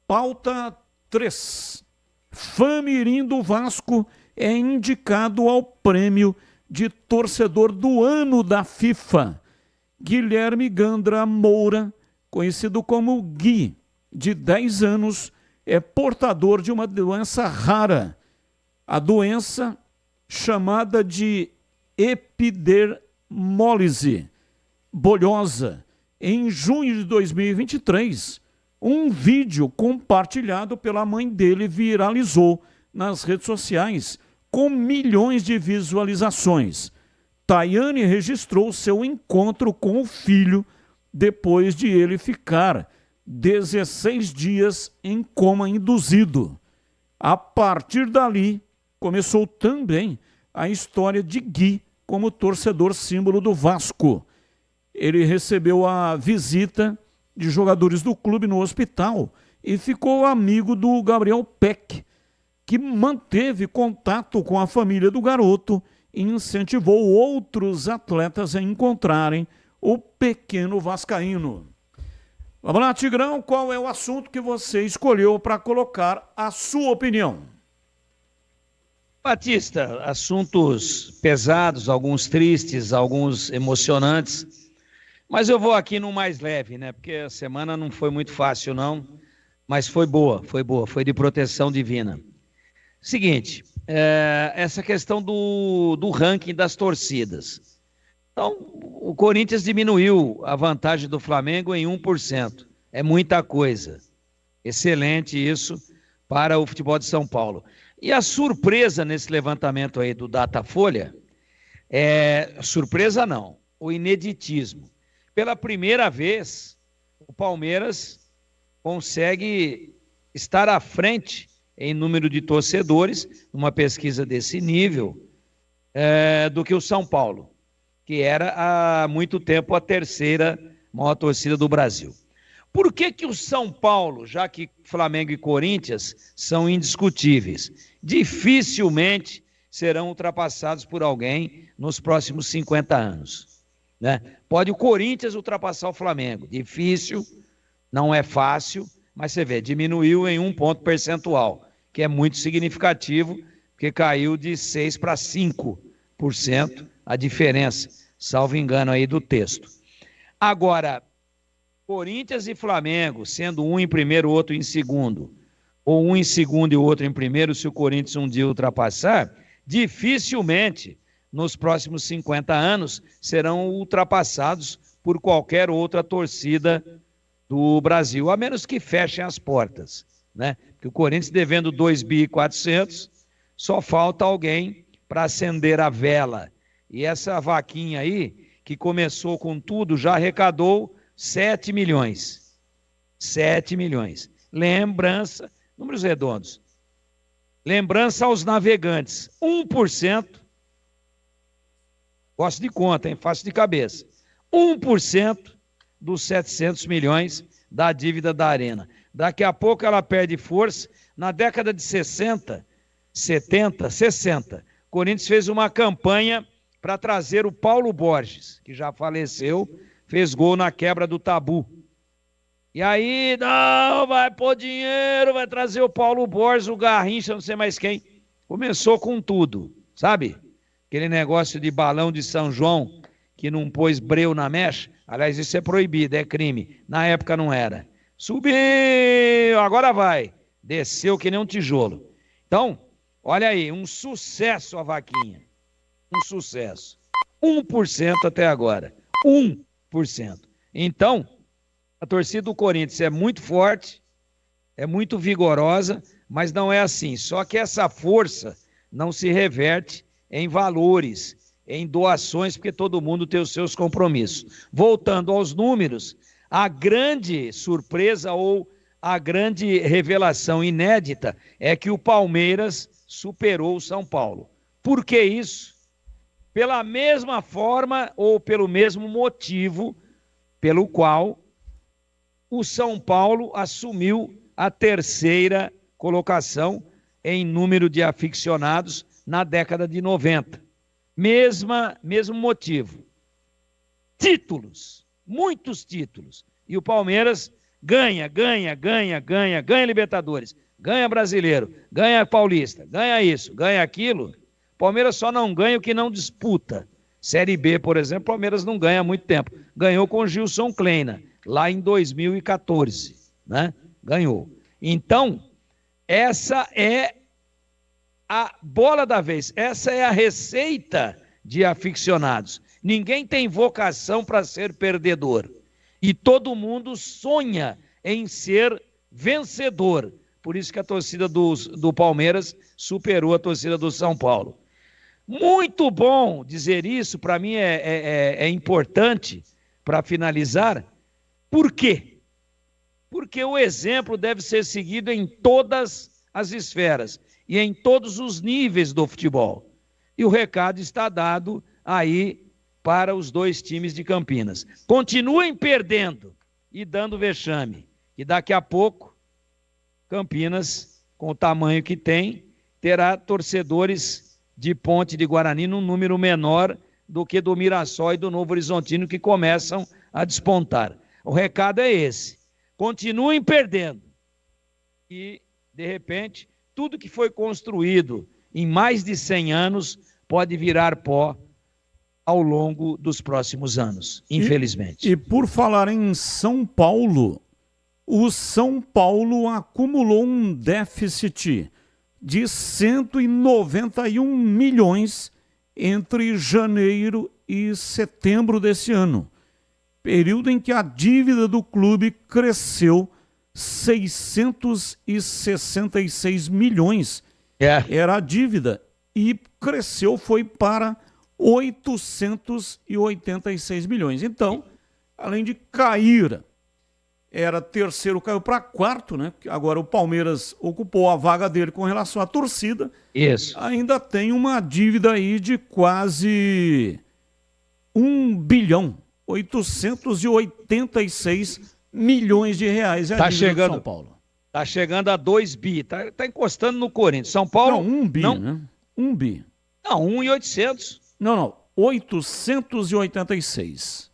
Pauta 3. Famirim do Vasco é indicado ao prêmio de torcedor do ano da FIFA. Guilherme Gandra Moura, conhecido como Gui, de 10 anos, é portador de uma doença rara. A doença, chamada de epidermólise bolhosa. Em junho de 2023, um vídeo compartilhado pela mãe dele viralizou nas redes sociais com milhões de visualizações. Tayane registrou seu encontro com o filho depois de ele ficar 16 dias em coma induzido. A partir dali, começou também a história de Gui como torcedor símbolo do Vasco. Ele recebeu a visita de jogadores do clube no hospital e ficou amigo do Gabriel Peck, que manteve contato com a família do garoto e incentivou outros atletas a encontrarem o pequeno vascaíno. Vamos lá, Tigrão, qual é o assunto que você escolheu para colocar a sua opinião? Batista, assuntos pesados, alguns tristes, alguns emocionantes, mas eu vou aqui no mais leve, né? Porque a semana não foi muito fácil, não, mas foi boa, foi de proteção divina. Seguinte, essa questão do ranking das torcidas. Então, o Corinthians diminuiu a vantagem do Flamengo em 1%. É muita coisa. Excelente isso para o futebol de São Paulo. E a surpresa nesse levantamento aí do Datafolha, surpresa não, o ineditismo. Pela primeira vez, o Palmeiras consegue estar à frente em número de torcedores, numa pesquisa desse nível, do que o São Paulo, que era há muito tempo a terceira maior torcida do Brasil. Por que o São Paulo, já que Flamengo e Corinthians são indiscutíveis, dificilmente serão ultrapassados por alguém nos próximos 50 anos? Né? Pode o Corinthians ultrapassar o Flamengo, difícil, não é fácil, mas você vê, diminuiu em 1 ponto percentual, que é muito significativo, porque caiu de 6% para 5% a diferença, salvo engano aí do texto. Agora, Corinthians e Flamengo, sendo um em primeiro, outro em segundo, ou um em segundo e o outro em primeiro, se o Corinthians um dia ultrapassar, dificilmente nos próximos 50 anos serão ultrapassados por qualquer outra torcida do Brasil, a menos que fechem as portas, né? Porque o Corinthians devendo 2.400 bi, só falta alguém para acender a vela. E essa vaquinha aí, que começou com tudo, já arrecadou 7 milhões. 7 milhões. Lembrança, números redondos. Lembrança aos navegantes. 1%. Gosto de conta, hein? Faço de cabeça. 1% dos 700 milhões da dívida da Arena. Daqui a pouco ela perde força. Na década de 60, 70, 60, Corinthians fez uma campanha para trazer o Paulo Borges, que já faleceu, fez gol na quebra do tabu. E aí, não, vai pôr dinheiro, vai trazer o Paulo Borges, o Garrincha, não sei mais quem. Começou com tudo, sabe? Aquele negócio de balão de São João, que não pôs breu na mecha. Aliás, isso é proibido, é crime. Na época não era. Subiu, agora vai. Desceu que nem um tijolo. Então, olha aí, um sucesso a vaquinha. Um sucesso. 1% até agora. 1%. Então, a torcida do Corinthians é muito forte, é muito vigorosa, mas não é assim. Só que essa força não se reverte em valores, em doações, porque todo mundo tem os seus compromissos. Voltando aos números, a grande surpresa ou a grande revelação inédita é que o Palmeiras superou o São Paulo. Por que isso? Pela mesma forma ou pelo mesmo motivo pelo qual o São Paulo assumiu a terceira colocação em número de aficionados na década de 90. Mesmo motivo. Títulos, muitos títulos. E o Palmeiras ganha Libertadores, ganha Brasileiro, ganha Paulista, ganha isso, ganha aquilo. Palmeiras só não ganha o que não disputa. Série B, por exemplo, Palmeiras não ganha há muito tempo. Ganhou com o Gilson Kleina, lá em 2014, né? Ganhou. Então, essa é a bola da vez. Essa é a receita de aficionados. Ninguém tem vocação para ser perdedor. E todo mundo sonha em ser vencedor. Por isso que a torcida do Palmeiras superou a torcida do São Paulo. Muito bom dizer isso, para mim é importante, para finalizar. Por quê? Porque o exemplo deve ser seguido em todas as esferas e em todos os níveis do futebol. E o recado está dado aí para os dois times de Campinas. Continuem perdendo e dando vexame. E daqui a pouco, Campinas, com o tamanho que tem, terá torcedores de Ponte de Guarani num número menor do que do Mirassol e do Novo Horizontino, que começam a despontar. O recado é esse. Continuem perdendo. E, de repente, tudo que foi construído em mais de 100 anos pode virar pó ao longo dos próximos anos, infelizmente. E por falar em São Paulo, o São Paulo acumulou um déficit de 191 milhões entre janeiro e setembro desse ano, período em que a dívida do clube cresceu 666 milhões. Era a dívida e cresceu, foi para 886 milhões. Então, além de cair, era terceiro, caiu para quarto, né? Agora o Palmeiras ocupou a vaga dele com relação à torcida. Isso. Ainda tem uma dívida aí de quase 1 bilhão, 886 milhões de reais. É a dívida do São Paulo. Tá chegando a 2 bi, tá encostando no Corinthians. São Paulo... Não, 1 bi, né? 1 bi. Não, 1,800. Não, 886.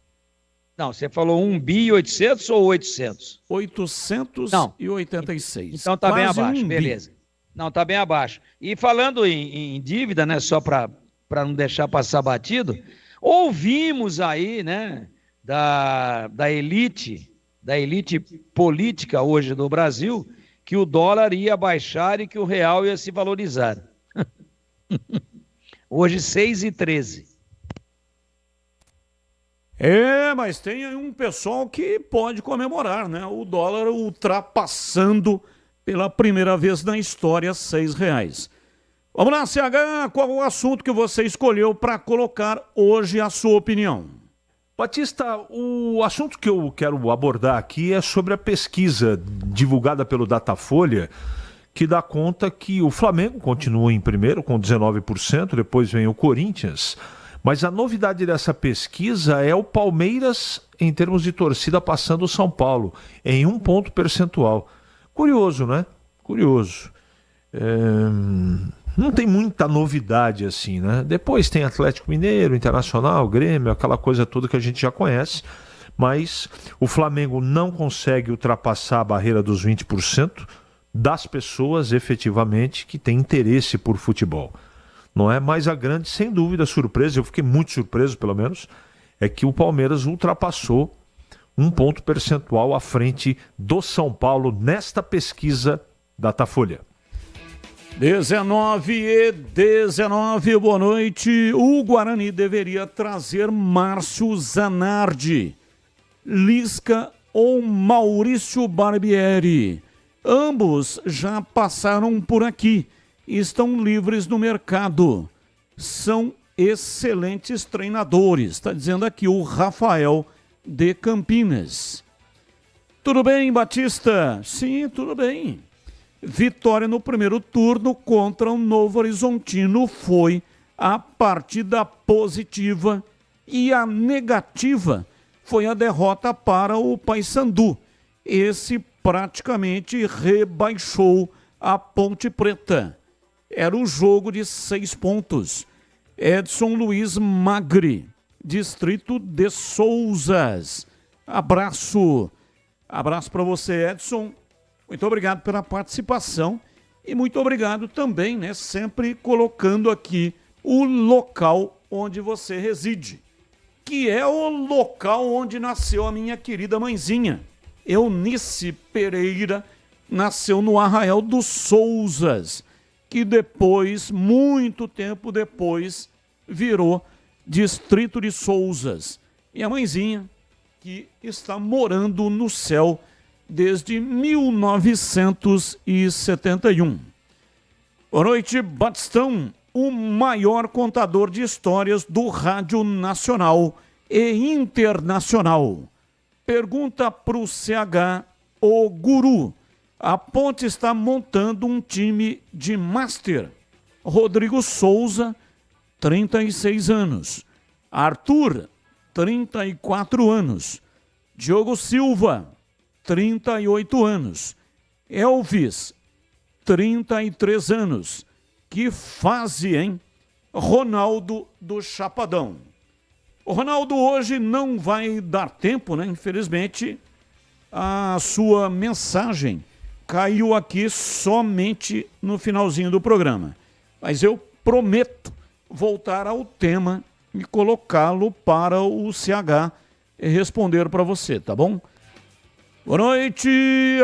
Não, você falou 1 bi 800 ou 800? 886. Então tá bem Quase abaixo, 1 bi. beleza. Não, tá bem abaixo. E falando em dívida, né, só para não deixar passar batido, ouvimos aí, né, da elite política hoje do Brasil, que o dólar ia baixar e que o real ia se valorizar. Hoje 6,13. Mas tem aí um pessoal que pode comemorar, né? O dólar ultrapassando pela primeira vez na história R$6. Vamos lá, CH, qual o assunto que você escolheu para colocar hoje a sua opinião? Batista, o assunto que eu quero abordar aqui é sobre a pesquisa divulgada pelo Datafolha, que dá conta que o Flamengo continua em primeiro com 19%, depois vem o Corinthians. Mas a novidade dessa pesquisa é o Palmeiras, em termos de torcida, passando o São Paulo, em 1 ponto percentual. Curioso, né? Curioso. Não tem muita novidade assim, né? Depois tem Atlético Mineiro, Internacional, Grêmio, aquela coisa toda que a gente já conhece. Mas o Flamengo não consegue ultrapassar a barreira dos 20% das pessoas, efetivamente, que têm interesse por futebol. Não é? Mas a grande, sem dúvida, surpresa, eu fiquei muito surpreso, pelo menos, é que o Palmeiras ultrapassou 1 ponto percentual à frente do São Paulo nesta pesquisa Datafolha. 19:19, boa noite. O Guarani deveria trazer Márcio Zanardi, Lisca ou Maurício Barbieri. Ambos já passaram por aqui. Estão livres no mercado. São excelentes treinadores. Está dizendo aqui o Rafael de Campinas. Tudo bem, Batista? Sim, tudo bem. Vitória no primeiro turno contra o Novo Horizontino foi a partida positiva e a negativa foi a derrota para o Paysandu. Esse praticamente rebaixou a Ponte Preta. Era um jogo de 6 pontos. Edson Luiz Magri, Distrito de Souzas. Abraço. Abraço para você, Edson. Muito obrigado pela participação e muito obrigado também, né, sempre colocando aqui o local onde você reside, que é o local onde nasceu a minha querida mãezinha. Eunice Pereira nasceu no Arraial dos Souzas, que depois, muito tempo depois, virou distrito de Sousas. Minha mãezinha, que está morando no céu desde 1971. Boa noite, Batistão, o maior contador de histórias do rádio nacional e internacional. Pergunta para o CH, o guru. A Ponte está montando um time de Master. Rodrigo Souza, 36 anos. Arthur, 34 anos. Diogo Silva, 38 anos. Elvis, 33 anos. Que fase, hein? Ronaldo do Chapadão. O Ronaldo hoje não vai dar tempo, né? Infelizmente, a sua mensagem caiu aqui somente no finalzinho do programa. Mas eu prometo voltar ao tema e colocá-lo para o CH responder para você, tá bom? Boa noite,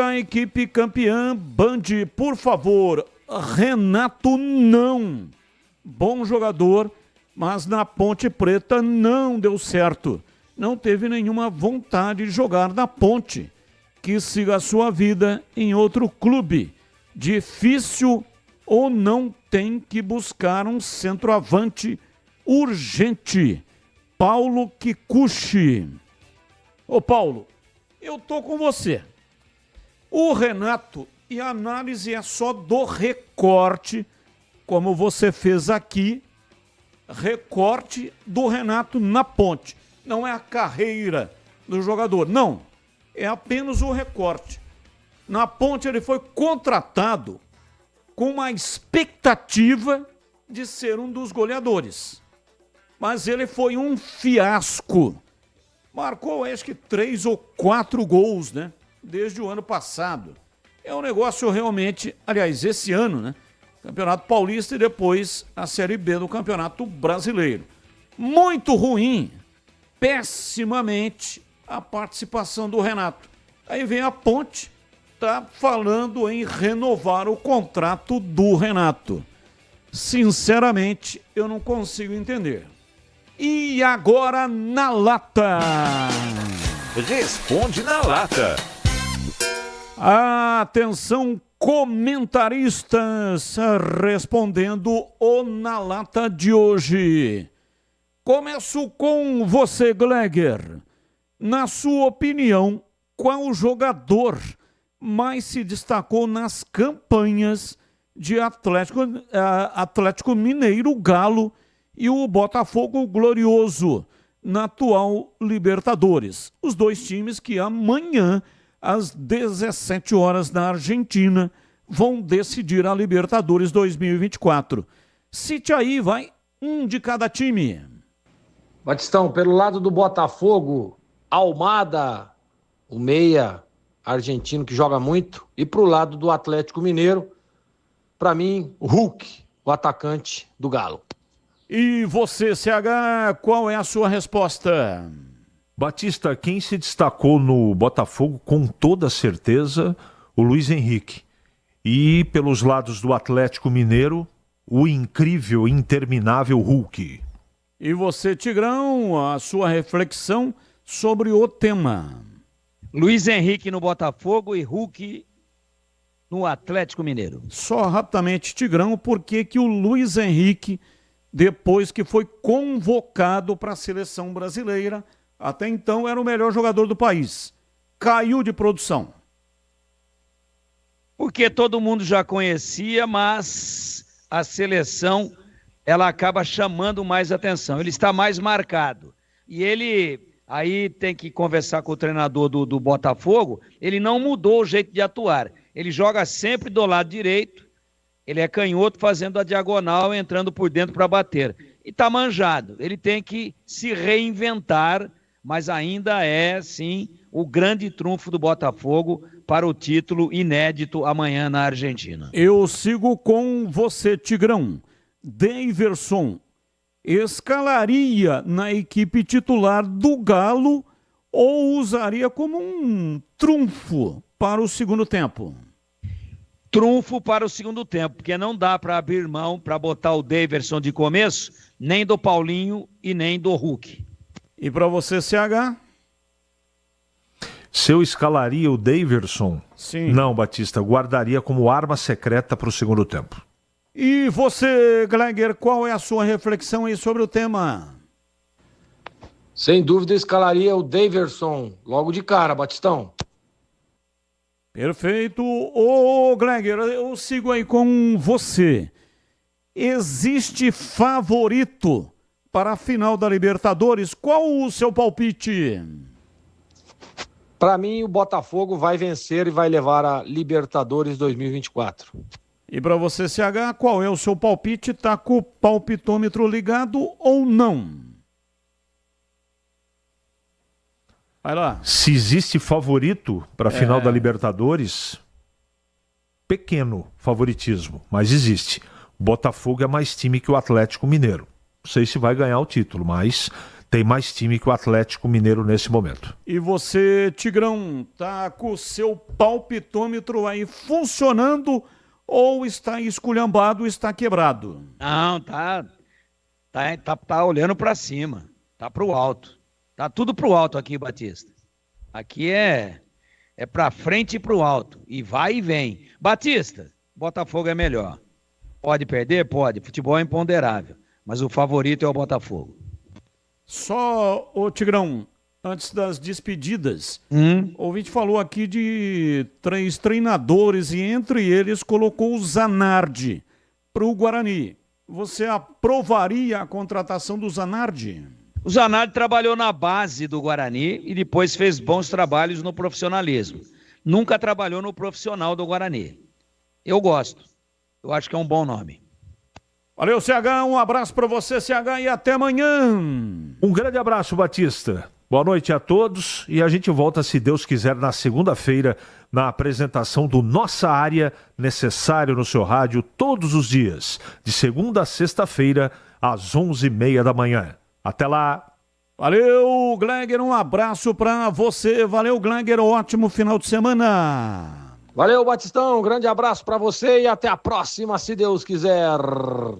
a equipe campeã Band, por favor, Renato não. Bom jogador, mas na Ponte Preta não deu certo. Não teve nenhuma vontade de jogar na Ponte. Quis siga a sua vida em outro clube. Difícil ou não tem que buscar um centroavante urgente. Paulo Kikuchi. Ô Paulo, eu tô com você. O Renato, e a análise é só do recorte, como você fez aqui, recorte do Renato na Ponte. Não é a carreira do jogador, não. É apenas o recorte. Na Ponte ele foi contratado com uma expectativa de ser um dos goleadores. Mas ele foi um fiasco. Marcou, acho que 3 ou 4 gols, né? Desde o ano passado. É um negócio realmente, aliás, esse ano, né? Campeonato Paulista e depois a Série B do Campeonato Brasileiro. Muito ruim, pessimamente, a participação do Renato. Aí vem a Ponte, tá falando em renovar o contrato do Renato. Sinceramente, eu não consigo entender. E agora na lata. Responde na lata. Atenção, comentaristas, respondendo o Na Lata de hoje. Começo com você, Gleger. Na sua opinião, qual jogador mais se destacou nas campanhas de Atlético Mineiro, Galo e o Botafogo Glorioso na atual Libertadores? Os dois times que amanhã, às 17 horas na Argentina, vão decidir a Libertadores 2024. Cite aí, vai, um de cada time. Batistão, pelo lado do Botafogo, Almada, o meia argentino que joga muito, e pro lado do Atlético Mineiro, para mim, o Hulk, o atacante do Galo. E você, CH, qual é a sua resposta? Batista, quem se destacou no Botafogo com toda certeza, o Luiz Henrique. E pelos lados do Atlético Mineiro, o incrível, interminável Hulk. E você, Tigrão, a sua reflexão sobre o tema. Luiz Henrique no Botafogo e Hulk no Atlético Mineiro. Só rapidamente, Tigrão, por que que o Luiz Henrique, depois que foi convocado para a seleção brasileira, até então era o melhor jogador do país, caiu de produção? Porque todo mundo já conhecia, mas a seleção, ela acaba chamando mais atenção. Ele está mais marcado. E ele, aí tem que conversar com o treinador do Botafogo, ele não mudou o jeito de atuar. Ele joga sempre do lado direito, ele é canhoto fazendo a diagonal, entrando por dentro para bater. E está manjado. Ele tem que se reinventar, mas ainda é, sim, o grande trunfo do Botafogo para o título inédito amanhã na Argentina. Eu sigo com você, Tigrão. Daverson escalaria na equipe titular do Galo ou usaria como um trunfo para o segundo tempo? trunfo para o segundo tempo, porque não dá para abrir mão para botar o Daverson de começo, nem do Paulinho e nem do Hulk. E para você, CH? Se eu escalaria o Daverson, sim. Não, Batista, guardaria como arma secreta para o segundo tempo. E você, Gleger, qual é a sua reflexão aí sobre o tema? Sem dúvida, escalaria o Daverson logo de cara, Batistão. Perfeito. Ô, Gleger, eu sigo aí com você. Existe favorito para a final da Libertadores? Qual o seu palpite? Para mim, o Botafogo vai vencer e vai levar a Libertadores 2024. E para você, CH, qual é o seu palpite? Tá com o palpitômetro ligado ou não? Vai lá. Se existe favorito para a final da Libertadores, pequeno favoritismo, mas existe. O Botafogo é mais time que o Atlético Mineiro. Não sei se vai ganhar o título, mas tem mais time que o Atlético Mineiro nesse momento. E você, Tigrão, tá com o seu palpitômetro aí funcionando ou está esculhambado, está quebrado? Não, tá olhando para cima, tá pro alto. Tá tudo pro alto aqui, Batista. Aqui é pra frente e pro alto. E vai e vem. Batista, Botafogo é melhor. Pode perder? Pode. Futebol é imponderável. Mas o favorito é o Botafogo. Só, ô Tigrão, antes das despedidas, o ouvinte falou aqui de 3 treinadores e entre eles colocou o Zanardi pro Guarani. Você aprovaria a contratação do Zanardi? O Zanardi trabalhou na base do Guarani e depois fez bons trabalhos no profissionalismo. Nunca trabalhou no profissional do Guarani. Eu gosto. Eu acho que é um bom nome. Valeu, CH. Um abraço para você, CH, e até amanhã. Um grande abraço, Batista. Boa noite a todos e a gente volta, se Deus quiser, na segunda-feira na apresentação do Nossa Área, necessário no seu rádio todos os dias, de segunda a sexta-feira, às 11h30 da manhã. Até lá. Valeu, Gleger, um abraço pra você. Valeu, Gleger, ótimo final de semana. Valeu, Batistão, um grande abraço pra você e até a próxima, se Deus quiser.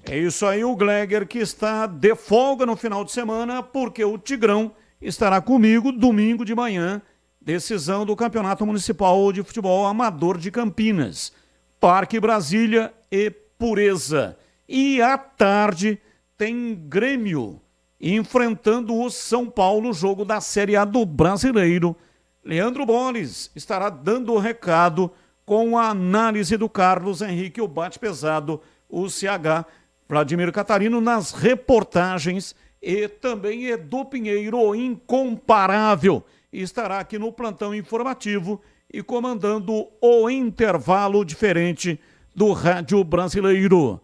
É isso aí, o Gleger que está de folga no final de semana, porque o Tigrão estará comigo domingo de manhã, decisão do Campeonato Municipal de Futebol Amador de Campinas, Parque Brasília e Pureza. E à tarde tem Grêmio enfrentando o São Paulo, jogo da Série A do Brasileiro. Leandro Boles estará dando o recado com a análise do Carlos Henrique, o bate-pesado, o CH, Vladimir Catarino nas reportagens e também Edu Pinheiro, o incomparável, estará aqui no plantão informativo e comandando o intervalo diferente do Rádio Brasileiro.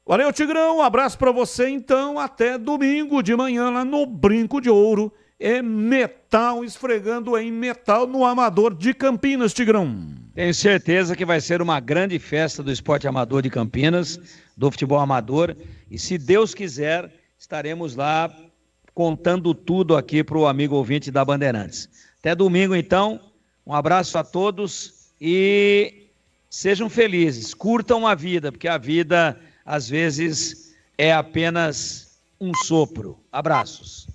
Valeu, Tigrão, um abraço pra você, então, até domingo de manhã lá no Brinco de Ouro, é metal esfregando em metal no Amador de Campinas, Tigrão. Tenho certeza que vai ser uma grande festa do esporte amador de Campinas, do futebol amador, e se Deus quiser, estaremos lá contando tudo aqui pro amigo ouvinte da Bandeirantes. Até domingo, então, um abraço a todos e sejam felizes, curtam a vida, porque a vida às vezes é apenas um sopro. Abraços.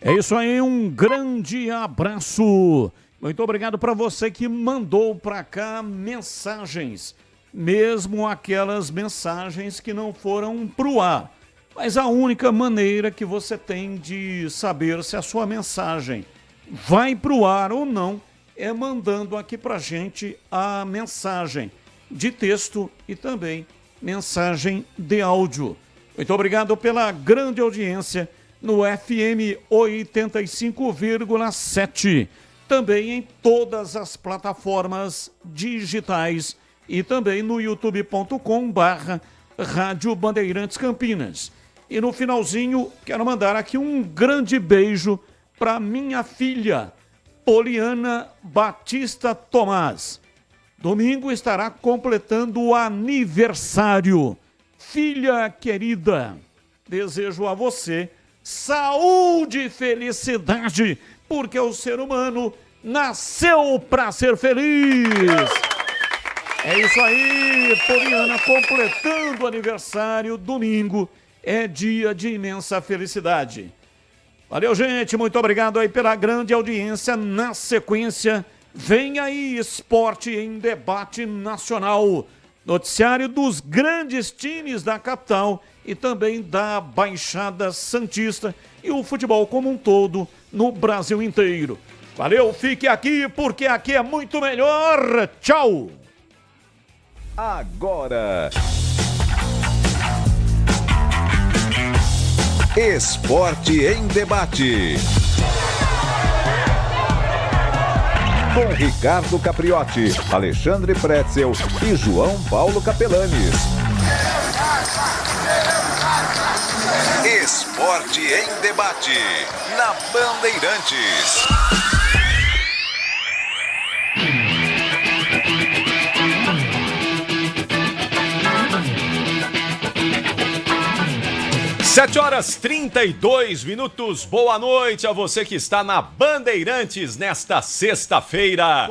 É isso aí, um grande abraço. Muito obrigado para você que mandou para cá mensagens, mesmo aquelas mensagens que não foram pro ar. Mas a única maneira que você tem de saber se a sua mensagem vai pro ar ou não é mandando aqui pra gente a mensagem de texto e também mensagem de áudio. Muito obrigado pela grande audiência no FM 85,7. Também em todas as plataformas digitais e também no youtube.com/Rádio Bandeirantes Campinas. E no finalzinho, quero mandar aqui um grande beijo para minha filha, Poliana Batista Tomás. Domingo estará completando o aniversário. Filha querida, desejo a você saúde e felicidade, porque o ser humano nasceu para ser feliz. É isso aí, Poliana, completando o aniversário, domingo, é dia de imensa felicidade. Valeu, gente, muito obrigado aí pela grande audiência. Na sequência, vem aí Esporte em Debate Nacional, noticiário dos grandes times da capital e também da Baixada Santista e o futebol como um todo no Brasil inteiro. Valeu, fique aqui porque aqui é muito melhor. Tchau! Agora, Esporte em Debate. Com Ricardo Capriotti, Alexandre Pretzel e João Paulo Capelanes. Esporte em Debate, na Bandeirantes. Sete horas 32 minutos. Boa noite a você que está na Bandeirantes nesta sexta-feira.